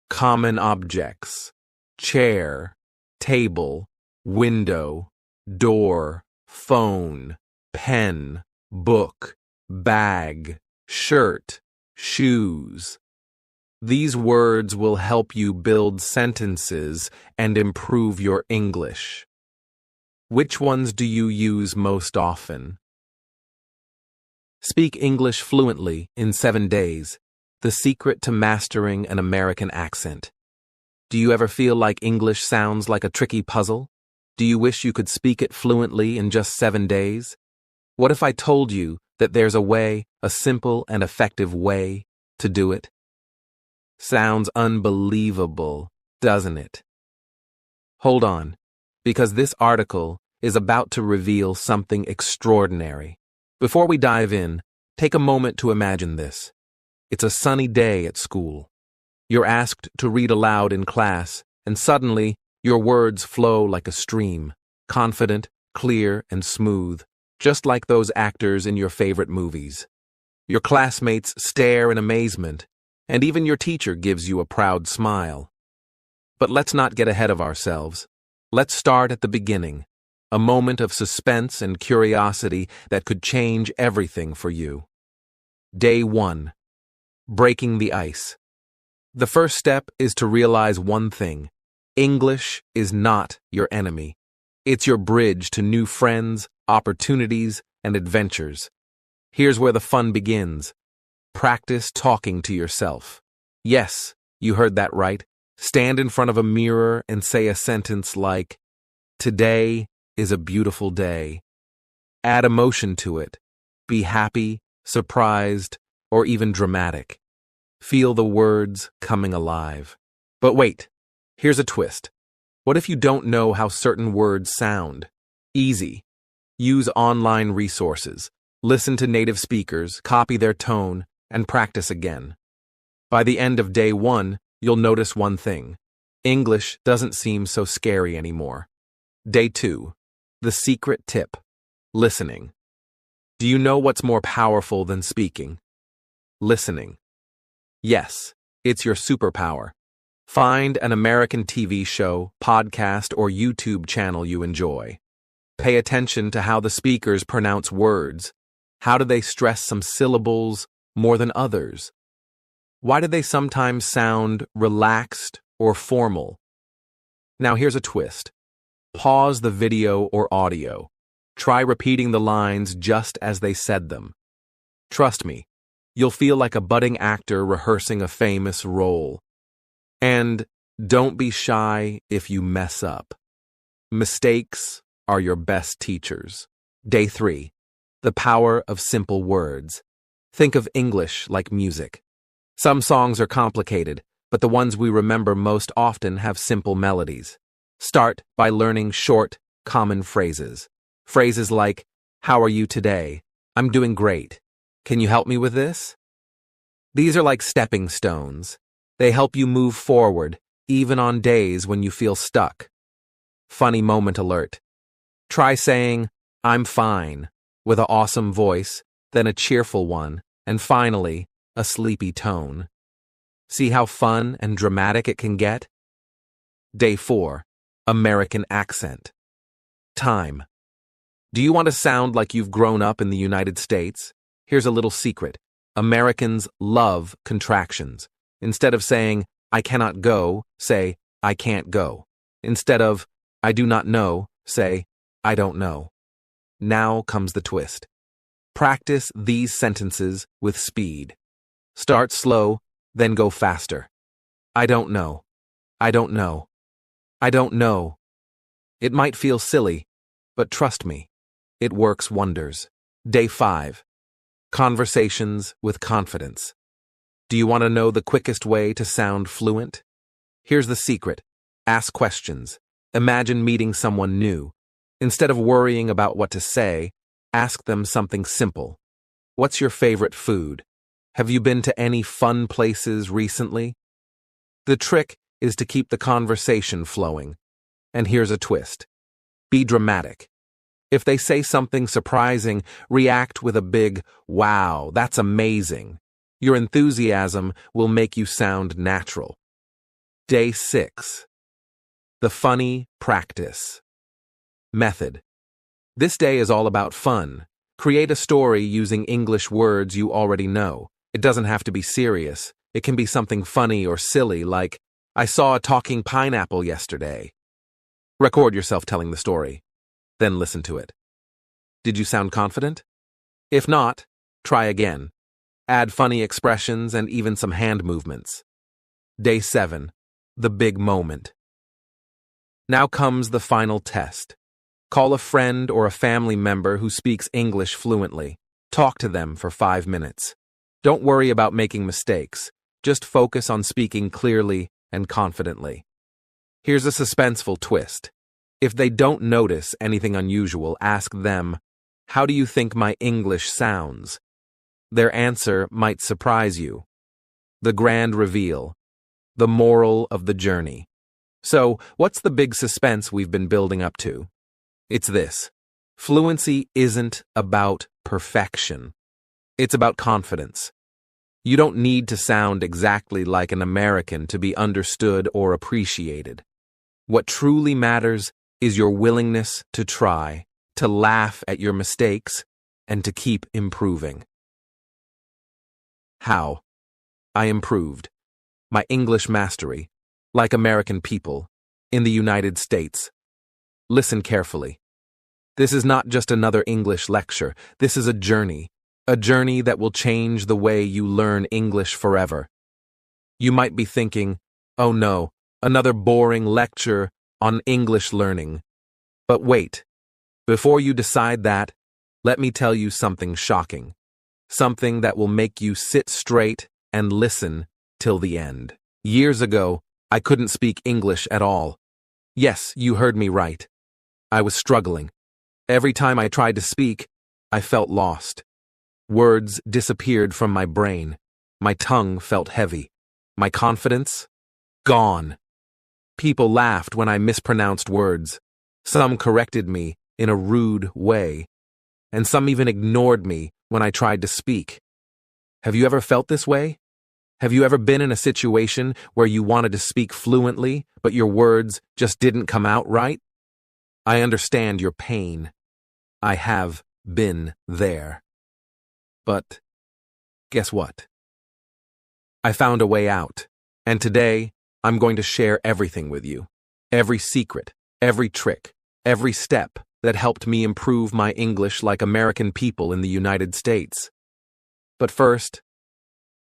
Common objects: chair, table, window, door, phone, pen, book, bag, shirt, shoes. These words will help you build sentences and improve your English. Which ones do you use most often? Speak English fluently in 7 days. The secret to mastering an American accent. Do you ever feel like English sounds like a tricky puzzle? Do you wish you could speak it fluently in just 7 days? What if I told you that there's a way, a simple and effective way, to do it? Sounds unbelievable, doesn't it? Hold on, because this article is about to reveal something extraordinary. Before we dive in, take a moment to imagine this. It's a sunny day at school. You're asked to read aloud in class, and suddenly your words flow like a stream, confident, clear, and smooth, just like those actors in your favorite movies. Your classmates stare in amazement, and even your teacher gives you a proud smile. But let's not get ahead of ourselves. Let's start at the beginning, a moment of suspense and curiosity that could change everything for you. Day 1. Breaking the ice. The first step is to realize one thing: English is not your enemy. It's your bridge to new friends, opportunities, and adventures. Here's where the fun begins. Practice talking to yourself. Yes, you heard that right. Stand in front of a mirror and say a sentence like, "Today is a beautiful day." Add emotion to it. Be happy, surprised, or even dramatic. Feel the words coming alive. But wait, here's a twist. What if you don't know how certain words sound? Easy. Use online resources. Listen to native speakers, copy their tone, and practice again. By the end of day 1, you'll notice one thing. English doesn't seem so scary anymore. Day 2. The secret tip: listening. Do you know what's more powerful than speaking? Listening. Yes, it's your superpower. Find an American TV show, podcast, or YouTube channel you enjoy. Pay attention to how the speakers pronounce words. How do they stress some syllables more than others? Why do they sometimes sound relaxed or formal? Now here's a twist. Pause the video or audio. Try repeating the lines just as they said them. Trust me, you'll feel like a budding actor rehearsing a famous role. And don't be shy if you mess up. Mistakes are your best teachers. Day 3. The power of simple words. Think of English like music. Some songs are complicated, but the ones we remember most often have simple melodies. Start by learning short, common phrases. Phrases like, "How are you today? I'm doing great. Can you help me with this?" These are like stepping stones. They help you move forward, even on days when you feel stuck. Funny moment alert. Try saying, "I'm fine," with an awesome voice, then a cheerful one, and finally, a sleepy tone. See how fun and dramatic it can get? Day 4. American accent. Time. Do you want to sound like you've grown up in the United States? Here's a little secret. Americans love contractions. Instead of saying, "I cannot go," say, "I can't go." Instead of, "I do not know," say, "I don't know." Now comes the twist. Practice these sentences with speed. Start slow, then go faster. I don't know. I don't know. I don't know. It might feel silly, but trust me, it works wonders. Day 5. Conversations with confidence. Do you want to know the quickest way to sound fluent? Here's the secret. Ask questions. Imagine meeting someone new. Instead of worrying about what to say, ask them something simple. What's your favorite food? Have you been to any fun places recently? The trick is to keep the conversation flowing. And here's a twist. Be dramatic. If they say something surprising, react with a big, "Wow, that's amazing." Your enthusiasm will make you sound natural. Day 6. The funny practice. Method. This day is all about fun. Create a story using English words you already know. It doesn't have to be serious. It can be something funny or silly like, "I saw a talking pineapple yesterday." Record yourself telling the story. Then listen to it. Did you sound confident? If not, try again. Add funny expressions and even some hand movements. Day 7. The big moment. Now comes the final test. Call a friend or a family member who speaks English fluently. Talk to them for 5 minutes. Don't worry about making mistakes. Just focus on speaking clearly and confidently. Here's a suspenseful twist. If they don't notice anything unusual, ask them, "How do you think my English sounds?" Their answer might surprise you. The grand reveal. The moral of the journey. So, what's the big suspense we've been building up to? It's this. Fluency isn't about perfection. It's about confidence. You don't need to sound exactly like an American to be understood or appreciated. What truly matters is your willingness to try, to laugh at your mistakes, and to keep improving. How? I improved. My English mastery, like American people, in the United States. Listen carefully. This is not just another English lecture. This is a journey that will change the way you learn English forever. You might be thinking, "Oh no, another boring lecture on English learning." But wait, before you decide that, let me tell you something shocking. Something that will make you sit straight and listen till the end. Years ago, I couldn't speak English at all. Yes, you heard me right. I was struggling. Every time I tried to speak, I felt lost. Words disappeared from my brain. My tongue felt heavy. My confidence? Gone. People laughed when I mispronounced words. Some corrected me in a rude way. And some even ignored me when I tried to speak. Have you ever felt this way? Have you ever been in a situation where you wanted to speak fluently, but your words just didn't come out right? I understand your pain. I have been there. But guess what? I found a way out, and today I'm going to share everything with you. Every secret, every trick, every step that helped me improve my English like American people in the United States. But first,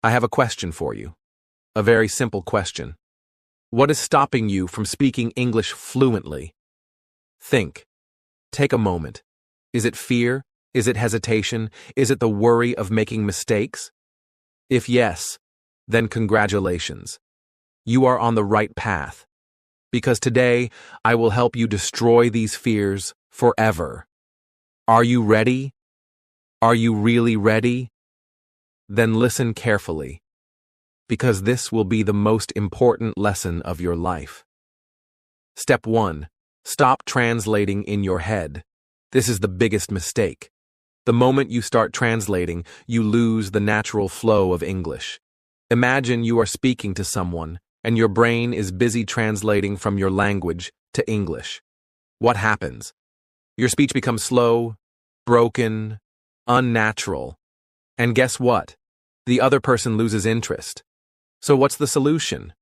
I have a question for you. A very simple question. What is stopping you from speaking English fluently? Think. Take a moment. Is it fear? Is it hesitation? Is it the worry of making mistakes? If yes, then congratulations. You are on the right path. Because today, I will help you destroy these fears forever. Are you ready? Are you really ready? Then listen carefully, because this will be the most important lesson of your life. Step 1. Stop translating in your head. This is the biggest mistake. The moment you start translating, you lose the natural flow of English. Imagine you are speaking to someone, and your brain is busy translating from your language to English. What happens? Your speech becomes slow, broken, unnatural. And guess what? The other person loses interest. So what's the solution?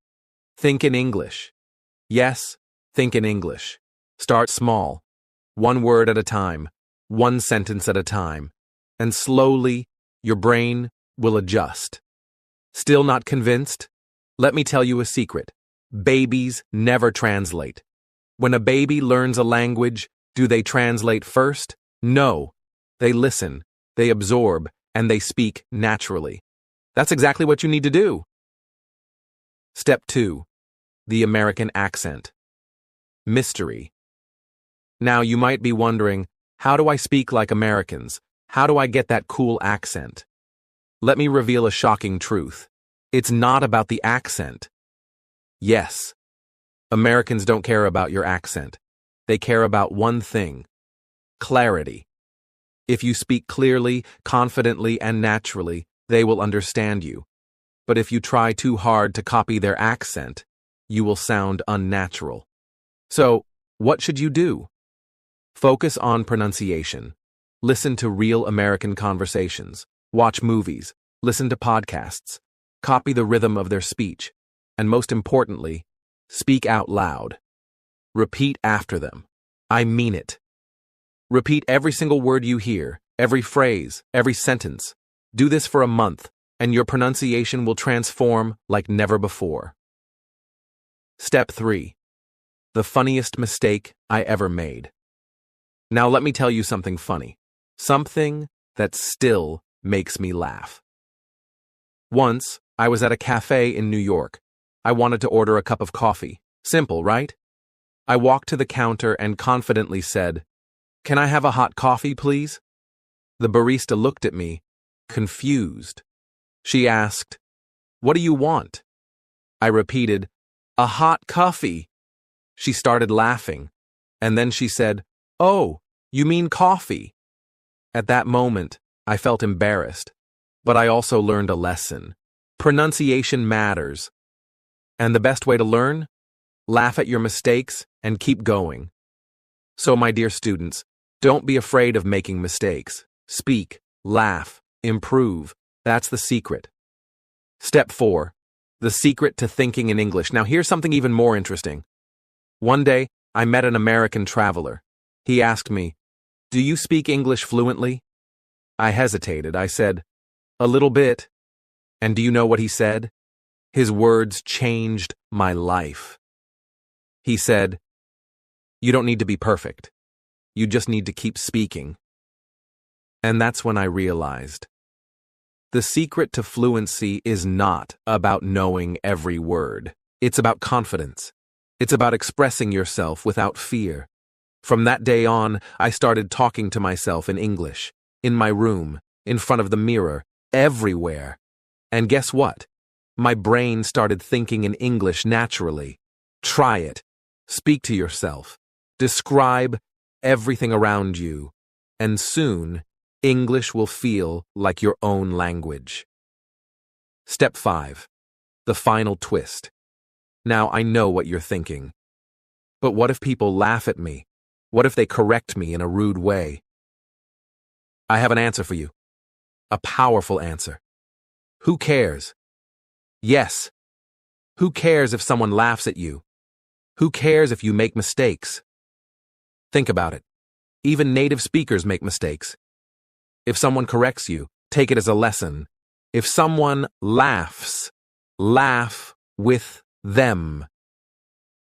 Think in English. Yes, think in English. Start small. One word at a time. One sentence at a time. And slowly, your brain will adjust. Still not convinced? Let me tell you a secret. Babies never translate. When a baby learns a language, do they translate first? No. They listen, they absorb, and they speak naturally. That's exactly what you need to do. Step 2. The American accent. Mystery. Now you might be wondering, how do I speak like Americans? How do I get that cool accent? Let me reveal a shocking truth. It's not about the accent. Yes, Americans don't care about your accent. They care about one thing: clarity. If you speak clearly, confidently, and naturally, they will understand you. But if you try too hard to copy their accent, you will sound unnatural. So, what should you do? Focus on pronunciation. Listen to real American conversations. Watch movies. Listen to podcasts. Copy the rhythm of their speech. And most importantly, speak out loud. Repeat after them. I mean it. Repeat every single word you hear, every phrase, every sentence. Do this for a month, and your pronunciation will transform like never before. Step 3. The funniest mistake I ever made. Now let me tell you something funny. Something that still makes me laugh. Once, I was at a cafe in New York. I wanted to order a cup of coffee. Simple, right? I walked to the counter and confidently said, "Can I have a hot coffee, please?" The barista looked at me, confused. She asked, "What do you want?" I repeated, "A hot coffee." She started laughing, and then she said, "Oh, you mean coffee?" At that moment, I felt embarrassed, but I also learned a lesson. Pronunciation matters. And the best way to learn? Laugh at your mistakes and keep going. So, my dear students, don't be afraid of making mistakes. Speak, laugh, improve. That's the secret. Step 4. The secret to thinking in English. Now, here's something even more interesting. One day, I met an American traveler. He asked me, "Do you speak English fluently?" I hesitated. I said, "A little bit." And do you know what he said? His words changed my life. He said, "You don't need to be perfect. You just need to keep speaking." And that's when I realized the secret to fluency is not about knowing every word. It's about confidence. It's about expressing yourself without fear. From that day on, I started talking to myself in English, in my room, in front of the mirror, everywhere. And guess what? My brain started thinking in English naturally. Try it. Speak to yourself. Describe everything around you. And soon, English will feel like your own language. Step 5. The final twist. Now I know what you're thinking. But what if people laugh at me? What if they correct me in a rude way? I have an answer for you. A powerful answer. Who cares? Yes. Who cares if someone laughs at you? Who cares if you make mistakes? Think about it. Even native speakers make mistakes. If someone corrects you, take it as a lesson. If someone laughs, laugh with them.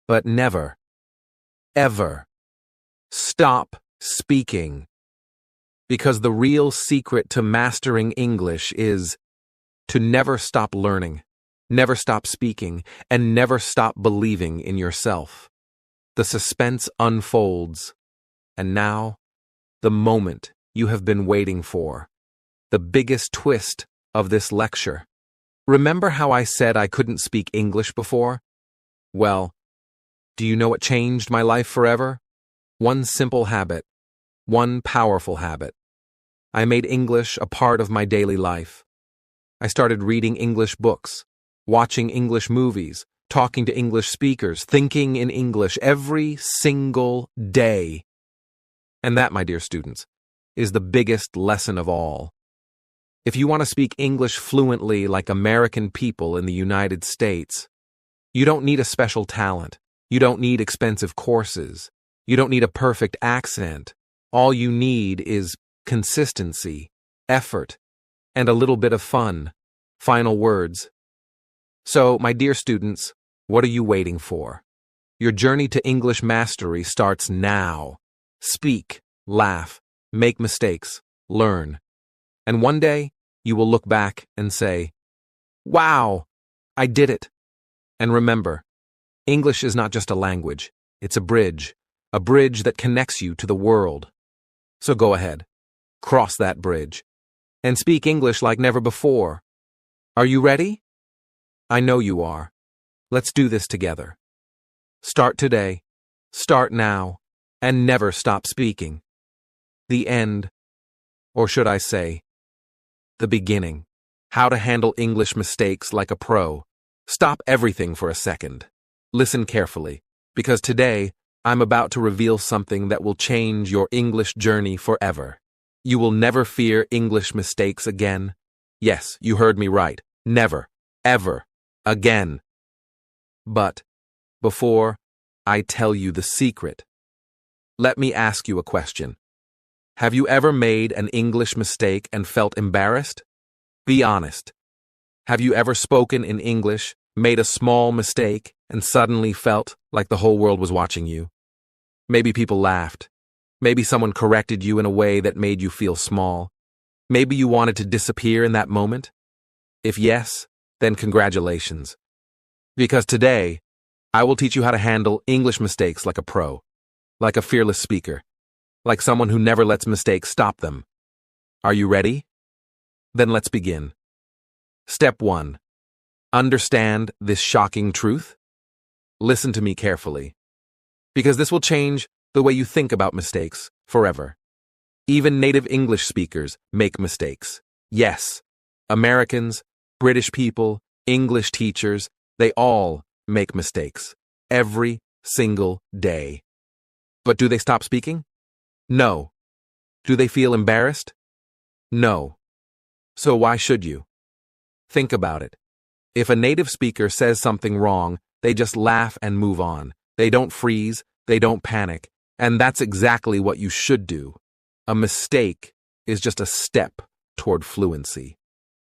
But never, ever stop speaking. Because the real secret to mastering English is to never stop learning, never stop speaking, and never stop believing in yourself. The suspense unfolds, and now, the moment you have been waiting for, the biggest twist of this lecture. Remember how I said I couldn't speak English before? Well, do you know what changed my life forever? One simple habit, one powerful habit. I made English a part of my daily life. I started reading English books, watching English movies, talking to English speakers, thinking in English every single day. And that, my dear students, is the biggest lesson of all. If you want to speak English fluently like American people in the United States, you don't need a special talent. You don't need expensive courses. You don't need a perfect accent. All you need is consistency, effort, and a little bit of fun. Final words. So, my dear students, what are you waiting for? Your journey to English mastery starts now. Speak, laugh, make mistakes, learn. And one day, you will look back and say, "Wow, I did it." And remember, English is not just a language, it's a bridge that connects you to the world. So go ahead, cross that bridge, and speak English like never before. Are you ready? I know you are. Let's do this together. Start today, start now, and never stop speaking. the end, or should I say, the beginning. How to handle English mistakes like a pro. Stop everything for a second. Listen carefully, because today I'm about to reveal something that will change your English journey forever. You will never fear English mistakes again. Yes, you heard me right. Never, ever, again. But before I tell you the secret, let me ask you a question. Have you ever made an English mistake and felt embarrassed? Be honest. Have you ever spoken in English, made a small mistake, and suddenly felt like the whole world was watching you? Maybe people laughed. Maybe someone corrected you in a way that made you feel small. Maybe you wanted to disappear in that moment. If yes, then congratulations. Because today, I will teach you how to handle English mistakes like a pro, like a fearless speaker, like someone who never lets mistakes stop them. Are you ready? Then let's begin. Step 1. Understand this shocking truth? Listen to me carefully, because this will change the way you think about mistakes forever. Even native English speakers make mistakes. Yes, Americans, British people, English teachers, they all make mistakes. Every single day. But do they stop speaking? No. Do they feel embarrassed? No. So why should you? Think about it. If a native speaker says something wrong, they just laugh and move on. They don't freeze, they don't panic, and that's exactly what you should do. A mistake is just a step toward fluency.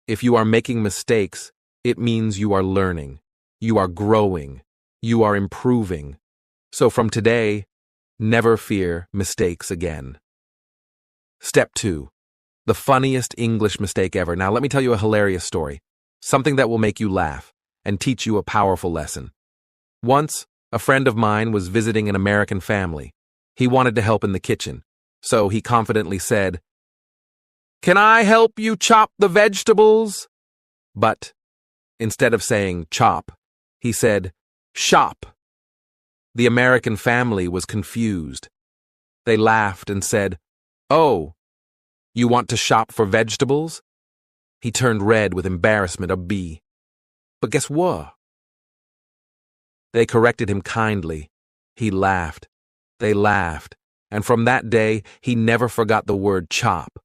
If you are making mistakes, it means you are learning, you are growing, you are improving. So from today, never fear mistakes again. Step 2. The funniest English mistake ever. Now let me tell you a hilarious story. Something that will make you laugh and teach you a powerful lesson. Once, a friend of mine was visiting an American family. He wanted to help in the kitchen, so he confidently said, "Can I help you chop the vegetables?" But instead of saying chop, he said shop. The American family was confused. They laughed and said, "Oh, you want to shop for vegetables?" He turned red with embarrassment. But guess what? They corrected him kindly. He laughed. They laughed. And from that day, he never forgot the word chop.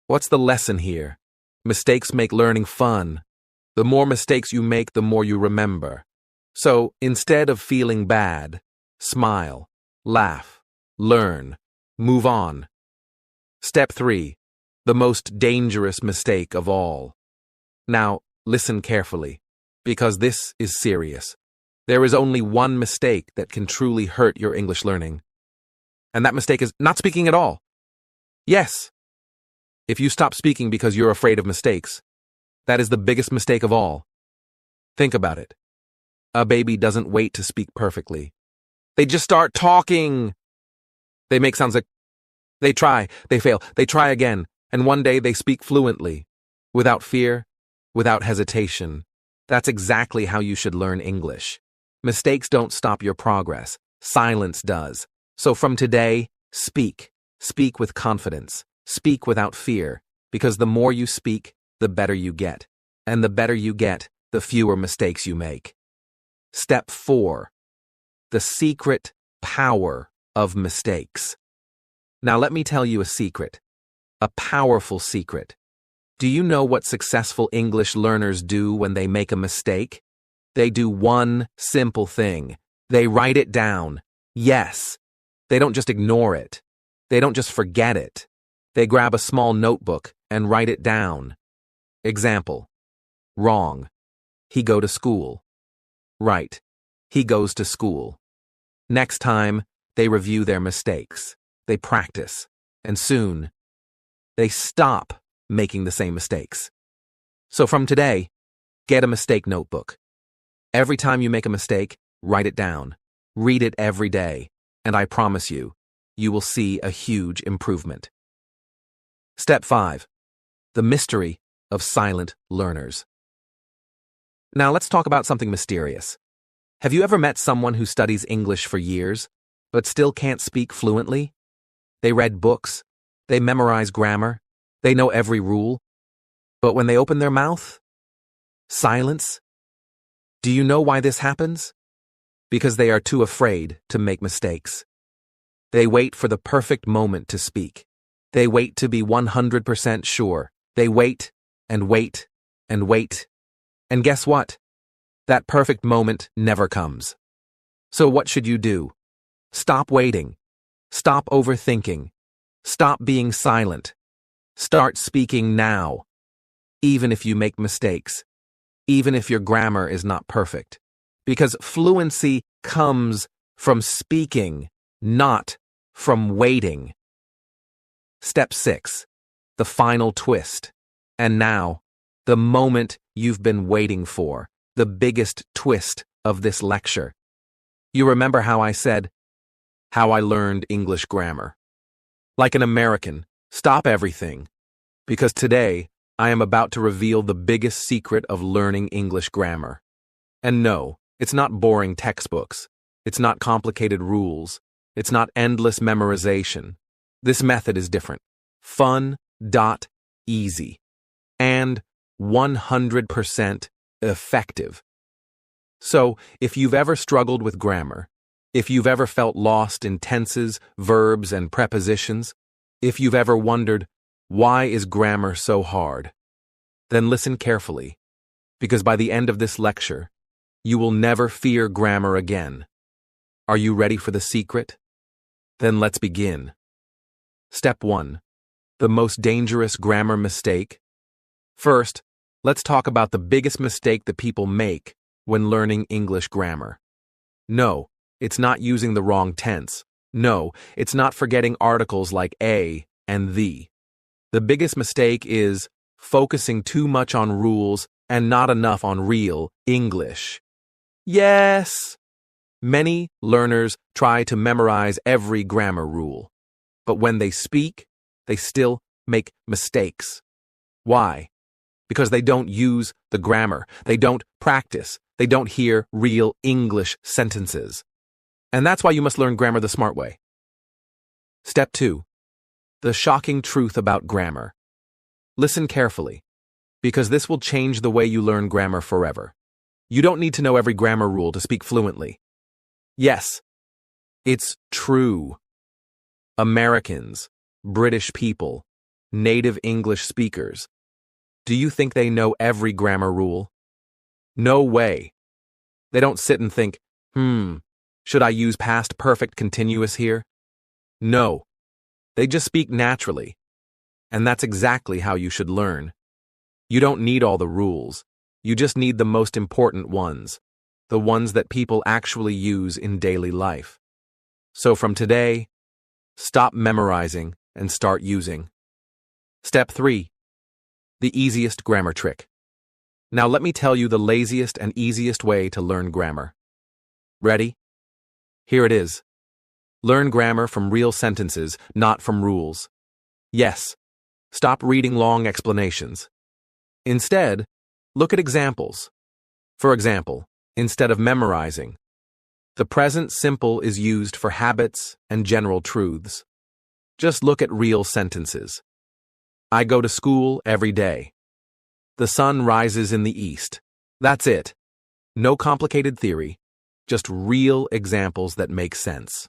What's the lesson here? Mistakes make learning fun. The more mistakes you make, the more you remember. So instead of feeling bad, smile, laugh, learn, move on. Step 3. The most dangerous mistake of all. Now, listen carefully, because this is serious. There is only one mistake that can truly hurt your English learning. And that mistake is not speaking at all. Yes. If you stop speaking because you're afraid of mistakes, that is the biggest mistake of all. Think about it. A baby doesn't wait to speak perfectly. They just start talking. They make sounds like they try, they fail, they try again. And one day they speak fluently, without fear, without hesitation. That's exactly how you should learn English. Mistakes don't stop your progress. Silence does. So from today, speak. Speak with confidence. Speak without fear, because the more you speak, the better you get. And the better you get, the fewer mistakes you make. Step 4. The secret power of mistakes. Now let me tell you a secret. A powerful secret. Do you know what successful English learners do when they make a mistake? They do one simple thing. They write it down. Yes. They don't just ignore it. They don't just forget it. They grab a small notebook and write it down. Example. Wrong. He go to school. Right. He goes to school. Next time, they review their mistakes. They practice. And soon, they stop making the same mistakes. So from today, get a mistake notebook. Every time you make a mistake, write it down. Read it every day. And I promise you, you will see a huge improvement. Step 5. The mystery of silent learners. Now let's talk about something mysterious. Have you ever met someone who studies English for years, but still can't speak fluently? They read books, They memorize grammar. They know every rule. But when they open their mouth, silence. Do you know why this happens? Because they are too afraid to make mistakes. They wait for the perfect moment to speak. They wait to be 100% sure. They wait and wait and wait. And guess what? That perfect moment never comes. So what should you do? Stop waiting. Stop overthinking. Stop being silent. Start speaking now. Even if you make mistakes. Even if your grammar is not perfect. Because fluency comes from speaking, not from waiting. Step 6. The final twist. And now, the moment you've been waiting for, the biggest twist of this lecture. You remember how I said, how I learned English grammar. Like an American, stop everything. Because today, I am about to reveal the biggest secret of learning English grammar. And no, it's not boring textbooks. It's not complicated rules. It's not endless memorization. This method is different. Fun, easy. And 100% effective. So, if you've ever struggled with grammar, if you've ever felt lost in tenses, verbs, and prepositions, if you've ever wondered, why is grammar so hard? Then listen carefully, because by the end of this lecture, you will never fear grammar again. Are you ready for the secret? Then let's begin. Step 1. The most dangerous grammar mistake. First, let's talk about the biggest mistake that people make when learning English grammar. No, it's not using the wrong tense. No, it's not forgetting articles like a and the. The biggest mistake is focusing too much on rules and not enough on real English. Yes! Many learners try to memorize every grammar rule, but when they speak, they still make mistakes. Why? Because they don't use the grammar, they don't practice, they don't hear real English sentences. And that's why you must learn grammar the smart way. Step 2. The shocking truth about grammar. Listen carefully, because this will change the way you learn grammar forever. You don't need to know every grammar rule to speak fluently. Yes, it's true. Americans, British people, native English speakers. Do you think they know every grammar rule? No way. They don't sit and think, should I use past perfect continuous here? No. They just speak naturally. And that's exactly how you should learn. You don't need all the rules. You just need the most important ones. The ones that people actually use in daily life. So from today, stop memorizing and start using. Step 3. The easiest grammar trick. Now let me tell you the laziest and easiest way to learn grammar. Ready? Here it is. Learn grammar from real sentences, not from rules. Yes, stop reading long explanations. Instead, look at examples. For example, instead of memorizing, the present simple is used for habits and general truths. Just look at real sentences. I go to school every day. The sun rises in the east. That's it. No complicated theory, just real examples that make sense.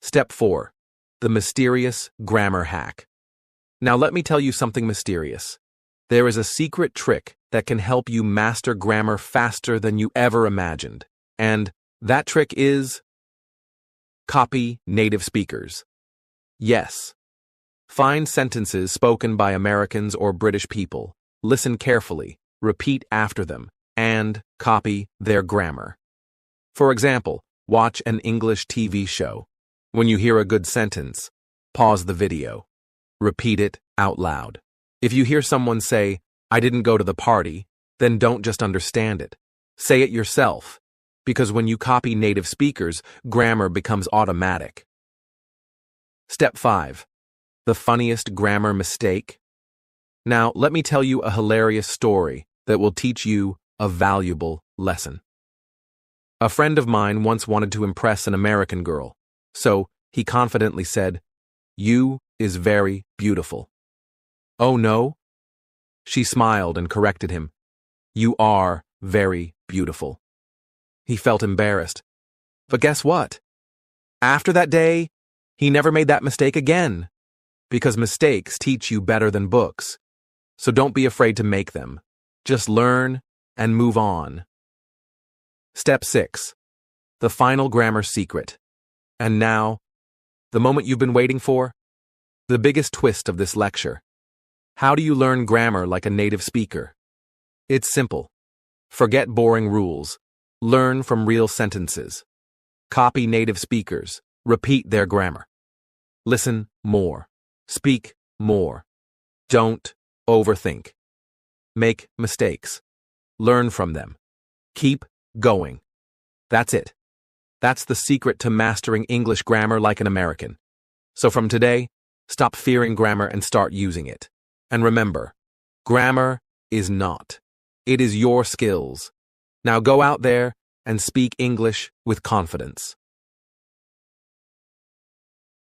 Step 4. The mysterious grammar hack. Now let me tell you something mysterious. There is a secret trick that can help you master grammar faster than you ever imagined. And that trick is copy native speakers. Yes. Find sentences spoken by Americans or British people. Listen carefully, repeat after them, and copy their grammar. For example, watch an English TV show. When you hear a good sentence, pause the video. Repeat it out loud. If you hear someone say, I didn't go to the party, then don't just understand it. Say it yourself, because when you copy native speakers, grammar becomes automatic. Step 5. The funniest grammar mistake. Now, let me tell you a hilarious story that will teach you a valuable lesson. A friend of mine once wanted to impress an American girl, so he confidently said, You is very beautiful. Oh no? She smiled and corrected him. You are very beautiful. He felt embarrassed. But guess what? After that day, he never made that mistake again. Because mistakes teach you better than books. So don't be afraid to make them. Just learn and move on. Step 6. The final grammar secret. And now, the moment you've been waiting for? The biggest twist of this lecture. How do you learn grammar like a native speaker? It's simple. Forget boring rules. Learn from real sentences. Copy native speakers. Repeat their grammar. Listen more. Speak more. Don't overthink. Make mistakes. Learn from them. Keep going. That's it. That's the secret to mastering English grammar like an American. So from today, stop fearing grammar and start using it. And remember, grammar is not. It is your skills. Now go out there and speak English with confidence.